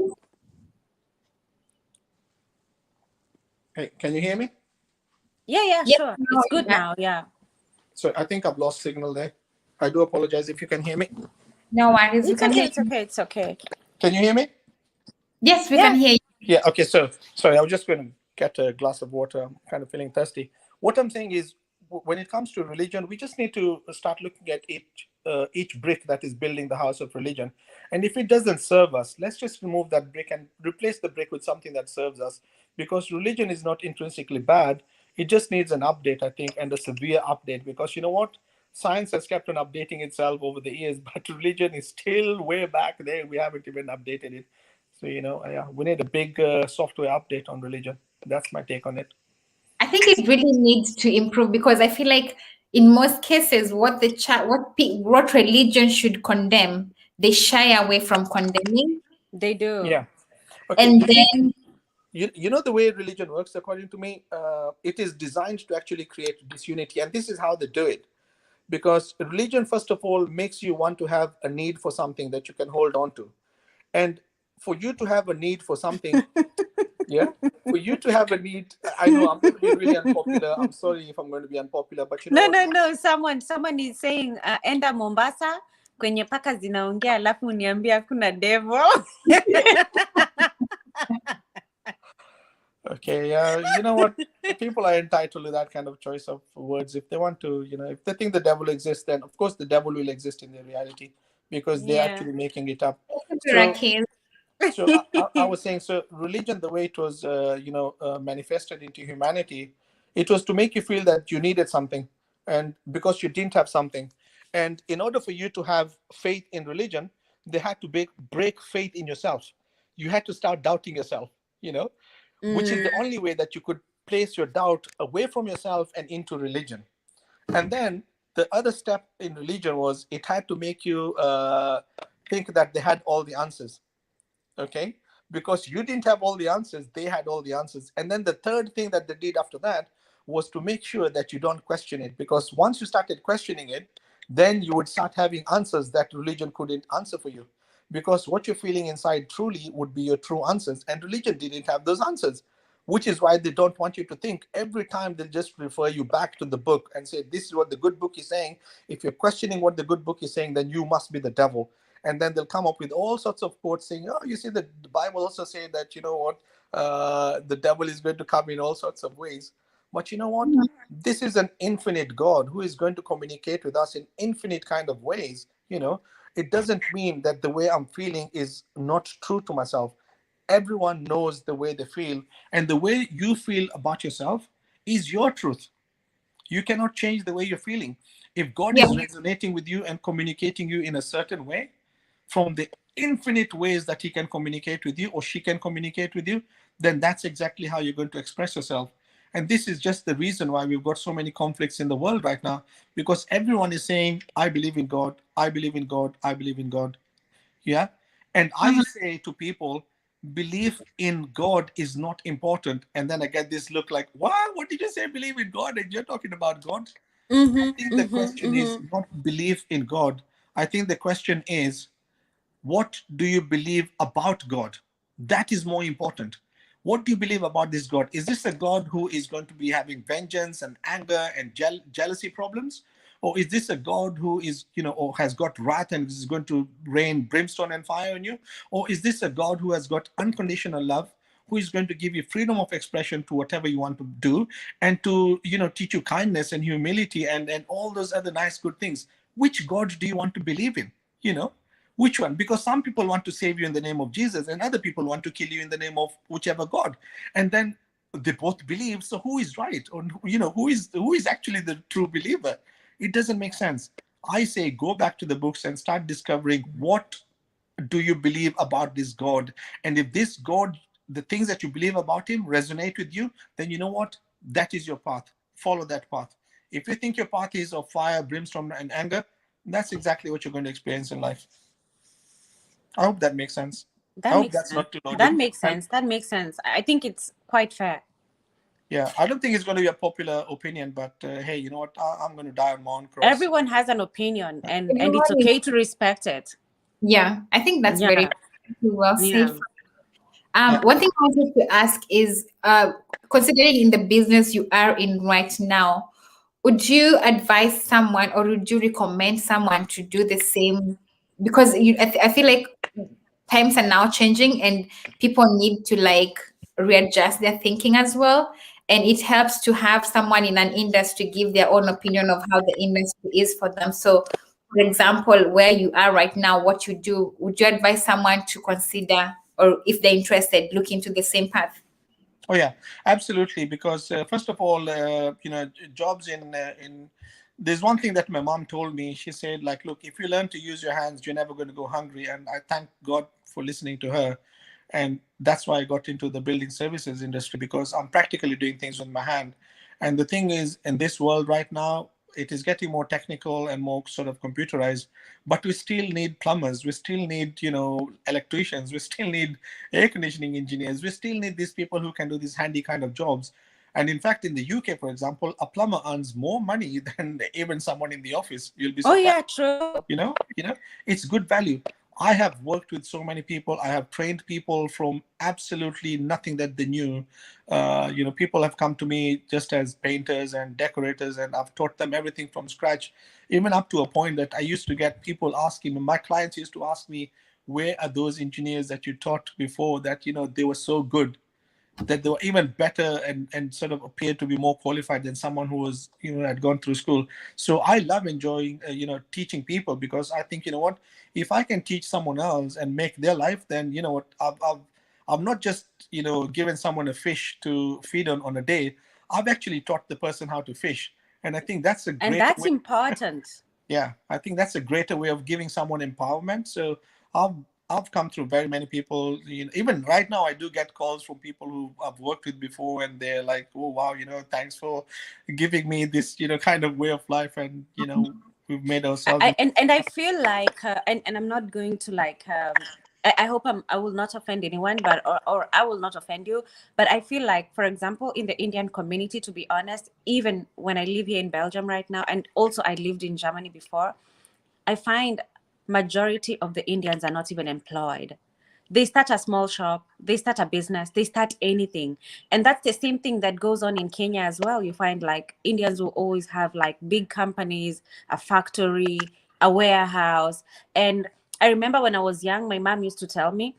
Hey, can you hear me? Yeah, sure. It's good now, yeah. So I think I've lost signal there. I do apologize if you can hear me. No worries. It's okay. Can you hear me? Yes, we can hear you. Yeah, okay. So, sorry, I was just going to get a glass of water. I'm kind of feeling thirsty. What I'm saying is, when it comes to religion, we just need to start looking at each brick that is building the house of religion. And if it doesn't serve us, let's just remove that brick and replace the brick with something that serves us. Because religion is not intrinsically bad. It just needs an update, I think, and a severe update. Because you know what? Science has kept on updating itself over the years, but religion is still way back there. We haven't even updated it. So, we need a big software update on religion. That's my take on it. I think it really needs to improve because I feel like in most cases, what religion should condemn, they shy away from condemning. They do. Yeah. Okay. And then the way religion works, according to me, it is designed to actually create disunity, and this is how they do it. Because religion, first of all, makes you want to have a need for something that you can hold on to, and for you to have a need for something, for you to have a need. I know I'm going to be really unpopular. I'm sorry if I'm going to be unpopular, but No. Someone is saying, enda Mombasa kwenye paka zinaongea alafu uniambia kuna devil. Okay, you know what? People are entitled to that kind of choice of words. If they want to, if they think the devil exists, then of course the devil will exist in their reality because they're Yeah. actually making it up. Thank you, So, Raquel. so I was saying, so religion, the way it was, manifested into humanity, it was to make you feel that you needed something, and because you didn't have something, and in order for you to have faith in religion, they had to break faith in yourself. You had to start doubting yourself. You know, which is Mm. the only way that you could place your doubt away from yourself and into religion. And then the other step in religion was it had to make you think that they had all the answers. Okay, because you didn't have all the answers, they had all the answers. And then the third thing that they did after that was to make sure that you don't question it, because once you started questioning it, then you would start having answers that religion couldn't answer for you, because what you're feeling inside truly would be your true answers, and religion didn't have those answers, which is why they don't want you to think. Every time they'll just refer you back to the book and say, this is what the good book is saying. If you're questioning what the good book is saying, then you must be the devil. And then they'll come up with all sorts of quotes saying, oh, you see, the Bible also say that, you know what, the devil is going to come in all sorts of ways. But you know what, this is an infinite God who is going to communicate with us in infinite kind of ways. It doesn't mean that the way I'm feeling is not true to myself. Everyone knows the way they feel, and the way you feel about yourself is your truth. You cannot change the way you're feeling. If God Yeah. is resonating with you and communicating you in a certain way, from the infinite ways that he can communicate with you or she can communicate with you, then that's exactly how you're going to express yourself. And this is just the reason why we've got so many conflicts in the world right now, because everyone is saying, I believe in God, I believe in God, I believe in God. Yeah. And I Mhm. say to people, belief in God is not important. And then I get this look like, what did you say, believe in God? And you're talking about God. I Mm-hmm. think the Mm-hmm. question is Mm-hmm. not belief in God. I think the question is, what do you believe about God? That is more important. What do you believe about this God? Is this a God who is going to be having vengeance and anger and jealousy problems? Or is this a God who is, or has got wrath and is going to rain brimstone and fire on you? Or is this a God who has got unconditional love, who is going to give you freedom of expression to whatever you want to do, and to, teach you kindness and humility and all those other nice, good things? Which God do you want to believe in? You know? Which one? Because some people want to save you in the name of Jesus, and other people want to kill you in the name of whichever God. And then they both believe. So who is right? Or who is actually the true believer? It doesn't make sense. I say go back to the books and start discovering what do you believe about this God. And if this God, the things that you believe about him resonate with you, then you know what? That is your path. Follow that path. If you think your path is of fire, brimstone, and anger, that's exactly what you're going to experience in life. I hope that makes sense. I That hope makes that's sense. not too That loaded. makes And sense. That makes sense. I think it's quite fair. yeah, I don't think it's going to be a popular opinion, but hey, you know what? I'm going to die on my own cross. Everyone has an opinion, and it's Everyone is, okay to respect it. yeah, I think that's very Yeah. well said. Yeah. Yeah. One thing I wanted to ask is, considering in the business you are in right now, would you advise someone or would you recommend someone to do the same? Because I feel like times are now changing and people need to like readjust their thinking as well. And it helps to have someone in an industry give their own opinion of how the industry is for them. So, for example, where you are right now, what you do, would you advise someone to consider, or if they're interested, look into the same path? Oh yeah, absolutely. Because first of all, jobs in there's one thing that my mom told me. She said, like, look, if you learn to use your hands, you're never going to go hungry. And I thank God for listening to her. And that's why I got into the building services industry, because I'm practically doing things with my hand. And the thing is, in this world right now, it is getting more technical and more sort of computerized, but we still need plumbers, we still need, electricians, we still need air conditioning engineers, we still need these people who can do these handy kind of jobs. And in fact, in the UK, for example, a plumber earns more money than even someone in the office. You'll be Oh surprised. yeah, true. It's good value. I have worked with so many people. I have trained people from absolutely nothing that they knew. People have come to me just as painters and decorators, and I've taught them everything from scratch, even up to a point that I used to get people asking me, my clients used to ask me, where are those engineers that you taught before that, they were so good? that they were even better and sort of appeared to be more qualified than someone who was, had gone through school. So I love enjoying, teaching people, because I think, what, if I can teach someone else and make their life, then what, I've not just, given someone a fish to feed on a day. I've actually taught the person how to fish. And I think that's a And great that's way. important. Yeah, I think that's a greater way of giving someone empowerment. So I've I've come through very many people. Even right now, I do get calls from people who I've worked with before, and they're like, "Oh wow, thanks for giving me this, kind of way of life," and we've made ourselves. And I feel like and I'm not going to like I hope I will not offend anyone, but or I will not offend you, but I feel like, for example, in the Indian community, to be honest, even when I live here in Belgium right now, and also I lived in Germany before, I find majority of the Indians are not even employed. They start a small shop, they start a business, they start anything. And that's the same thing that goes on in Kenya as well. You find like Indians will always have like big companies, a factory, a warehouse. And I remember when I was young, my mom used to tell me,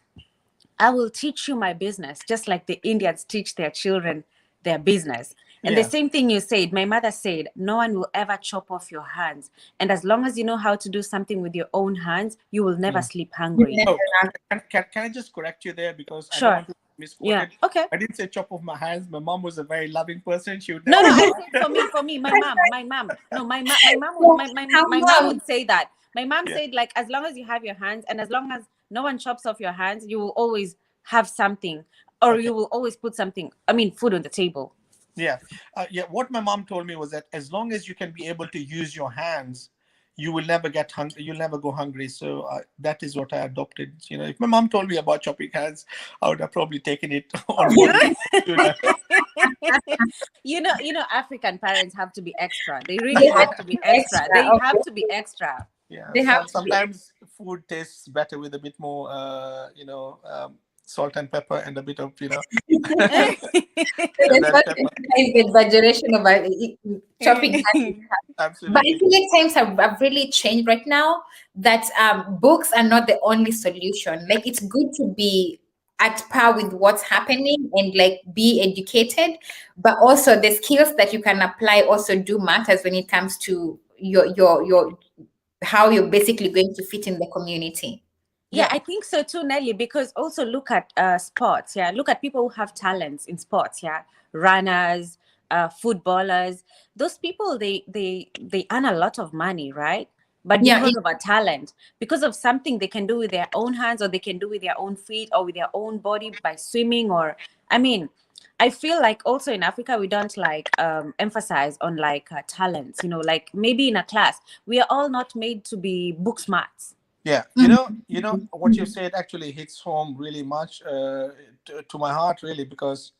I will teach you my business, just like the Indians teach their children their business. And the Yeah, same thing you said, my mother said, no one will ever chop off your hands. And as long as you know how to do something with your own hands, you will never yeah. sleep You hungry. never Oh, have. can I just correct you there, because I don't Sure. want to be Yeah. misquoted. Okay. I didn't say chop off my hands. My mom was a very loving person. She would No, never no, say I said for me, my mom. No, my mom would, So, how my mom come? would say that. My mom yeah. said, like, as long as you have your hands and as long as no one chops off your hands, you will always have something, or Okay. you will always put something, I mean, food on the table. Yeah. Yeah. What my mom told me was that as long as you can be able to use your hands, you will never get hungry. You'll never go hungry. So that is what I adopted. If my mom told me about chopping hands, I would have probably taken it on board sooner. African parents have to be extra. They They really have have Yeah. to to be be extra. extra, They have to be obviously. extra. Yeah. They have to be. Sometimes food tastes better with a bit more, salt and pepper and a bit of, There's red not pepper. the exaggeration of chopping hands. But I Absolutely. feel like times have really changed right now, that books are not the only solution. Like, it's good to be at par with what's happening and like be educated, but also the skills that you can apply also do matters when it comes to your how you're basically going to fit in the community. Yeah, Yeah. I think so too, Nelly, because also look at sports. Yeah, look at people who have talents in sports. Yeah, runners, footballers. Those people, they earn a lot of money, right? But Yeah, because of a talent, because of something they can do with their own hands, or they can do with their own feet, or with their own body by swimming, or I mean, I feel like also in Africa we don't like emphasize on like talents. Like maybe in a class we are all not made to be book smarts. Yeah, mhm, what you said actually hits home really much to my heart, really, because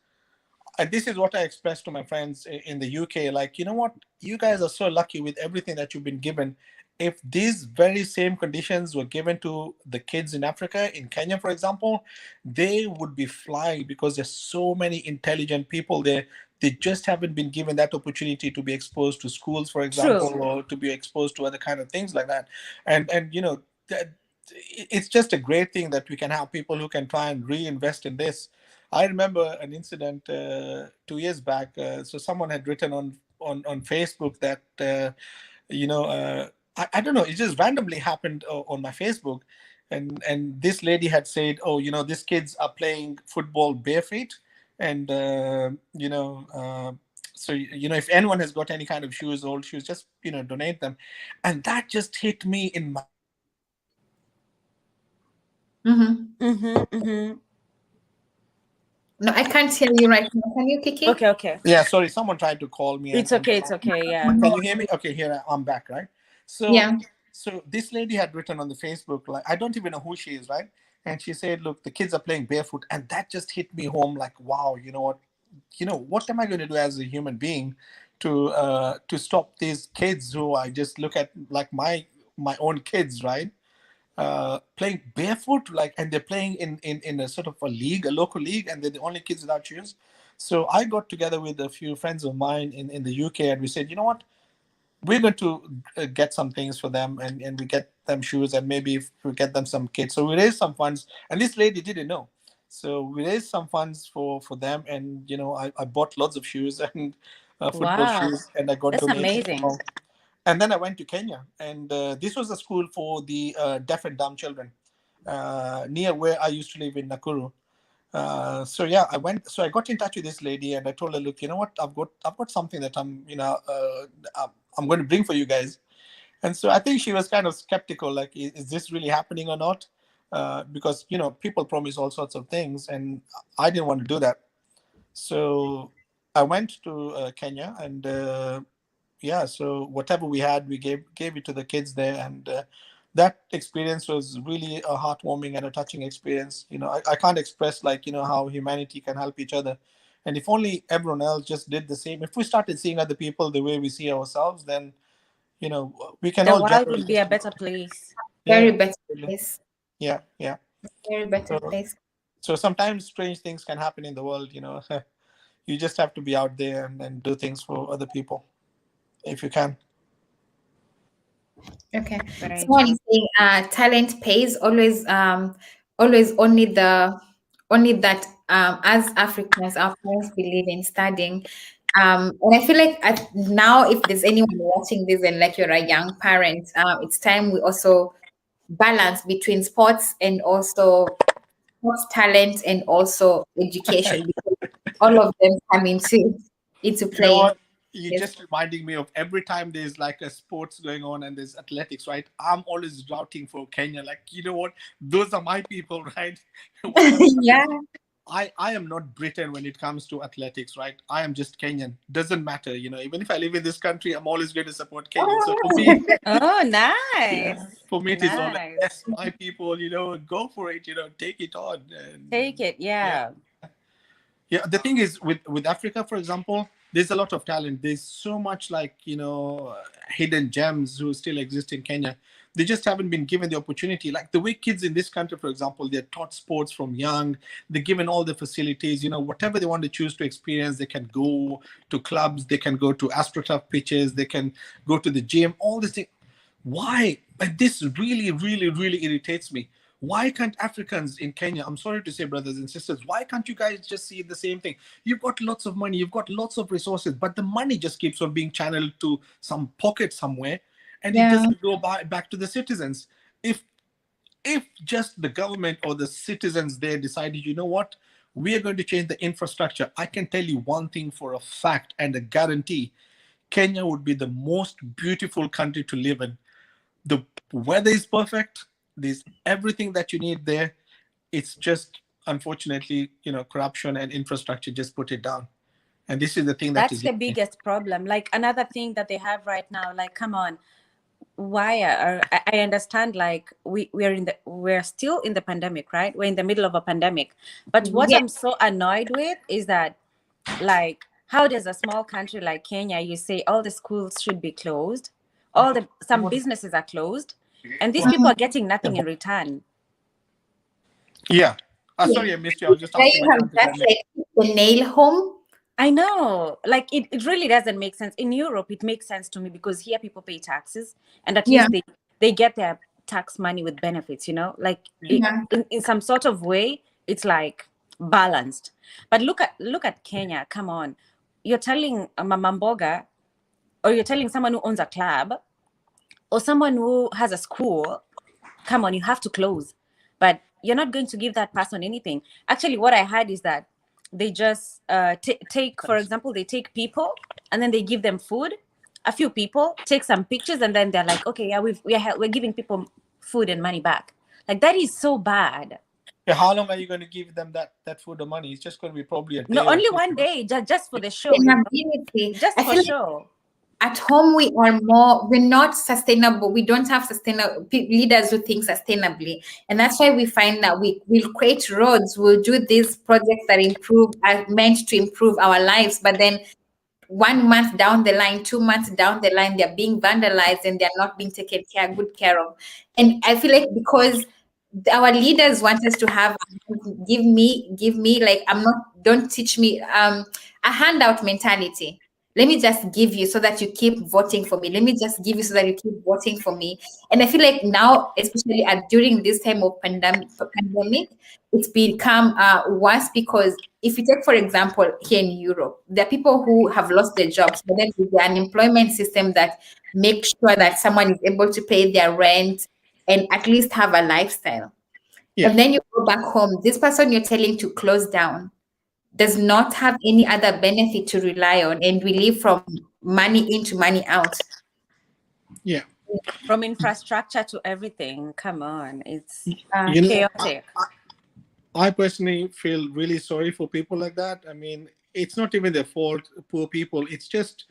this is what I expressed to my friends in the UK. Like, you know what, you guys are so lucky with everything that you've been given. If these very same conditions were given to the kids in Africa, in Kenya, for example, they would be flying, because there's so many intelligent people there. They just haven't been given that opportunity to be exposed to schools, for example, True. or to be exposed to other kind of things like that. And that, it's just a great thing that we can have people who can try and reinvest in this. I remember an incident 2 years back. So someone had written on Facebook that I don't know. It just randomly happened on my Facebook, and this lady had said, "Oh, these kids are playing football barefoot, and so if anyone has got any kind of shoes, old shoes, just donate them." And that just hit me in my heart, because mhm. Mm-hmm, mm-hmm. No, I can't hear you right now. Can you, Kiki? Okay, okay. yeah, sorry, someone tried to call me, It's and okay, it's okay, yeah. can you hear me? Okay, here I'm back, right? So, Yeah. so this lady had written on the Facebook, like, I don't even know who she is, right? And she said, "Look, the kids are playing barefoot," and that just hit me home. Like, wow, what am I going to do as a human being to stop these kids who I just look at like my own kids, right? Playing barefoot, like, and they're playing in a sort of a league, a local league, and they're the only kids without shoes. So I got together with a few friends of mine in the UK, and we said, you know what, we're going to get some things for them, and we get them shoes, and maybe if we get them some kits. So we raised some funds, and this lady didn't know. So we raised some funds for them, and I bought lots of shoes and football Wow, shoes, and I got that's donations from amazing. all. And then I went to Kenya, and this was a school for the deaf and dumb children near where I used to live in Nakuru. So yeah, I went. So I got in touch with this lady, and I told her, look, you know what, I've got something that I'm going to bring for you guys. And so I think she was kind of skeptical, like, is this really happening or not? Because people promise all sorts of things, and I didn't want to do that. So I went to Kenya, and yeah, so whatever we had, we gave it to the kids there, and that experience was really a heartwarming and a touching experience. I can't express, like, how humanity can help each other. And if only everyone else just did the same, if we started seeing other people the way we see ourselves, then we can The all world generate would be just a better place. Very yeah, better absolutely. place. Yeah, yeah. Very better So place. so sometimes strange things can happen in the world. You just have to be out there and do things for other people if you can. Okay. Very Someone true. is saying talent pays always only that as Africans our parents believe in studying. And I feel like now if there's anyone watching this and like you're a young parent, it's time we also balance between sports and also sports talent and also education because all of them come into You know play. what? You're Yes. just reminding me of every time there's like a sports going on and there's athletics, right? I'm always routing for Kenya. Like, you know what? Those are my people, right? Whatever Yeah. happens, I am not Britain when it comes to athletics, right? I am just Kenyan. Doesn't matter, even if I live in this country, I'm always going to support Kenya. So for me, Oh, yeah, nice. for me it is all like, Nice. yes, my people, go for it, take it on. Take And it. yeah. Yeah. Yeah, the thing is with Africa, for example, there's a lot of talent. There's so much, like, hidden gems who still exist in Kenya. They just haven't been given the opportunity. Like the way kids in this country, for example, they're taught sports from young. They're given all the facilities. Whatever they want to choose to experience, they can go to clubs. They can go to astroturf pitches. They can go to the gym. All this thing. Why? Like, this really, really, really irritates me. Why can't Africans in Kenya, I'm sorry to say, brothers and sisters, why can't you guys just see the same thing? You've got lots of money, you've got lots of resources, but the money just keeps on being channeled to some pocket somewhere, and it Yeah. doesn't go back to the citizens. If just the government or the citizens there decided, you know what, we are going to change the infrastructure, I can tell you one thing for a fact and a guarantee: Kenya would be the most beautiful country to live in. The weather is perfect. There's everything that you need there. It's just, unfortunately, corruption and infrastructure just put it down. And this is the thing that That's is the lacking. biggest problem. Like another thing that they have right now, like, come on, why are I understand, like, we're still in the pandemic, right? We're in the middle of a pandemic. But what Yeah. I'm so annoyed with is that, like, how does a small country like Kenya, you say all the schools should be closed, some businesses are closed, and these people are getting nothing in return. Yeah. Yeah. Sorry, I missed you. I was just There asking you my have son to just come in. like the nail home. I know, like, it really doesn't make sense. In Europe, it makes sense to me because here people pay taxes, and at Yeah. least they get their tax money with benefits, like, Yeah. in some sort of way, it's like balanced. But look at Kenya. Come on, you're telling a mama mboga, or you're telling someone who owns a club, or someone who has a school, come on, you have to close. But you're not going to give that person anything. Actually, what I heard is that they just take, for Thanks. example, they take people and then they give them food, a few people, take some pictures, and then they're like, okay, yeah, we're giving people food and money back. Like, that is so bad. Yeah, how long are you going to give them that food or money? It's just going to be probably a No, day or only two. one day, just for the show, Sustainability. just I for feel like show. at home we're not sustainable. We don't have sustainable leaders who think sustainably, and that's why we find that we'll create roads, we'll do these projects that are meant to improve our lives, but then 1 month down the line, 2 months down the line, they're being vandalized and they're not being taken good care of. And I feel like because our leaders want us to have give me like I'm not don't teach me a handout mentality. let me just give you so that you keep voting for me. Let me just give you so that you keep voting for me. And I feel like now, especially during this time of pandemic, it's become worse because if you take, for example, here in Europe, there are people who have lost their jobs, but then with the unemployment system that makes sure that someone is able to pay their rent and at least have a lifestyle. Yeah. And then you go back home, this person you're telling to close down does not have any other benefit to rely on, and we live from money in to money out. Yeah. From infrastructure to everything. Come on, it's You know, chaotic. I personally feel really sorry for people like that. I mean, it's not even their fault, poor people. It's just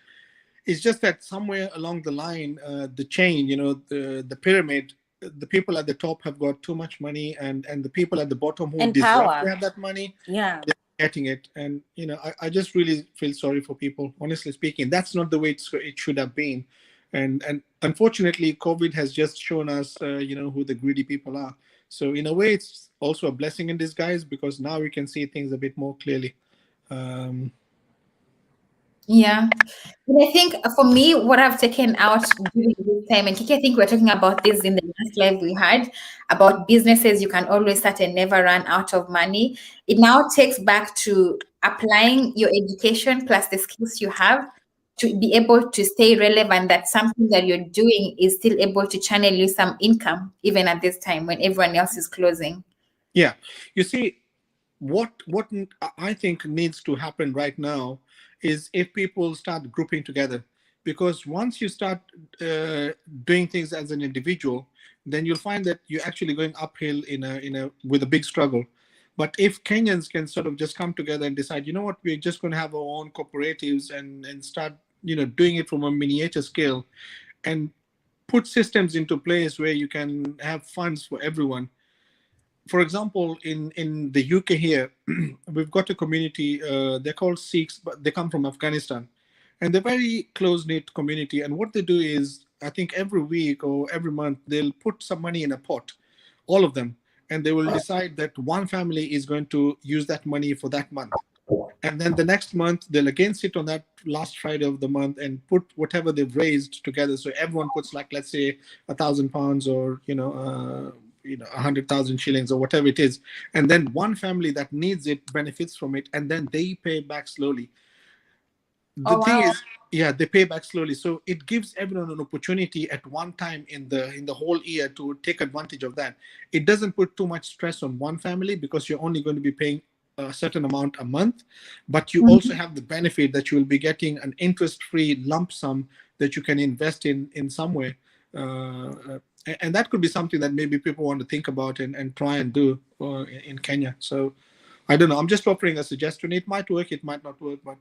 that somewhere along the line, the chain, the pyramid, the people at the top have got too much money, and the people at the bottom who And deserve power. to have that money, Yeah. they're getting it. And I just really feel sorry for people. Honestly speaking, that's not the way it should have been. And unfortunately, COVID has just shown us, who the greedy people are. So in a way, it's also a blessing in disguise because now we can see things a bit more clearly. Um, Yeah. And I think for me, what I've taken out during this time, and Kiki, I think we are talking about this in the last live we had about businesses, you can always start and never run out of money. It now takes back to applying your education plus the skills you have to be able to stay relevant, that something that you're doing is still able to channel you some income, even at this time when everyone else is closing. yeah, you see, what I think needs to happen right now is if people start grouping together, because once you start doing things as an individual, then you'll find that you're actually going uphill in a with a big struggle. But if Kenyans can sort of just come together and decide, you know what, we're just going to have our own cooperatives and start doing it from a miniature scale and put systems into place where you can have funds for everyone. For example, in the UK here, we've got a community. They're called Sikhs, but they come from Afghanistan, and they're very close knit community. And what they do is, I think every week or every month, they'll put some money in a pot, all of them, and they will decide that one family is going to use that money for that month. And then the next month, they'll again sit on that last Friday of the month and put whatever they've raised together. So everyone puts, like, let's say £1,000 or 100,000 shillings or whatever it is. And then one family that needs it benefits from it, and then they pay back slowly. The Oh, thing wow. is, yeah, they pay back slowly, so it gives everyone an opportunity at one time in the whole year to take advantage of that. It doesn't put too much stress on one family because you're only going to be paying a certain amount a month, but you also have the benefit that you will be getting an interest-free lump sum that you can invest in some way. And that could be something that maybe people want to think about and try and do in Kenya. So I don't know. I'm just offering a suggestion. It might work, it might not work, but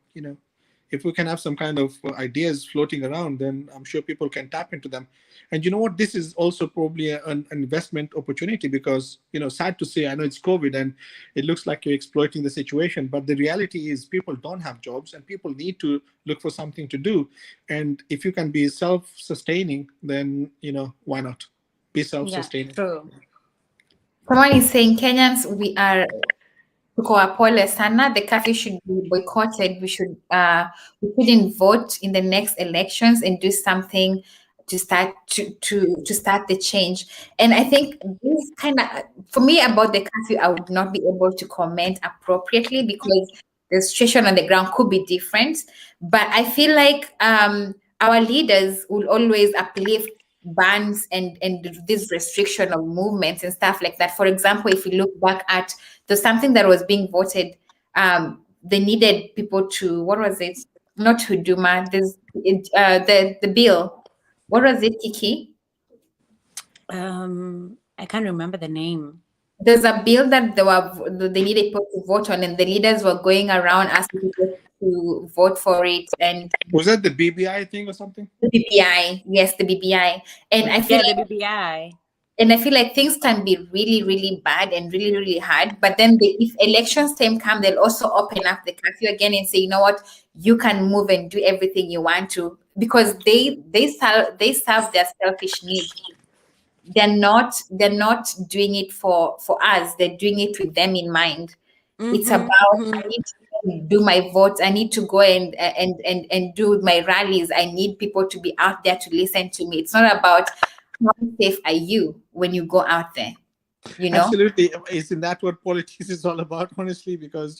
if we can have some kind of ideas floating around, then I'm sure people can tap into them. And you know what? This is also probably an investment opportunity because, sad to say, I know it's COVID and it looks like you're exploiting the situation, but the reality is people don't have jobs and people need to look for something to do. And if you can be self-sustaining, then, why not? Be Yeah, self-sustaining. true. Someone is saying Kenyans, we are tuko pole sana. The curfew should be boycotted. We shouldn't vote in the next elections and do something to start to start the change. And I think this kind of, for me, about the curfew, I would not be able to comment appropriately because the situation on the ground could be different. But I feel like our leaders will always uplift bans and this restriction of movements and stuff like that. For example, if you look back at there's something that was being voted, they needed people to, what was it? Not Huduma. The bill. What was it, Kiki? I can't remember the name. There's a bill that they needed people to vote on, and the leaders were going around asking people to vote for it. And Was that the BBI thing or something? the BBI, yes, the BBI. And I feel Yeah, the like BBI. things can be really, really bad and really, really hard. But then if elections time come, they'll also open up the curfew again and say, you know what, you can move and do everything you want to because they serve their selfish needs. They're not doing it for us. They're doing it with them in mind. It's about Mm-hmm. me to and do my votes. I need to go and do my rallies. I need people to be out there to listen to me. It's not about how safe are you when you go out there, you know? Absolutely. Isn't that what politics is all about, honestly? Because,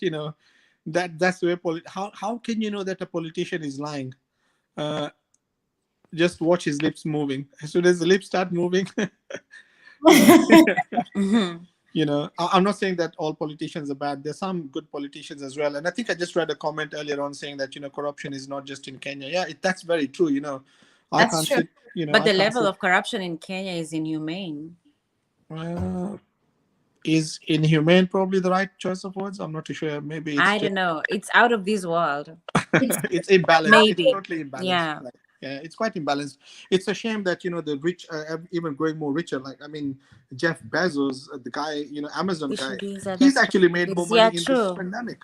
that's the way how can you know that a politician is lying? Uh, just watch his lips moving. As soon as the lips start moving, you know, Mhm. I'm not saying that all politicians are bad. There's some good politicians as well. And I think I just read a comment earlier on saying that, corruption is not just in Kenya. Yeah, that's very true. I That's can't true. sit, But I the can't level sit. of corruption in Kenya is inhumane. Uh, is inhumane probably the right choice of words? I'm not too sure. Maybe it's I just don't know. It's out of this world. It's it's imbalanced. It's Maybe. totally imbalanced. Yeah. Like, yeah, it's quite imbalanced. It's a shame that the rich are even growing more richer. Like, I mean, Jeff Bezos, the guy, Amazon We guy, should use other he's actually made more strategies. Yeah, money in this true. pandemic.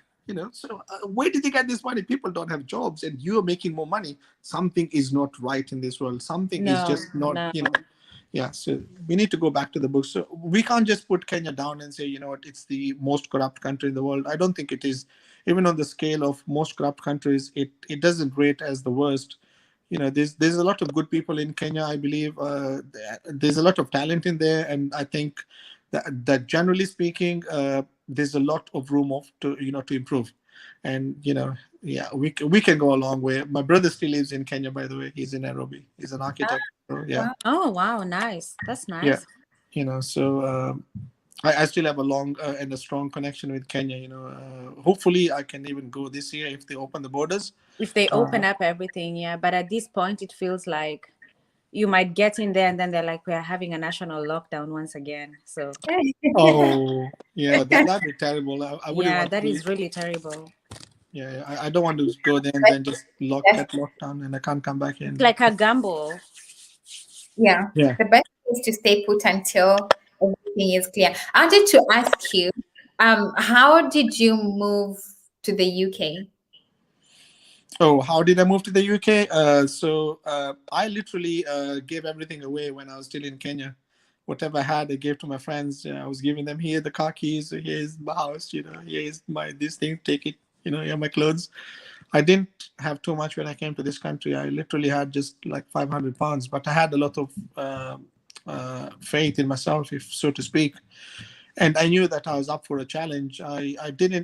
So where did they get this money? People don't have jobs, and you're making more money. Something is not right in this world. Something is No, just not. no. Yeah, so we need to go back to the book. So we can't just put Kenya down and say, what, it's the most corrupt country in the world. I don't think it is. Even on the scale of most corrupt countries, it doesn't rate as the worst. There's a lot of good people in Kenya, I believe. There's a lot of talent in there, and I think that generally speaking, there's a lot of room to improve. And yeah, we can go a long way. My brother still lives in Kenya, by the way. He's in Nairobi. He's an architect. So yeah. wow. Oh, wow. Nice. That's Yeah, nice. so I still have a long and a strong connection with Kenya. Hopefully I can even go this year if they open the borders. If they Uh, open up everything, yeah. But at this point, it feels like you might get in there and then they're like, we are having a national lockdown once again. So, oh yeah, that'd be terrible. I wouldn't yeah, want to that be. is really terrible. Yeah, I don't want to go there and then just That's, get locked down and I can't come back It's in. like a gamble. yeah. Yeah. The best is to stay put until everything is clear. I wanted to ask you, how did you move to the UK? Oh, how did I move to the UK? So I literally gave everything away when I was still in Kenya. Whatever I had, I gave to my friends. I was giving them, here the car keys, here's my house, here's my this thing, take it, here are my clothes. I didn't have too much when I came to this country. I literally had just like 500 pounds, but I had a lot of faith in myself, if so to speak. And I knew that I was up for a challenge. I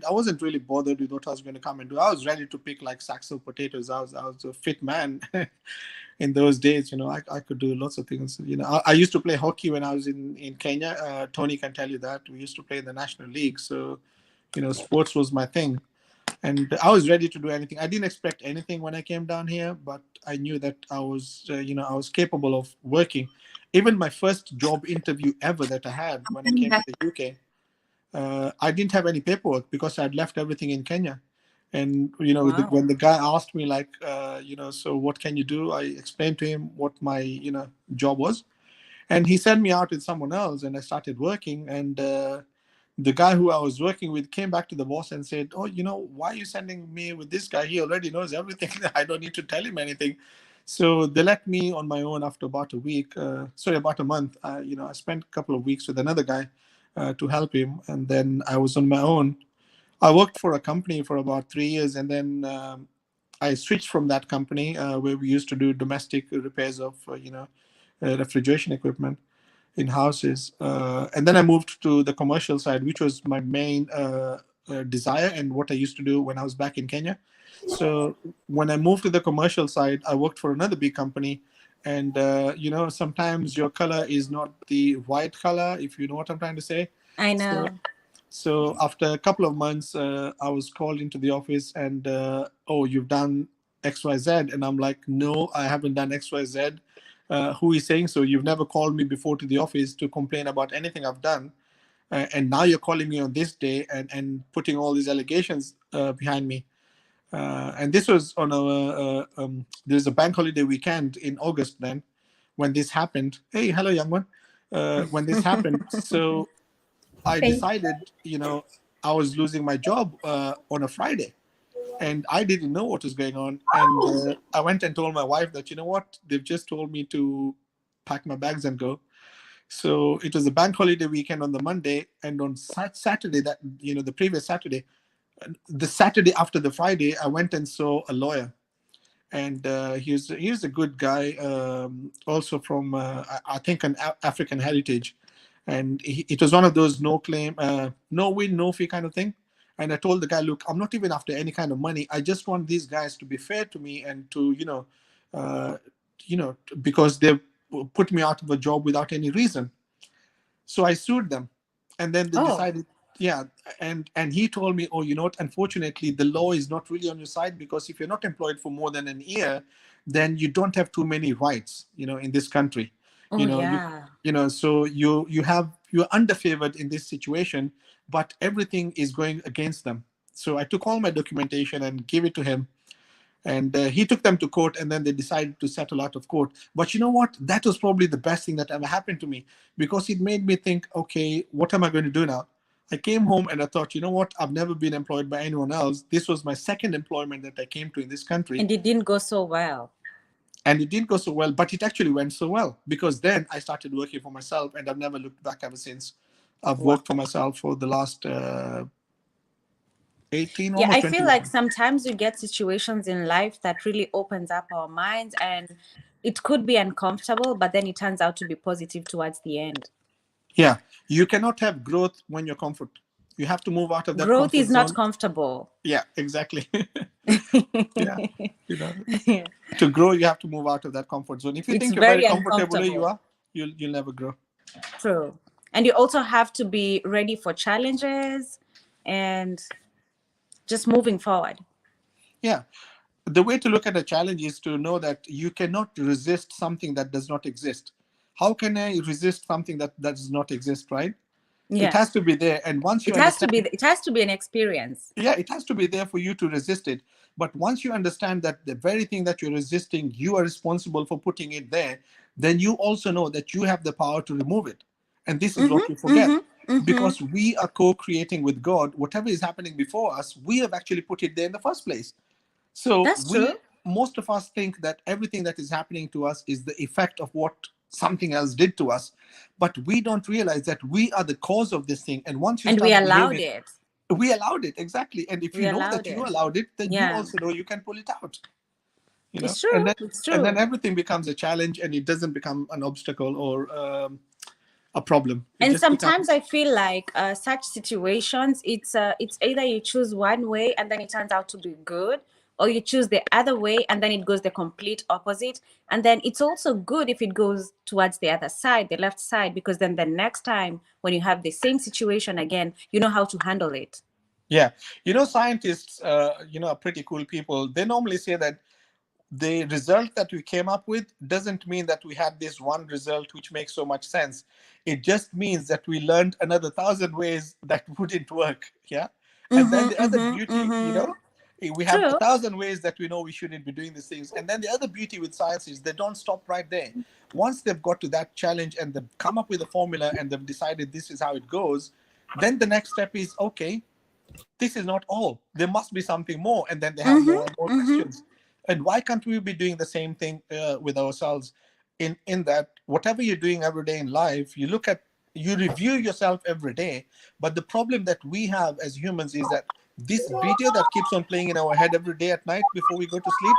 wasn't really bothered with what I was going to come and do. I was ready to pick like sacks of potatoes. I was a fit man in those days. I could do lots of things. I used to play hockey when I was in Kenya. Tony can tell you that we used to play in the national league. So sports was my thing, and I was ready to do anything. I didn't expect anything when I came down here, but I knew that I was capable of working. Even my first job interview ever that I had when I came to the UK, I didn't have any paperwork because I'd left everything in Kenya. And Wow. when the guy asked me like, so what can you do? I explained to him what my job was, and he sent me out with someone else, and I started working. And the guy who I was working with came back to the boss and said, "Oh, why are you sending me with this guy? He already knows everything. I don't need to tell him anything." So they let me on my own after about a week. Sorry, about a month. I spent a couple of weeks with another guy to help him, and then I was on my own. I worked for a company for about 3 years, and then I switched from that company where we used to do domestic repairs of refrigeration equipment in houses. And then I moved to the commercial side, which was my main desire and what I used to do when I was back in Kenya. So when I moved to the commercial side, I worked for another big company. And, sometimes your color is not the white color, if you know what I'm trying to say. I So, know. so after a couple of months, I was called into the office and, oh, you've done XYZ. And I'm like, no, I haven't done XYZ. Who is saying so? You've never called me before to the office to complain about anything I've done. And now you're calling me on this day and putting all these allegations behind me. And this was on there's a bank holiday weekend in August then when this happened. Hey, hello, young one. When this happened. So I Thank decided, I was losing my job on a Friday, and I didn't know what was going on. And I went and told my wife that, what, they've just told me to pack my bags and go. So it was a bank holiday weekend on the Monday, and on Saturday, that the previous Saturday, the Saturday after the Friday, I went and saw a lawyer, and he's a good guy, also from I think an African heritage, and it was one of those no claim, no win, no fee kind of thing. And I told the guy, look, I'm not even after any kind of money. I just want these guys to be fair to me and to uh, because they put me out of a job without any reason. So I sued them, and then they Oh, decided, yeah. And he told me, oh, you know what? Unfortunately, the law is not really on your side, because if you're not employed for more than an year, then you don't have too many rights, in this country. oh You know, you yeah. so you're underfavored in this situation, but everything is going against them. So I took all my documentation and gave it to him, and he took them to court, and then they decided to settle out of court. But you know what, that was probably the best thing that ever happened to me, because it made me think, okay, what am I going to do now? I came home and I thought, you know what, I've never been employed by anyone else. This was my second employment that I came to in this country, And it didn't go so well. and it didn't go so well, but it actually went so well, because then I started working for myself, and I've never looked back ever since. I've Wow. worked for myself for the last 18, Yeah, almost I 20 feel years. like sometimes we get situations in life that really opens up our minds, and it could be uncomfortable, but then it turns out to be positive towards the end. Yeah, you cannot have growth when you're comfort. You have to move out of that Growth comfort is not zone. comfortable. Yeah, exactly. Yeah, you know, to grow, you have to move out of that comfort zone. If you It's think you're very very comfortable where you uncomfortable. are, you'll never grow. True. And you also have to be ready for challenges and just moving forward. Yeah, the way to look at a challenge is to know that you cannot resist something that does not exist. How can I resist something that does not exist, right? It Yeah. has to be there, and once you It has to be understand, it has to be an experience. yeah, it has to be there for you to resist it. But once you understand that the very thing that you're resisting, you are responsible for putting it there, then you also know that you have the power to remove it. And this is what Mm-hmm. you forget, Mm-hmm. Mm-hmm. because we are co-creating with God. Whatever is happening before us, we have actually put it there in the first place. So That's true. most of us think that everything that is happening to us is the effect of what something else did to us, but we don't realize that we are the cause of this thing. And once you And we start allowed believing, it. we allowed it, exactly. And if We you know allowed that you it. allowed it, then you Yeah. also know you can pull it out. It's And true. then It's true. everything becomes a challenge, and it doesn't become an obstacle or a problem. It And just sometimes becomes, I feel like such situations, it's either you choose one way and then it turns out to be good, or you choose the other way and then it goes the complete opposite. And then it's also good if it goes towards the other side, the left side, because then the next time when you have the same situation again, you know how to handle it. yeah. Scientists, are pretty cool people. They normally say that the result that we came up with doesn't mean that we had this one result which makes so much sense. It just means that we learned another 1,000 ways that wouldn't work. Yeah. And then Mm-hmm, the other mm-hmm, beauty, mm-hmm. we have True. 1,000 ways that we know we shouldn't be doing these things. And then the other beauty with science is they don't stop right there. Once they've got to that challenge and they've come up with a formula and they've decided this is how it goes, then the next step is, okay, this is not all. There must be something more. And then they have more and more Mm-hmm, mm-hmm. questions. And why can't we be doing the same thing with ourselves? In that, whatever you're doing every day in life, you review yourself every day. But the problem that we have as humans is that this video that keeps on playing in our head every day at night before we go to sleep,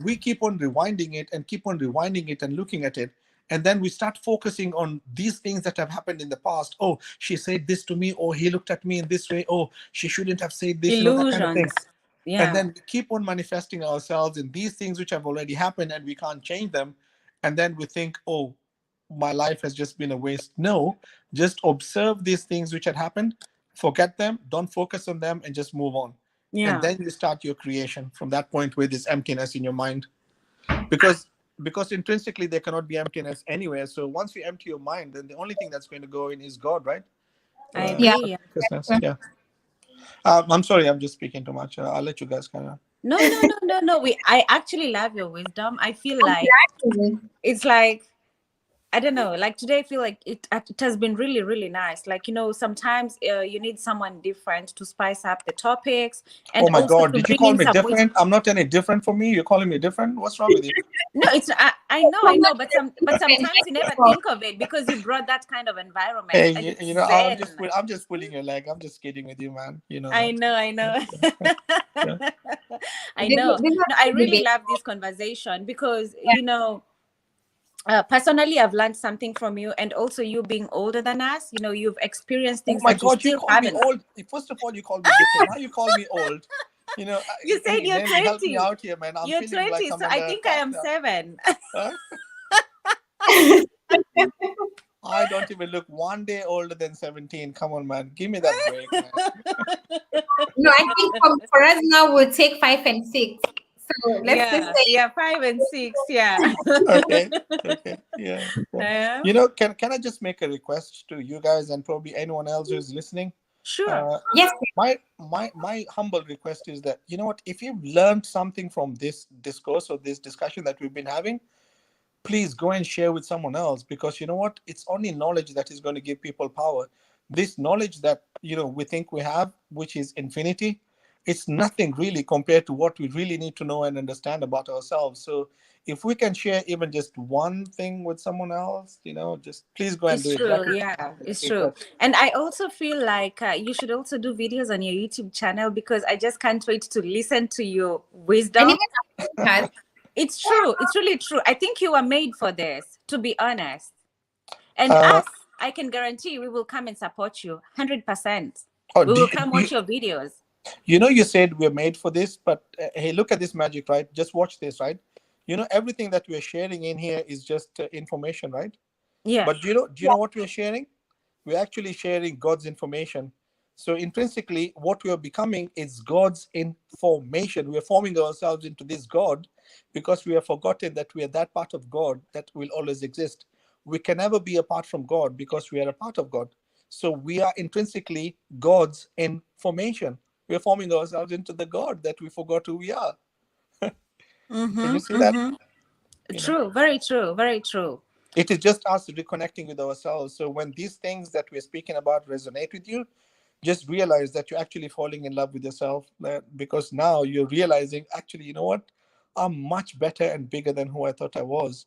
we keep on rewinding it and keep on rewinding it and looking at it. And then we start focusing on these things that have happened in the past. Oh, she said this to me, or he looked at me in this way. Oh, she shouldn't have said this, that kind of thing. Illusions. And Yeah. then we keep on manifesting ourselves in these things which have already happened and we can't change them. And then we think, oh, my life has just been a waste. No, just observe these things which had happened, forget them, don't focus on them, and just move on. And Yeah. then you start your creation from that point with this emptiness in your mind. Because intrinsically there cannot be emptiness anywhere. So once you empty your mind, then the only thing that's going to go in is God, right? I Yeah. agree. Yeah. Consciousness. Yeah. I'm sorry, I'm just speaking too much. I'll let you guys kind of. No, no, no, no, no. I actually love your wisdom. I feel I'm like glad to. it's like I don't know. Like today, I feel like it has been really, really nice. Like, sometimes you need someone different to spice up the topics Oh and my also God, to did you bring call in me some ways. different? I'm not any different from you. You're calling me different? What's wrong with you? No, it's I know, but sometimes you never think of it because you brought that kind of environment, Hey, and you, it's you know, zen. I'm just pulling your leg. I'm just kidding with you, man. You know I that. know, I Yeah, know. yeah. I This, know. this is No, I the really debate. love this conversation because personally, I've learned something from you, and also you being older than us, you've experienced Oh things my that we God, you still called me haven't. old. First of all, you called me different. Now you call me old. You said Hey, you're Nelly, help me 20. out here, man. I'm You're feeling like 20, I'm so in I a think I am tractor. 7. Huh? I don't even look one day older than 17. Come on, man. Give me that break, man. No, I think for us now, we'll take 5 and 6. So let's Yeah, say yeah, 5 and 6. Yeah. Okay. Okay. Yeah. Yeah. Yeah. Can I just make a request to you guys and probably anyone else who's listening? Sure. Uh, yes. my humble request is that, you know what, if you've learned something from this discourse or this discussion that we've been having, please go and share with someone else, because you know what, it's only knowledge that is going to give people power. This knowledge that we think we have, which is infinity, it's nothing really compared to what we really need to know and understand about ourselves. So if we can share even just one thing with someone else, just please go and do It's it. That true. is Yeah, my it's true. request. And I also feel like you should also do videos on your YouTube channel because I just can't wait to listen to your And wisdom. even our podcast. It's true. It's really true. I think you are made for this, to be honest. And uh, us, I can guarantee we will come and support you 100%. oh, We do will you, come you watch your videos. you said we're made for this, but hey, look at this magic, right? Just watch this, right? Everything that we're sharing in here is just information, right? Yeah. But do you know what we're sharing? We're actually sharing God's information. So intrinsically, what we are becoming is God's information. We are forming ourselves into this God because we have forgotten that we are that part of God that will always exist. We can never be apart from God because we are a part of God. So we are intrinsically God's information. We are forming ourselves into the God that we forgot who we are. Can Mm-hmm. you see that? Mm-hmm. You know. True. Very true. Very true. It is just us reconnecting with ourselves. So when these things that we're speaking about resonate with you, just realize that you're actually falling in love with yourself, because now you're realizing, actually, you know what, I'm much better and bigger than who I thought I was.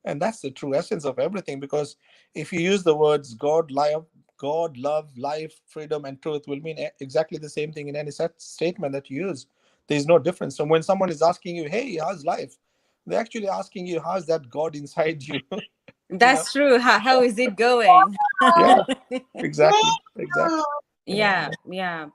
And that's the true essence of everything, because if you use the words God, love, life, freedom, and truth will mean exactly the same thing in any set statement that you use. There's no difference. So when someone is asking you, hey, how's life, they're actually asking you, how's that God inside you? you know That's true. How is it going? yeah, exactly. Yeah, yeah.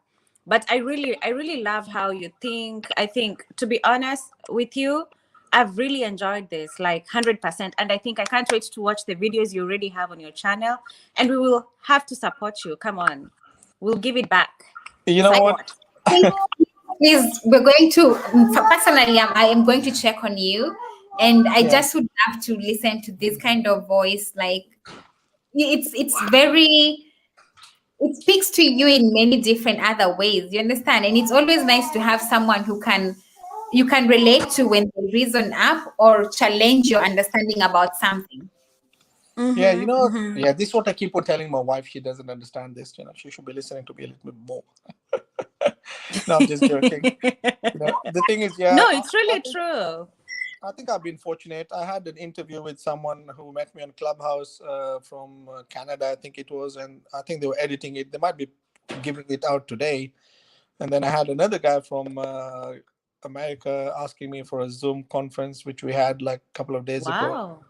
But I really love how you think. I think, to be honest with you, I've really enjoyed this, like 100%. And I think I can't wait to watch the videos you already have on your channel. And we will have to support you. Come on. We'll give it back. You know Say what? what? Please, we're going to, personally, I am going to check on you. And I Yeah. just would love to listen to this kind of voice. Like, it's very, it speaks to you in many different other ways. You understand? And it's always nice to have someone you can relate to when they reason up or challenge your understanding about something. Yeah, Mm-hmm, mm-hmm. yeah, this is what I keep on telling my wife. She doesn't understand this. She should be listening to me a little bit more. No, I'm just joking. The thing is, yeah, No, it's I really think true. I've been fortunate. I had an interview with someone who met me on Clubhouse from Canada, I think it was, and I think they were editing it. They might be giving it out today. And then I had another guy from America asking me for a Zoom conference, which we had like a couple of days ago, Wow.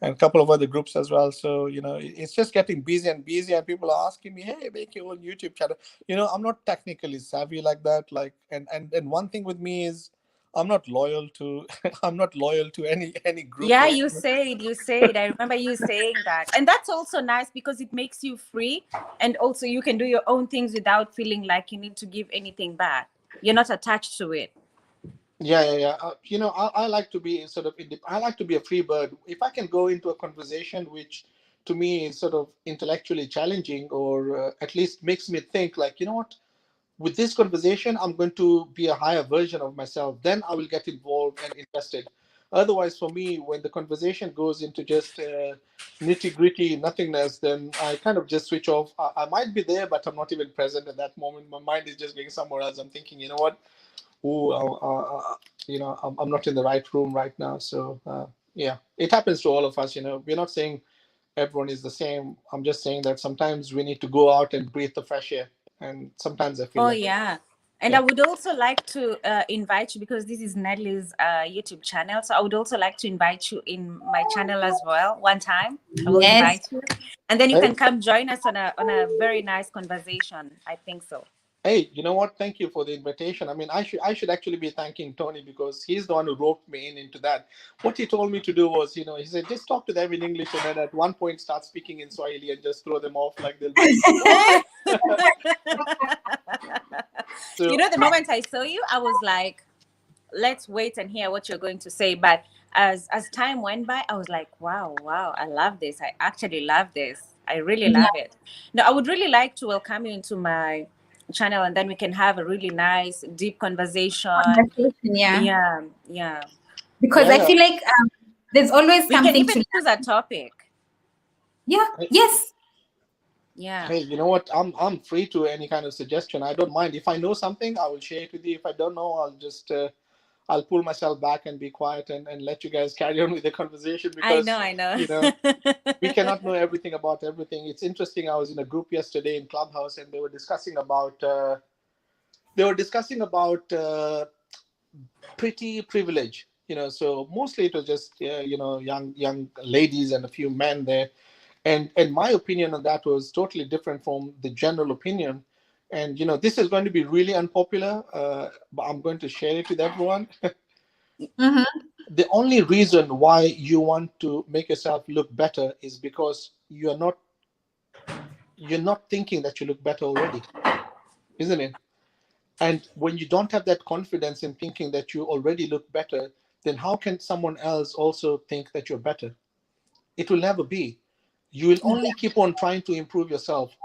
and a couple of other groups as well. So it's just getting busy and busy, and people are asking me, "Hey, make your own YouTube channel." I'm not technically savvy like that. Like, and one thing with me is, I'm not loyal to I'm not loyal to any group Yeah, or you said. I remember you saying that. And that's also nice because it makes you free, and also you can do your own things without feeling like you need to give anything back. You're not attached to it. yeah. I like to be sort of I like to be a free bird. If I can go into a conversation which to me is sort of intellectually challenging, or at least makes me think, like, you know what, with this conversation I'm going to be a higher version of myself, then I will get involved and invested. Otherwise, for me, when the conversation goes into just nitty gritty nothingness, then I kind of just switch off. I might be there, but I'm not even present at that moment. My mind is just going somewhere else. I'm thinking, you know what? Oh, I'm not in the right room right now. So yeah, it happens to all of us. We're not saying everyone is the same. I'm just saying that sometimes we need to go out and breathe the fresh air, and sometimes I feel Oh like that. yeah. And I Yeah. would also like to invite you, because this is Natalie's YouTube channel. So I would also like to invite you in my channel as well. One time, I will Yes. invite you, and then you Hey, can come join us on a very nice conversation. I think so. hey, you know what? Thank you for the invitation. I mean, I should actually be thanking Tony because he's the one who roped me in into that. What he told me to do was, he said just talk to them in English and then at one point start speaking in Swahili and just throw them off like they'll be. You So know, the moment I saw you, I was like, let's wait and hear what you're going to say. But as time went by, I was like, wow, I love this. I actually love this. I really Yeah. love it. Now, I would really like to welcome you into my channel, and then we can have a really nice, deep conversation. Conversation, yeah. Yeah. Because yeah, I yeah. feel like there's always We can something to even learn. choose a topic. Yeah. Hey, Yes. Yeah. hey, you know what? I'm free to any kind of suggestion. I don't mind. If I know something, I will share it with you. If I don't know, I'll pull myself back and be quiet and let you guys carry on with the conversation I because know, I know. you know we cannot know everything about everything. It's interesting. I was in a group yesterday in Clubhouse and they were discussing about pretty privilege. So mostly it was just young ladies and a few men there, and my opinion on that was totally different from the general opinion. And this is going to be really unpopular, but I'm going to share it with everyone. Mm-hmm. The only reason why you want to make yourself look better is because you're not thinking that you look better already, isn't it? And when you don't have that confidence in thinking that you already look better, then how can someone else also think that you're better? It will never be. You will only keep on trying to improve yourself.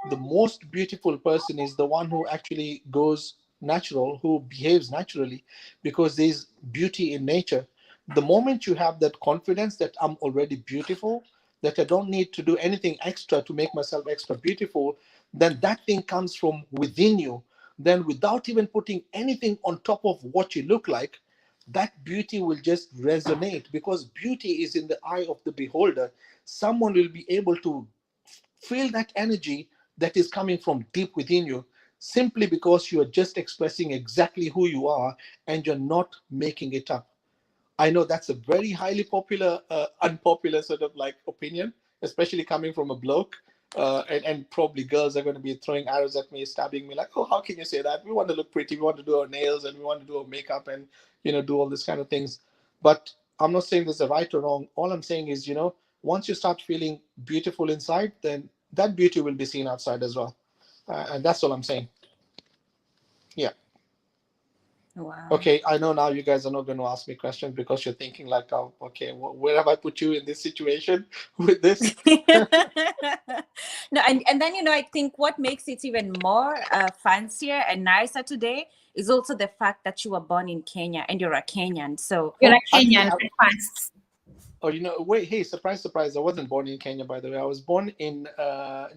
The most beautiful person is the one who actually goes natural, who behaves naturally, because there's beauty in nature. The moment you have that confidence that I'm already beautiful, that I don't need to do anything extra to make myself extra beautiful, then that thing comes from within you. Then, without even putting anything on top of what you look like, that beauty will just resonate because beauty is in the eye of the beholder. Someone will be able to feel that energy that is coming from deep within you simply because you are just expressing exactly who you are and you're not making it up. I know that's a very highly popular, unpopular sort of like opinion, especially coming from a bloke. And probably girls are going to be throwing arrows at me, stabbing me like, oh, how can you say that? We want to look pretty. We want to do our nails and we want to do our makeup and, do all this kind of things. But I'm not saying there's a right or wrong. All I'm saying is, once you start feeling beautiful inside, then that beauty will be seen outside as well. And that's all I'm saying. Yeah. Wow. Okay, I know now you guys are not going to ask me questions because you're thinking like, oh, okay, where have I put you in this situation with this? No, and then I think what makes it even more fancier and nicer today is also the fact that you were born in Kenya and you're a Kenyan. So You're a Oh, actually, Kenyan first. wait, hey, surprise, surprise! I wasn't born in Kenya, by the way. I was born in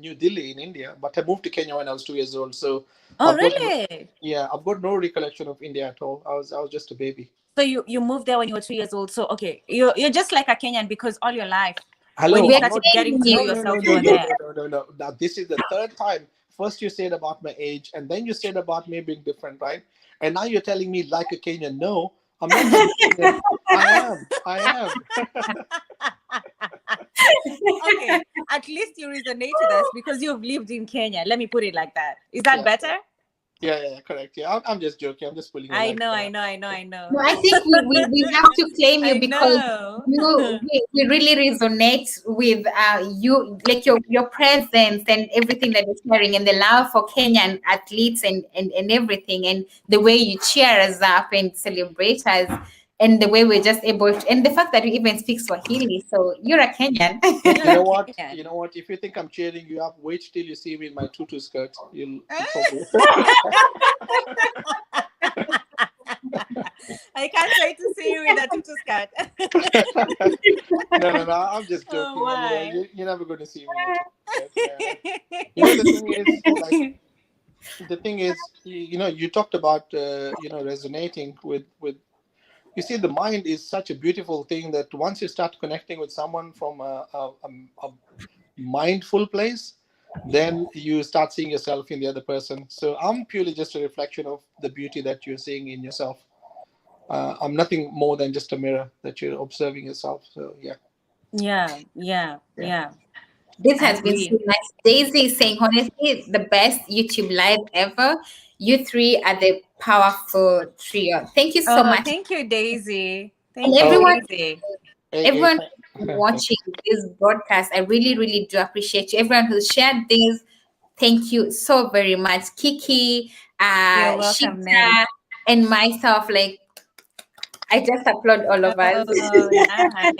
New Delhi in India, but I moved to Kenya when I was 2 years old. So oh I've got, really? yeah, I've got no recollection of India at all. I was just a baby. So you moved there when you were 2 years old. So okay, you're just like a Kenyan because all your life, when Hello, you We're I'm started not. getting telling to know No, you. no, no, yourself, you no, were no, there. no, no, no, no. Now this is the third time. First you said about my age, and then you said about me being different, right? And now you're telling me like a Kenyan. No, I'm not like a Kenyan. I am. I am. Okay, at least you resonate with us because you've lived in Kenya. Let me put it like that. Is that Yeah, better? yeah, correct. Yeah, I'm just joking. I'm just pulling your I leg. know, Yeah. I know, I know, I know. No, I think we have to claim you I because know. we really resonate with you, like your presence and everything that you're sharing, and the love for Kenyan athletes and everything, and the way you cheer us up and celebrate us, and the way we're just able to, and the fact that you even speak Swahili. So you're a Kenyan. Hey, You're you a know what? Kenyan. You know what? If you think I'm cheering you up, wait till you see me in my tutu skirt. You'll probably. I can't wait to see you with a tutu skirt. No. I'm just joking. Oh my. You're never going to see me in a t-shirt. The thing is, like, the thing is, you talked about, resonating with. You see, the mind is such a beautiful thing that once you start connecting with someone from a mindful place, then you start seeing yourself in the other person. So I'm purely just a reflection of the beauty that you're seeing in yourself. I'm nothing more than just a mirror that you're observing yourself. So yeah. Yeah. This I has been agree. so nice. Daisy is saying, honestly, the best YouTube live ever. You three are the powerful trio. Thank you so Oh, much. thank you, Daisy. And Thank you, Oh, Daisy. hey, everyone who's thank watching this broadcast, I really, really do appreciate you. Everyone who shared this, thank you so very much. Kiki, You're welcome, Nell. Shita, and myself, like, I just applaud all of us. Oh, nice.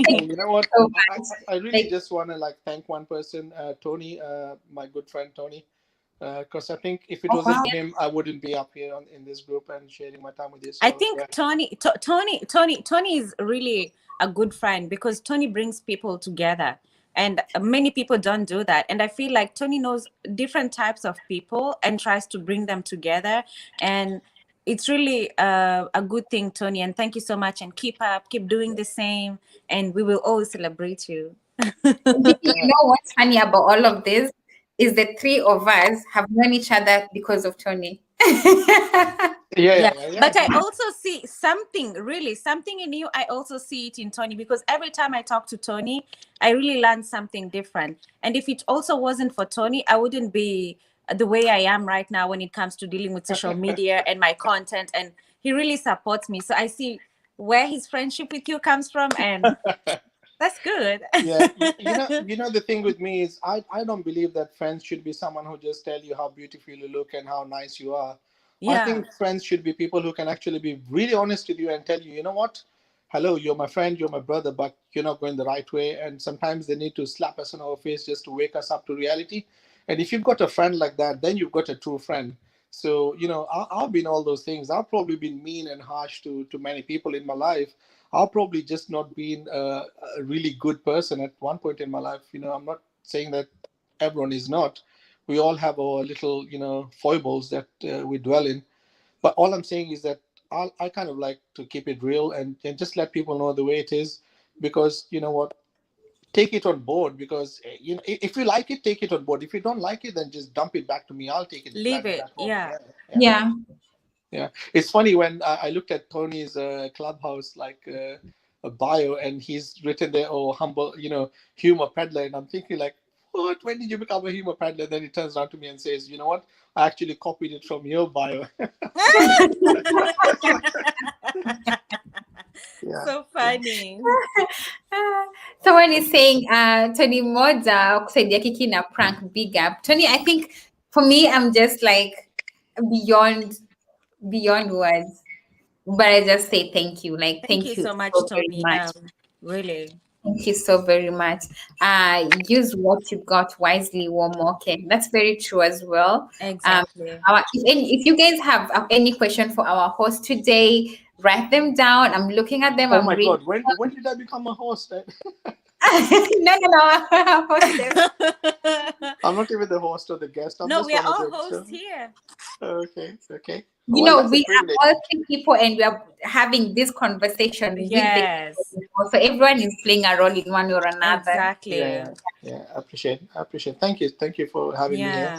Thank You you know what? so I, much. I really Like, just want to like thank one person, Tony, my good friend Tony, because I think if it oh, wasn't wow. for him, I wouldn't be up here in this group and sharing my time with you. I So think yeah. Tony is really a good friend because Tony brings people together, and many people don't do that. And I feel like Tony knows different types of people and tries to bring them together, and it's really a good thing, Tony. And thank you so much, and keep doing the same, and we will always celebrate you. You know what's funny about all of this is the three of us have known each other because of Tony. Yeah, Yeah. but I also see something, really something in you. I also see it in Tony because every time I talk to Tony, I really learn something different. And if it also wasn't for Tony, I wouldn't be the way I am right now when it comes to dealing with social media and my content. And he really supports me, so I see where his friendship with you comes from, and that's good. Yeah, the thing with me is I don't believe that friends should be someone who just tell you how beautiful you look and how nice you are. I Yeah, think friends should be people who can actually be really honest with you and tell you, you know what? Hello, you're my friend, you're my brother, but you're not going the right way. And sometimes they need to slap us on our face just to wake us up to reality. And if you've got a friend like that, then you've got a true friend. So, I've been all those things. I've probably been mean and harsh to many people in my life. I've probably just not been a really good person at one point in my life. I'm not saying that everyone is not. We all have our little, foibles that we dwell in. But all I'm saying is that I kind of like to keep it real and just let people know the way it is, because you know what, take it on board, because if you like it, take it on board. If you don't like it, then just dump it back to me. I'll take it, leave drag it it. back home. Yeah. Yeah. Yeah, it's funny when I looked at Tony's clubhouse like a bio, and he's written there, "Oh, humble, humor peddler," and I'm thinking like, what? When did you become a humor peddler? Then he turns around to me and says, "You know what? I actually copied it from your bio." Yeah, So funny. Someone is saying, Tony Moja kusaidia Kiki na prank, big up. Tony, I think for me, I'm just like beyond words. But I just say thank you. Like, Thank thank you you so much, so very Tony. much. Really. Thank you so very much. Use what you got wisely, one more. Okay, that's very true as well. Exactly. If you guys have any question for our host today, write them down. I'm looking at them. oh I'm my reading. God, when did I become a host? No, hostess. I'm not even the host or the guest. I'm No, just we are one of all them. hosts So here. okay. You Well, know, that's a we are privilege. all three people, and we are having this conversation with the Yes, people. So everyone is playing a role in one or another. Yeah, exactly. I appreciate. Thank you for having me here.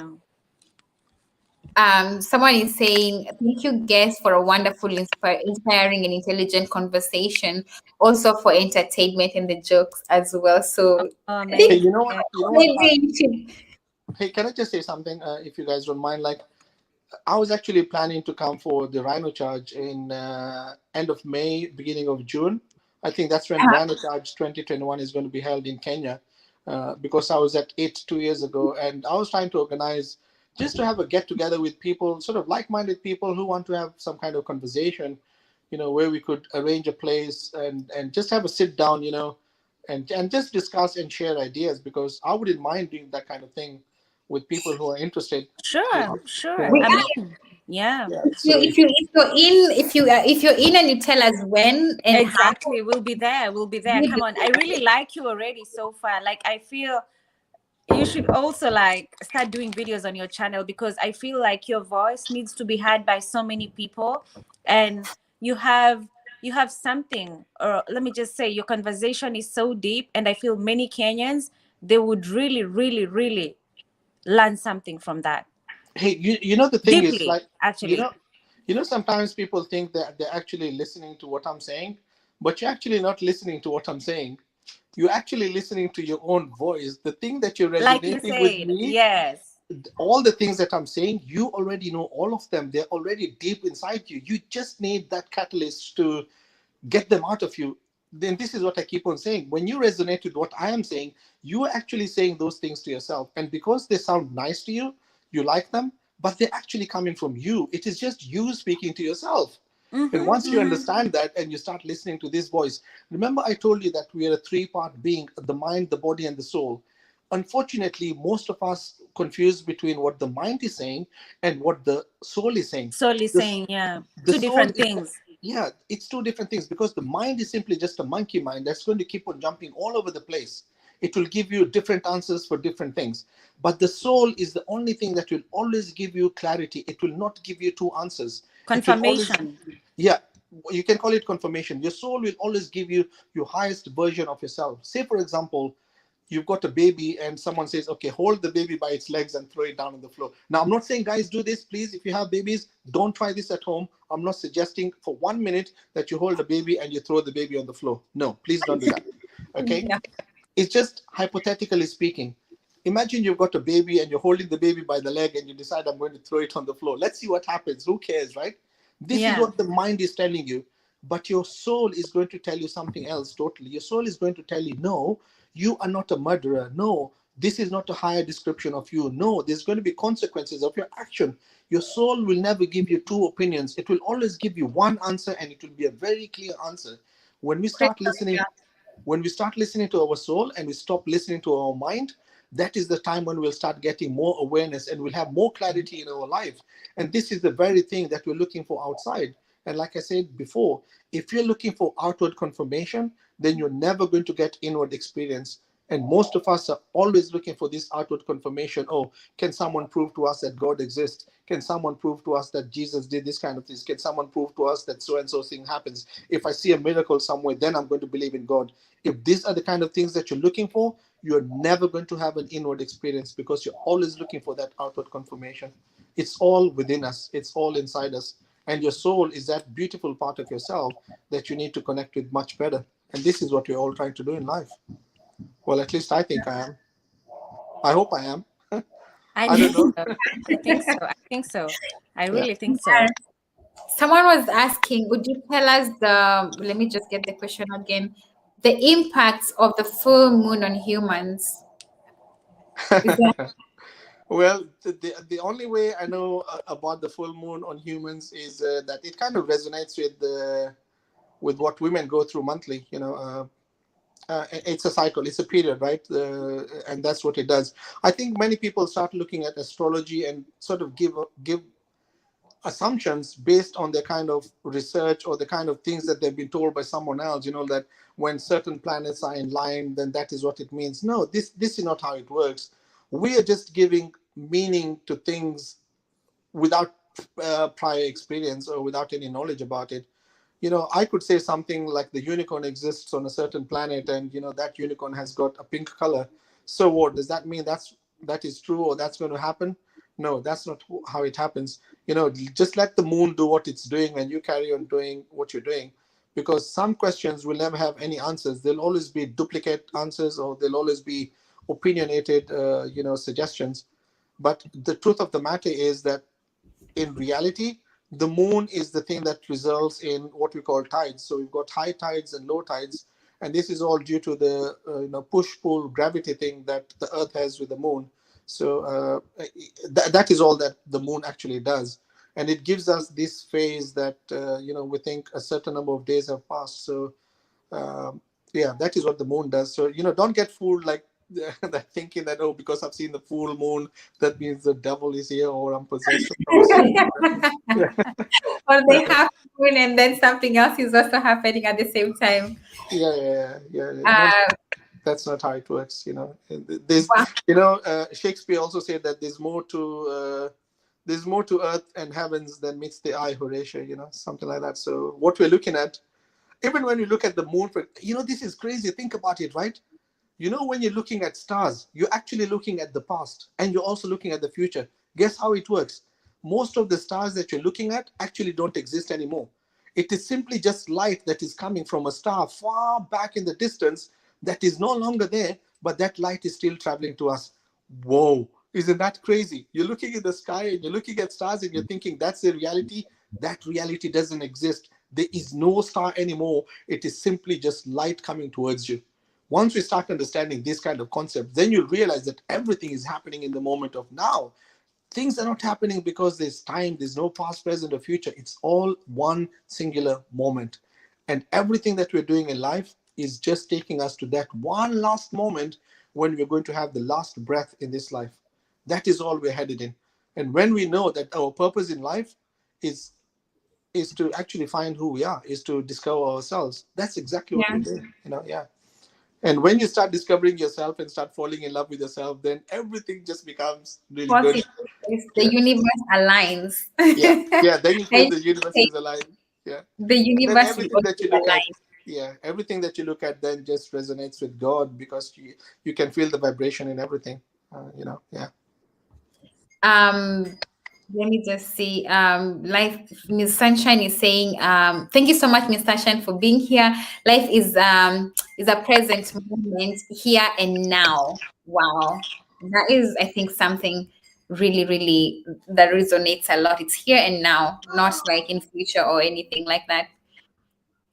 Yeah. Someone is saying, thank you, guests, for a wonderful, inspiring, and intelligent conversation. Also for entertainment and the jokes as well. So Oh, I Hey, think many. you know what? Yeah. maybe you should. Hey, can I just say something? If you guys don't mind, like, I was actually planning to come for the Rhino Charge in end of May, beginning of June. I think that's when Rhino Charge 2021 is going to be held in Kenya, because I was at it 2 years ago, and I was trying to organize just to have a get together with people, sort of like-minded people who want to have some kind of conversation, where we could arrange a place and just have a sit down, and just discuss and share ideas, because I wouldn't mind doing that kind of thing with people who are interested. Sure, You sure. We know, I are, mean, Yeah. Yeah. If you So if you if you're in and you tell us when and how, Exactly. We'll be there. We'll be there. we'll Come be on. I really like you already so far. Like, I feel you should also like start doing videos on your channel, because I feel like your voice needs to be heard by so many people. And you have something, or let me just say, your conversation is so deep, and I feel many Kenyans, they would really, really, really learn something from that. hey, you know the thing is, Deeply, like, you actually. know sometimes people think that they're actually listening to what I'm saying, but you're actually not listening to what I'm saying. You're actually listening to your own voice. The thing that you're Like you resonating with said, me, yes. all the things that I'm saying, you already know all of them. They're already deep inside you. You just need that catalyst to get them out of you. Then this is what I keep on saying. When you resonate with what I am saying, you are actually saying those things to yourself. And because they sound nice to you, you like them, but they're actually coming from you. It is just you speaking to yourself. And Mm-hmm, once you mm-hmm. understand that and you start listening to this voice, remember I told you that we are a three-part being: the mind, the body, and the soul. Unfortunately, most of us confuse between what the mind is saying and what the soul is saying. Solely The, saying, yeah, the two soul different is, things. yeah, it's two different things, because the mind is simply just a monkey mind that's going to keep on jumping all over the place. It will give you different answers for different things, but the soul is the only thing that will always give you clarity. It will not give you two answers. It will always, Confirmation. yeah, you can call it confirmation. Your soul will always give you your highest version of yourself. Say for example, you've got a baby and someone says, okay, hold the baby by its legs and throw it down on the floor. Now, I'm not saying guys do this. Please, if you have babies, don't try this at home. I'm not suggesting for 1 minute that you hold a baby and you throw the baby on the floor. No, please don't do that. Okay. yeah. It's just hypothetically speaking. Imagine you've got a baby and you're holding the baby by the leg and you decide, I'm going to throw it on the floor. Let's see what happens. Who cares, right? This is Yeah. what the mind is telling you. But your soul is going to tell you something else totally. Your soul is going to tell you, no, you are not a murderer. No, this is not a higher description of you. No, there's going to be consequences of your action. Your soul will never give you two opinions. It will always give you one answer, and it will be a very clear answer. When we start Crystal listening clear. when we start listening to our soul and we stop listening to our mind, that is the time when we'll start getting more awareness and we'll have more clarity in our life. And this is the very thing that we're looking for outside. And like I said before, if you're looking for outward confirmation, then you're never going to get inward experience. And most of us are always looking for this outward confirmation. Oh, can someone prove to us that God exists? Can someone prove to us that Jesus did this kind of things? Can someone prove to us that so and so thing happens? If I see a miracle somewhere, then I'm going to believe in God. If these are the kind of things that you're looking for, you're never going to have an inward experience, because you're always looking for that outward confirmation. It's all within us, it's all inside us. And your soul is that beautiful part of yourself that you need to connect with much better. And this is what we're all trying to do in life. Well, at least I think I am. I hope I am. I I don't think know. so. I think so. I think so. I Yeah. really think so. Someone was asking, would you tell us let me just get the question again, the impacts of the full moon on humans? Is that Well, the only way I know about the full moon on humans is that it kind of resonates with what women go through monthly. It's a cycle, it's a period, right? And that's what it does. I think many people start looking at astrology and sort of give assumptions based on the kind of research or the kind of things that they've been told by someone else, that when certain planets are in line, then that is what it means. No, this is not how it works. We are just giving meaning to things without prior experience or without any knowledge about it. I could say something like the unicorn exists on a certain planet, and that unicorn has got a pink color. So what does that mean? That is true, or that's going to happen? No, that's not how it happens. Just let the moon do what it's doing, and you carry on doing what you're doing, because some questions will never have any answers. There'll always be duplicate answers, or there'll always be opinionated, suggestions. But the truth of the matter is that in reality, the moon is the thing that results in what we call tides. So we've got high tides and low tides, and this is all due to the push-pull gravity thing that the Earth has with the moon. So that is all that the moon actually does, and it gives us this phase that we think a certain number of days have passed. So um, yeah, that is what the moon does. So don't get fooled. Like that thinking that, oh, because I've seen the full moon, that means the devil is here, or I'm possessed or something. Or they have moon and then something else is also happening at the same time. Yeah. No, Uh, that's not how it works. There's, wow. Shakespeare also said that there's more to earth and heavens than meets the eye, Horatio. Something like that. So what we're looking at, even when you look at the moon, this is crazy. Think about it, right? When you're looking at stars, you're actually looking at the past and you're also looking at the future. Guess how it works? Most of the stars that you're looking at actually don't exist anymore. It is simply just light that is coming from a star far back in the distance that is no longer there, but that light is still traveling to us. Whoa, isn't that crazy? You're looking in the sky and you're looking at stars and you're thinking that's the reality. That reality doesn't exist. There is no star anymore. It is simply just light coming towards you. Once we start understanding this kind of concept, then you'll realize that everything is happening in the moment of now. Things are not happening because there's time, there's no past, present, or future. It's all one singular moment. And everything that we're doing in life is just taking us to that one last moment when we're going to have the last breath in this life. That is all we're headed in. And when we know that our purpose in life is to actually find who we are, is to discover ourselves, that's exactly what Yeah. we're doing. Yeah. And when you start discovering yourself and start falling in love with yourself, then everything just becomes really What good. it is, the Yeah. universe aligns. Yeah. Then you feel And the universe is aligned. Yeah. the And then universe will also everything that you look at then just resonates with God, because you can feel the vibration in everything. Yeah. align. Let me just see. Life, Miss Sunshine is saying, thank you so much, Miss Sunshine, for being here. Life is a present moment here and now. Wow. That is, I think, something really, really that resonates a lot. It's here and now, not like in future or anything like that.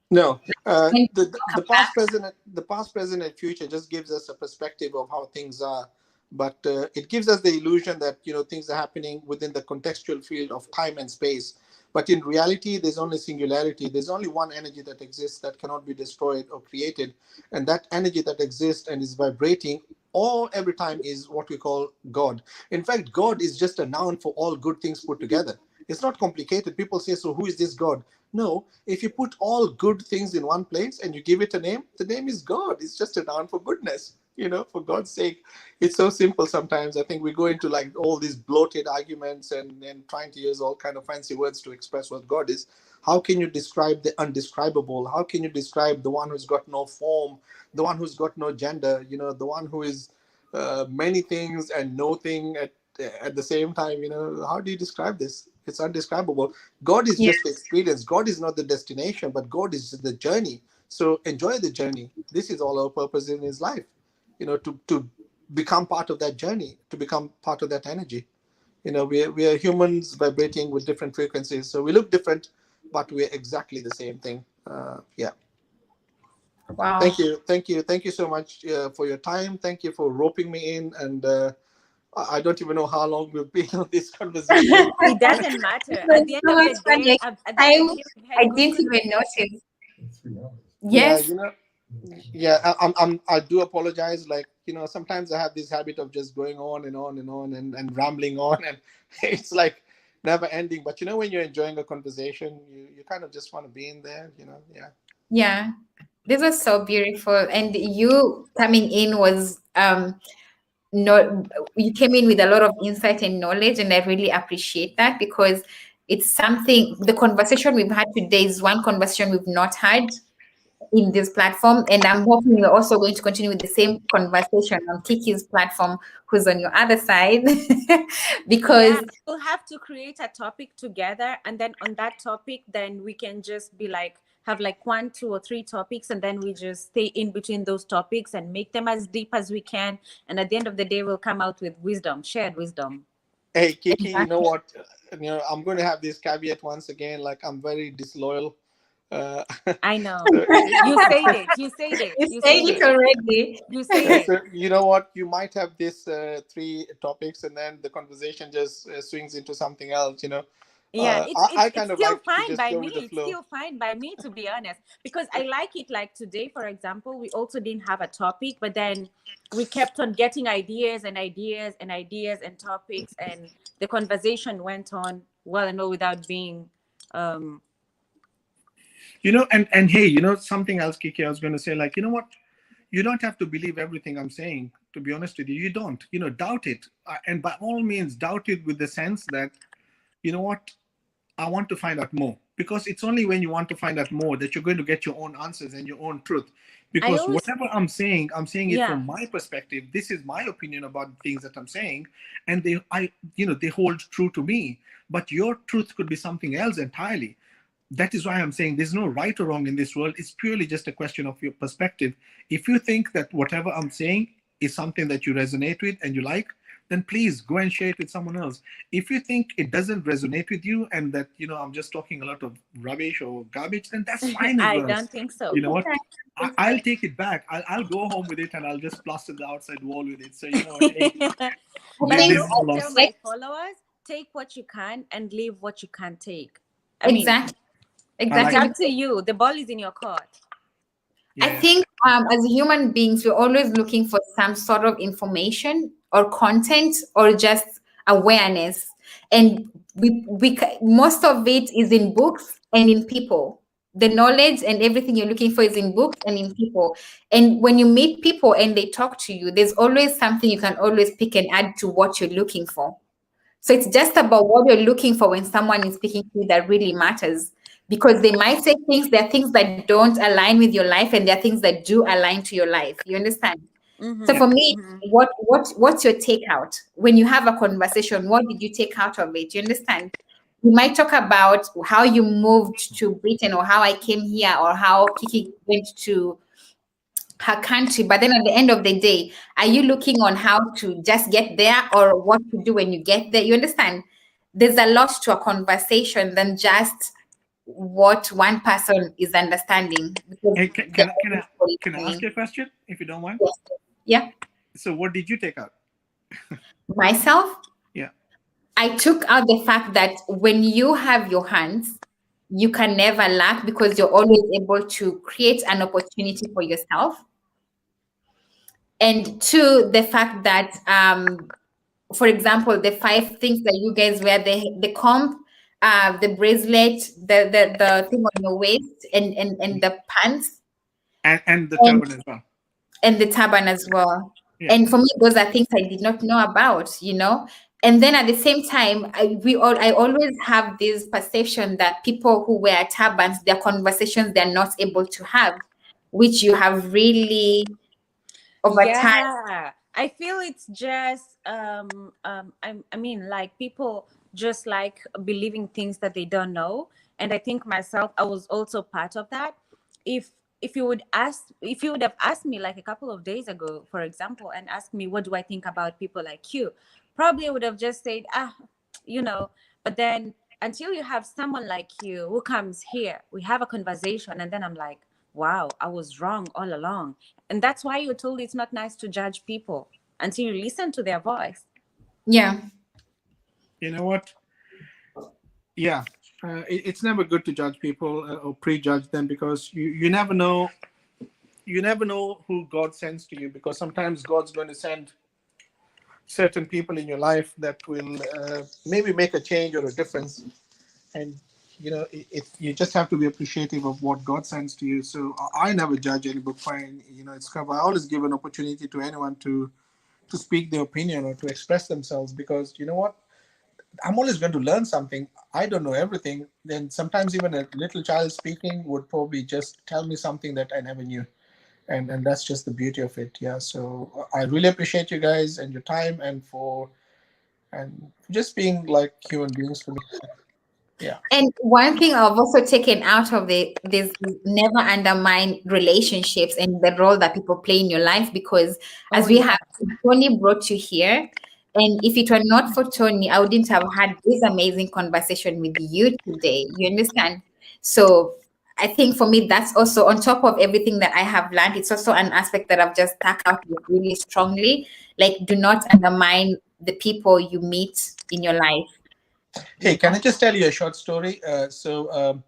No, When the past, present, and future just gives us a perspective of how things are, but it gives us the illusion that things are happening within the contextual field of time and space. But in reality, there's only singularity. There's only one energy that exists that cannot be destroyed or created, and that energy that exists and is vibrating all every time is what we call God. In fact, God is just a noun for all good things put together. It's not complicated. People say, so who is this God? No, if you put all good things in one place and you give it a name, the name is God. It's just a noun for goodness. For God's sake. It's so simple sometimes. I think we go into like all these bloated arguments and trying to use all kind of fancy words to express what God is. How can you describe the undescribable? How can you describe the one who's got no form, the one who's got no gender, the one who is many things and no thing at the same time? How do you describe this? It's undescribable. God is yeah, just the experience. God is not the destination, but God is the journey. So enjoy the journey. This is all our purpose in his life, to become part of that journey, to become part of that energy. We are humans vibrating with different frequencies, so we look different, but we're exactly the same thing. Yeah. wow. Thank you so much for your time. Thank you for roping me in, and I don't even know how long we've been on this conversation. It doesn't matter. It was At the end so of much the fun. day, Like, at the end of the I day, we've I had good didn't even conversation. notice. Yeah, Yes. yeah. I do apologize. Like, sometimes I have this habit of just going on and on and on and rambling on, and it's like never ending. But when you're enjoying a conversation, you kind of just want to be in there. Yeah. Yeah. This was so beautiful. And you coming in was not you came in with a lot of insight and knowledge, and I really appreciate that, because it's something the conversation we've had today is one conversation we've not had in this platform, and I'm hoping we're also going to continue with the same conversation on Kiki's platform, who's on your other side. Yeah, Because we'll have to create a topic together, and then on that topic, then we can just be like have like 1, 2, or 3 topics, and then we just stay in between those topics and make them as deep as we can. And at the end of the day, we'll come out with wisdom, shared wisdom. Hey, Kiki, you know exactly. what? I'm going to have this caveat once again. Like, I'm very disloyal. Uh, I know. so, You said it. You said it. You You said said it it. already. You said it. so you know what? You might have this 3 topics, and then the conversation just swings into something else. Yeah, I it's kind of still like to fine just by go me. with the It's flow. still fine by me, to be honest, because I like it. Like today, for example, we also didn't have a topic, but then we kept on getting ideas and ideas and ideas and topics, and the conversation went on well and well without being um And hey, something else, Kiki, I was going to say, like, you know what? You don't have to believe everything I'm saying, to be honest with you. You don't, doubt it. And by all means, doubt it with the sense that, you know what? I want to find out more, because it's only when you want to find out more that you're going to get your own answers and your own truth. I Because always, whatever I'm saying it yeah. from my perspective. This is my opinion about things that I'm saying, and they hold true to me. But your truth could be something else entirely. That is why I'm saying there's no right or wrong in this world. It's purely just a question of your perspective. If you think that whatever I'm saying is something that you resonate with and you like, then please go and share it with someone else. If you think it doesn't resonate with you, and that I'm just talking a lot of rubbish or garbage, then that's fine as I well. don't think so. You know what? I'll take it back. I'll go home with it, and I'll just plaster the outside wall with it. So you know what? Hey, I But I think this is always no tell loss. my followers, take what you can and leave what you can't take. I mean, exactly, I it's like exactly. that. up to you. The ball is in your court. I Yeah. think as human beings, we're always looking for some sort of information or content or just awareness. And most of it is in books and in people. The knowledge and everything you're looking for is in books and in people. And when you meet people and they talk to you, there's always something you can always pick and add to what you're looking for. So it's just about what you're looking for when someone is speaking to you that really matters. Because they might say things, there are things that don't align with your life, and there are things that do align to your life. You understand? So Mm-hmm. for me, Mm-hmm. what's your takeout? When you have a conversation, what did you take out of it? You understand? We might talk about how you moved to Britain, or how I came here, or how Kiki went to her country. But then at the end of the day, are you looking on how to just get there, or what to do when you get there? You understand? There's a lot to a conversation than just what one person is understanding, because Hey, they're always can I ask listening. you a question, if you don't mind? Yes. Yeah. So, what did you take out? Myself, Yeah. I took out the fact that when you have your hands, you can never lack, because you're always able to create an opportunity for yourself. And two, the fact that for example, the five things that you guys wear, the comb, the bracelet, the thing on your waist, and the pants, And the and turban as well. and the turban as well. Yeah. And for me, those are things I did not know about. And then at the same time, I always have this perception that people who wear turbans, their conversations they're not able to have, which you have really over time. Yeah, I feel it's just I mean, like, people just like believing things that they don't know, and I think myself, I was also part of that. if if you would have asked me like a couple of days ago, for example, and asked me what do I think about people like you, probably I would have just said, you know. But then, until you have someone like you who comes here, we have a conversation, and then I'm like, wow, I was wrong all along. And that's why you're told it's not nice to judge people until you listen to their voice. Yeah. You know what? Yeah. It's never good to judge people, or prejudge them, because you never know. You never know who God sends to you, because sometimes God's going to send certain people in your life that will maybe make a change or a difference. And you just have to be appreciative of what God sends to you. So I never judge any book by its cover. I always give an opportunity to anyone to speak their opinion or to express themselves, because you know what, I'm always going to learn something. I don't know everything. Then sometimes even a little child speaking would probably just tell me something that I never knew. And that's just the beauty of it. Yeah. So I really appreciate you guys and your time, and just being like human beings for me. Yeah. And one thing I've also taken out of this never undermine relationships and the role that people play in your life, because Oh as we yeah. have, Tony brought you here. And if it were not for Tony, I wouldn't have had this amazing conversation with you today. You understand? So I think for me, that's also on top of everything that I have learned. It's also an aspect that I've just stuck out with really strongly. Like, do not undermine the people you meet in your life. Hey, can I just tell you a short story? So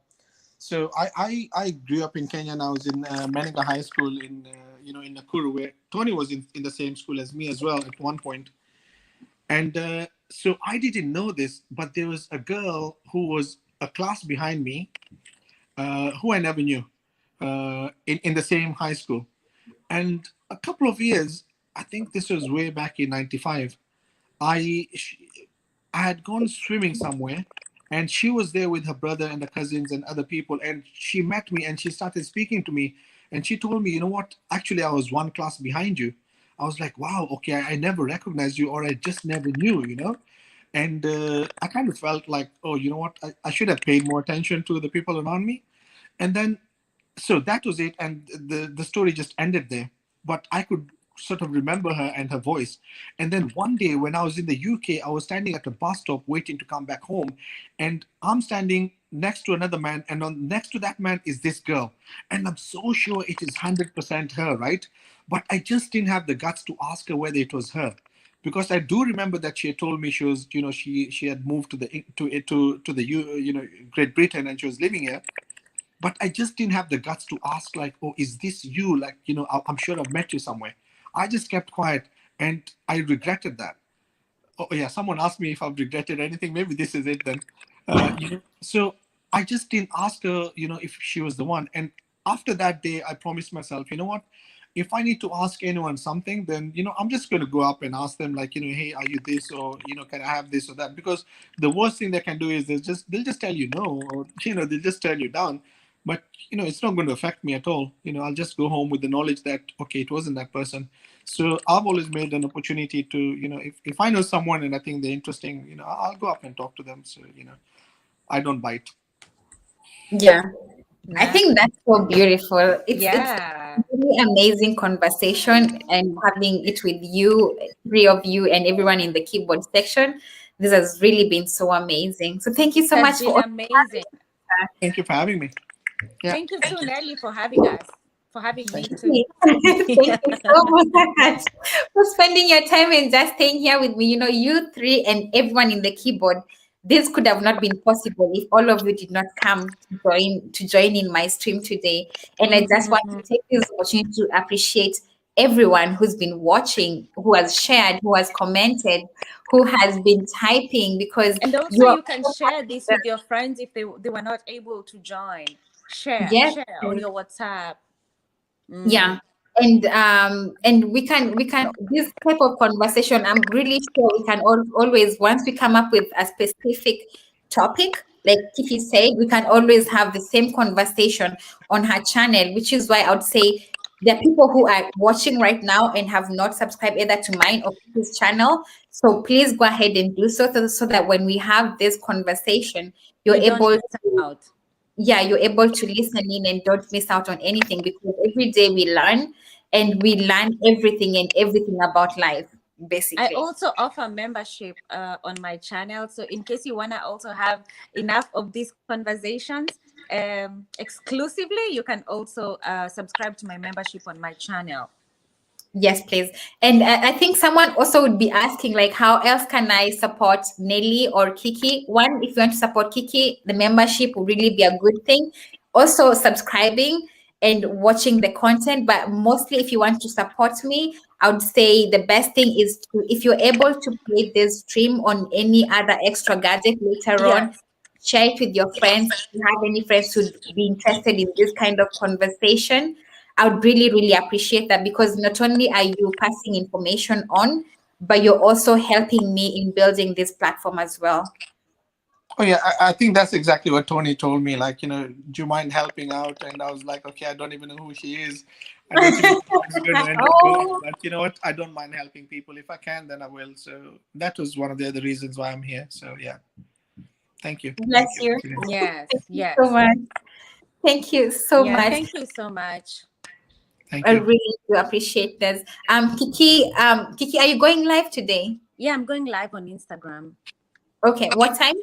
I grew up in Kenya, and I was in Meninga High School in in Nakuru, where Tony was in the same school as me as well at one point. And so I didn't know this, but there was a girl who was a class behind me, who I never knew, in the same high school. And a couple of years, I think this was way back in '95. I sh- I had gone swimming somewhere, and she was there with her brother and the cousins and other people. And she met me and she started speaking to me. And she told me, you know what? Actually, I was one class behind you. I was like, wow, okay, I never recognized you, or I just never knew. And I kind of felt like, oh, you know what? I should have paid more attention to the people around me. And then so that was it, and the story just ended there. But I could sort of remember her and her voice. And then one day when I was in the UK, I was standing at a bus stop waiting to come back home, and I'm standing next to another man, and on next to that man is this girl, and I'm so sure it is 100% her, right? But I just didn't have the guts to ask her whether it was her, because I do remember that she had told me she was, she had moved to the Great Britain, and she was living here. But I just didn't have the guts to ask, like, oh, is this you? Like, I'm sure I've met you somewhere. I just kept quiet, and I regretted that. Oh yeah, someone asked me if I've regretted anything. Maybe this is it then. So I just didn't ask her, if she was the one. And after that day, I promised myself, you know what? If I need to ask anyone something, then I'm just going to go up and ask them, like, hey, are you this, or can I have this or that? Because the worst thing they can do is they'll just tell you no, or they'll just turn you down. But it's not going to affect me at all. I'll just go home with the knowledge that, okay, it wasn't that person. So I've always made an opportunity to, if I know someone and I think they're interesting, I'll go up and talk to them. So I don't bite. Yeah. I Nice. think that's so beautiful. It's Yeah. really amazing conversation, and having it with you, three of you, and everyone in the keyboard section. This has really been so amazing. So thank you so Has much for been all. amazing. Thank you for having me. Yeah. Thank you too, Nelly, for having us, for having me too. Thank you so much for spending your time and just staying here with me. You three and everyone in the keyboard. This could have not been possible if all of you did not come to join in my stream today. And I just want to Mhm. take this opportunity to appreciate everyone who's been watching, who has shared, who has commented, who has been typing, because And also, you are you can share this with your friends if they were not able to join. yes. Share on your WhatsApp. Mm. Yeah. And we can this type of conversation, I'm really sure we can always, once we come up with a specific topic, like Kiki said, we can always have the same conversation on her channel, which is why I would say there are people who are watching right now and have not subscribed either to mine or Kiki's channel. So please go ahead and do so that when we have this conversation, you're You don't able miss to, out. yeah, you're able to listen in and don't miss out on anything, because every day we learn, and we learn everything about life, I basically. also offer membership on my channel. So in case you want to also have enough of these conversations exclusively, you can also subscribe to my membership on my channel. Yes, please. And I think someone also would be asking, like, how else can I support Nelly or Kiki? One, if you want to support Kiki, the membership will really be a good thing. Also, subscribing and watching the content. But mostly, if you want to support me, I would say the best thing is to, if you're able to play this stream on any other extra gadget later on, Yes. share it with your friends. If you have any friends who'd be interested in this kind of conversation, I would really, really appreciate that, because not only are you passing information on, but you're also helping me in building this platform as well. Oh yeah, I think that's exactly what Tony told me. Like, do you mind helping out? And I was like, okay, I don't even know who she is. And then she was like, "It's going to end up going." Oh, But you know what? I don't mind helping people. If I can, then I will. So that was one of the other reasons why I'm here. So yeah, thank you. bless Thank you. you. Yes. Thank you so Yes. much. Thank you so Yeah. much. Thank you so much. Thank I you. really do appreciate this. Kiki, are you going live today? Yeah, I'm going live on Instagram. Okay, what time?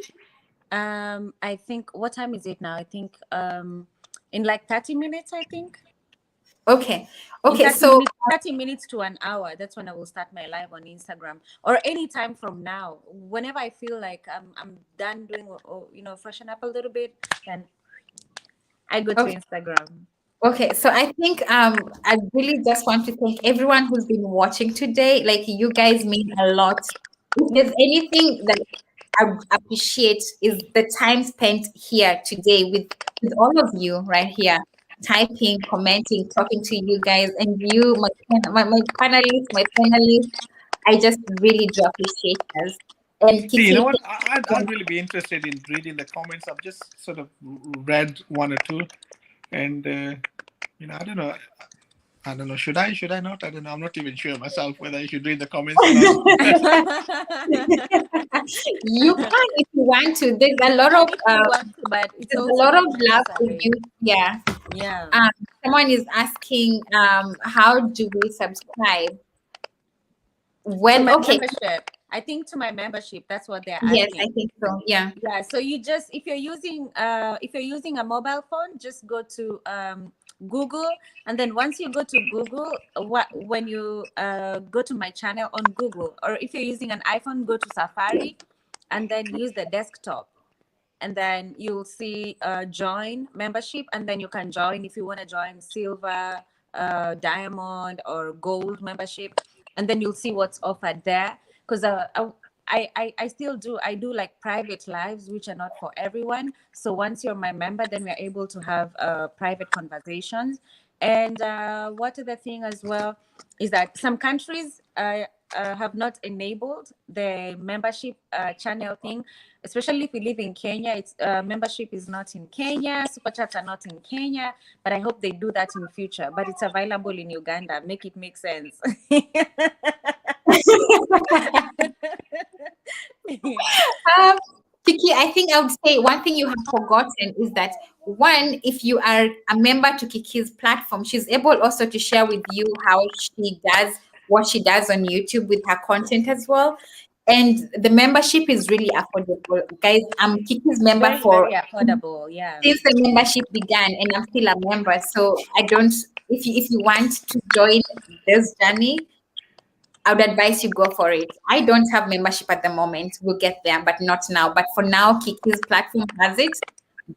I think, what time is it now? I think in like 30 minutes, I think. Okay. In Okay. 30 So minutes, 30 minutes to an hour, that's when I will start my live on Instagram, or any time from now. Whenever I feel like I'm done doing, or freshen up a little bit, then I go to okay. Instagram. Okay, so I think I really just want to thank everyone who's been watching today. Like, you guys mean a lot. If there's anything that I appreciate is the time spent here today with all of you right here, typing, commenting, talking to you guys, and you, my panelists, my panelists. I just really do appreciate us. And See, you know Kiki, what? I'd really be interested in reading the comments. I've just sort of read one or two, and I don't know. I don't know. Should I? Should I not? I don't know. I'm not even sure myself whether I should read the comments or not. you can if you want to. There's a lot of If you want to, but it's there's a also lot of not love for necessary. you. Yeah. Yeah. Someone is asking, how do we subscribe? To When my okay, membership. I think to my membership, that's what they're yes, asking. I think so. Yeah. Yeah, so you just, if you're using a mobile phone, just go to Google, and then once you go to Google, when you go to my channel on Google, or if you're using an iPhone, go to Safari, and then use the desktop, and then you'll see join membership, and then you can join if you want to join silver, diamond, or gold membership, and then you'll see what's offered there. Because I still do like private lives, which are not for everyone. So once you're my member, then we're able to have private conversations. And what other thing as well is that some countries have not enabled the membership channel thing, especially if you live in Kenya. It's membership is not in Kenya, super chats are not in Kenya, but I hope they do that in future. But it's available in Uganda. Make it make sense. Um, Kiki, I think I would say one thing you have forgotten is that, one, if you are a member to Kiki's platform, she's able also to share with you how she does what she does on YouTube with her content as well. And the membership is really affordable. Guys, I'm Kiki's member Very, for very affordable. Yeah. since the membership began, and I'm still a member. So I don't, if you want to join this journey, I would advise you go for it. I don't have membership at the moment. We'll get there, but not now. But for now, Kiki's platform has it.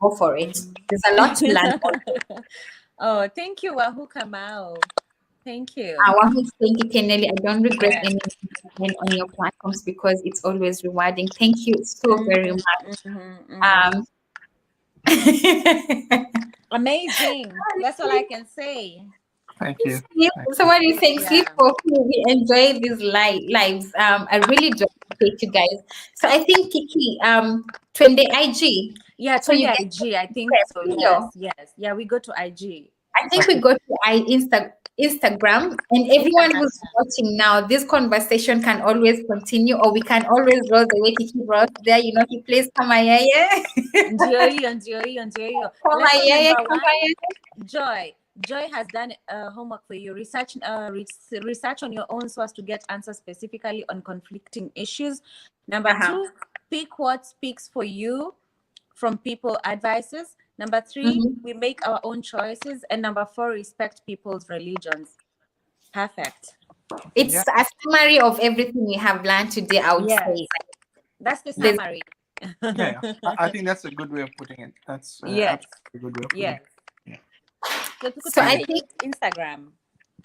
Go for it. There's a lot to learn. Oh, thank you, Wahoo Kamau. Thank you. I want to thank you, Kennedy. I don't regret Yeah. any investment on your platforms because it's always rewarding. Thank you so very much. Amazing. That's all I can say. Thank you. Sleep. So what are you saying? Sleep Yeah. for free. We enjoy these lives. I really do appreciate you guys. So I think Kiki, Twende IG. Yeah, So you Twende get IG. I think so. video. Yes. Yeah, we go to IG. I think we go to Instagram, and everyone who's watching now, this conversation can always continue, or we can always roll the way Kiki rolls there. He plays Kamayeye. Njoyo. Lesson Kamayeye, number one, Kamayeye. Joy has done homework for you. Research on your own so as to get answers specifically on conflicting issues. Number two, pick what speaks for you from people advices. Number three, we make our own choices. And number four, respect people's religions. Perfect. It's a summary of everything we have learned today, I would say. That's the summary. Yeah. I think that's a good way of putting it. That's yes. a good way of putting it. Yeah. So I think Instagram.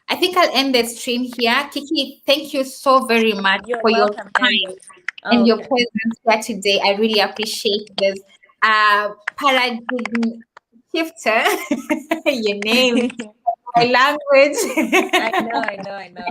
I think I'll end the stream here. Kiki, thank you so very much for your time and your presence here today. I really appreciate this. Paradigm shifter, your name, my language. I know.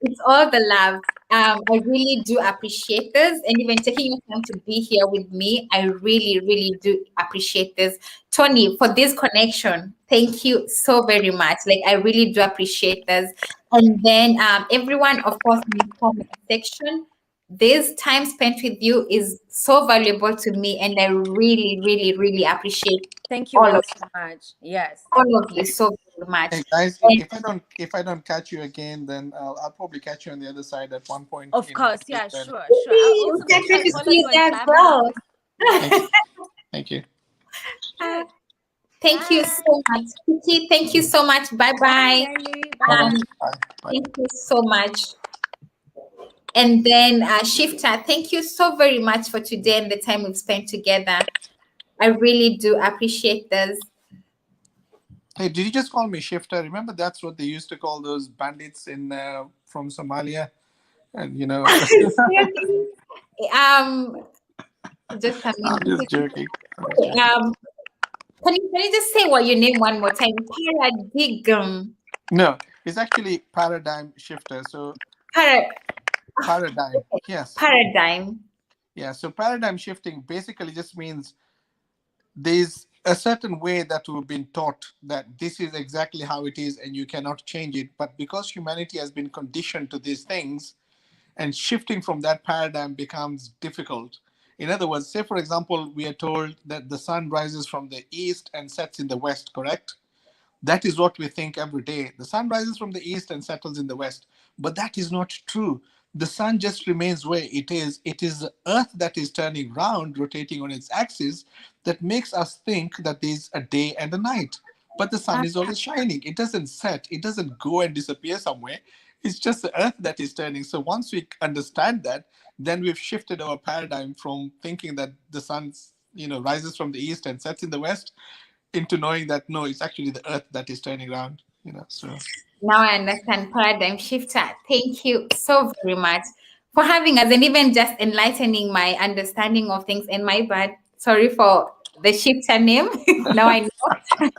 It's all the love. I really do appreciate this, and even taking your time to be here with me. I really, really do appreciate this. Tony, for this connection, thank you so very much. Like, I really do appreciate this. And then everyone, of course, in the comment section, this time spent with you is so valuable to me, and I really, really, really appreciate. Thank you all so much. Yes, all of you so very much. Hey guys, if I don't catch you again, then I'll probably catch you on the other side at one point. Of course, yeah, sure. I'll also follow you as well. Thank you. Thank you so much. Kiki, thank you so much. Bye-bye. Bye. Um, Bye. Bye. thank you so much. And then Shifter, thank you so very much for today and the time we've spent together. I really do appreciate this. Hey, did you just call me shifter? Remember, that's what they used to call those bandits in from Somalia, and Seriously? Just a I'm minute. just joking. Can you just say what your name one more time? Paradigm. No, it's actually paradigm shifter. So Para, paradigm, yes, paradigm. yeah. So paradigm shifting basically just means there's a certain way that we've been taught that this is exactly how it is and you cannot change it. But because humanity has been conditioned to these things, and shifting from that paradigm becomes difficult. In other words, say for example, we are told that the sun rises from the east and sets in the west, correct? That is what we think every day. The sun rises from the east and settles in the west. But that is not true. The sun just remains where it is. It is the earth that is turning round, rotating on its axis, that makes us think that there's a day and a night. But the sun is always shining. It doesn't set, it doesn't go and disappear somewhere. It's just the earth that is turning. So once we understand that, then we've shifted our paradigm from thinking that the sun, rises from the east and sets in the west, into knowing that no, it's actually the earth that is turning around. So Now I understand paradigm shifter. Thank you so very much for having us and even just enlightening my understanding of things. And my bad, sorry for the shifter name. Now I know.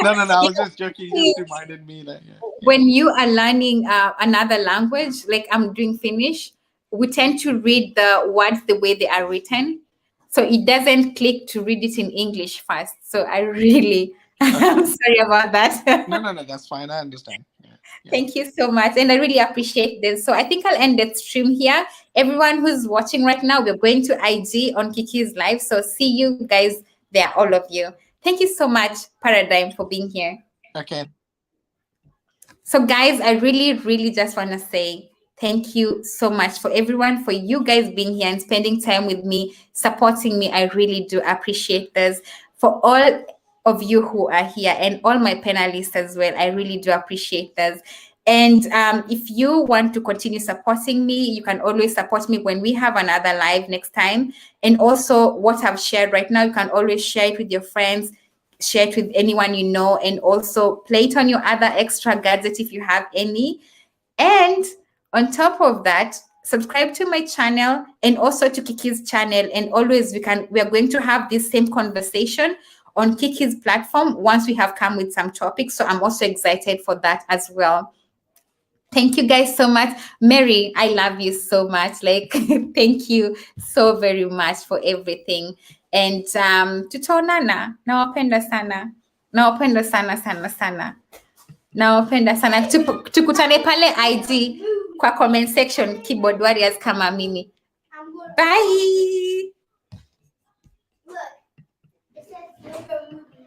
no, I was just joking. You just reminded me that When you are learning another language, like I'm doing Finnish, we tend to read the words the way they are written. So it doesn't click to read it in English first. So I really, I'm sorry about that. No, that's fine. I understand. Yeah. Thank you so much. And I really appreciate this. So I think I'll end the stream here. Everyone who's watching right now, we're going to IG on Kiki's live. So see you guys there, all of you. Thank you so much, Paradigm, for being here. Okay. So guys, I really, really just want to say thank you so much for everyone, for you guys being here and spending time with me, supporting me. I really do appreciate this. For all of you who are here and all my panelists as well, I really do appreciate this. And if you want to continue supporting me, you can always support me when we have another live next time. And also what I've shared right now, you can always share it with your friends, share it with anyone you know, and also play it on your other extra gadgets if you have any. And on top of that, subscribe to my channel and also to Kiki's channel. And always we are going to have this same conversation on Kiki's platform once we have come with some topics. So I'm also excited for that as well. Thank you guys so much. Mary, I love you so much. Like, thank you so very much for everything. And tutaonana, nawapenda sana. Nawapenda sana sana sana. Nawapenda sana. Tukutane pale IG kwa comment section, keyboard warriors kama mimi. Bye.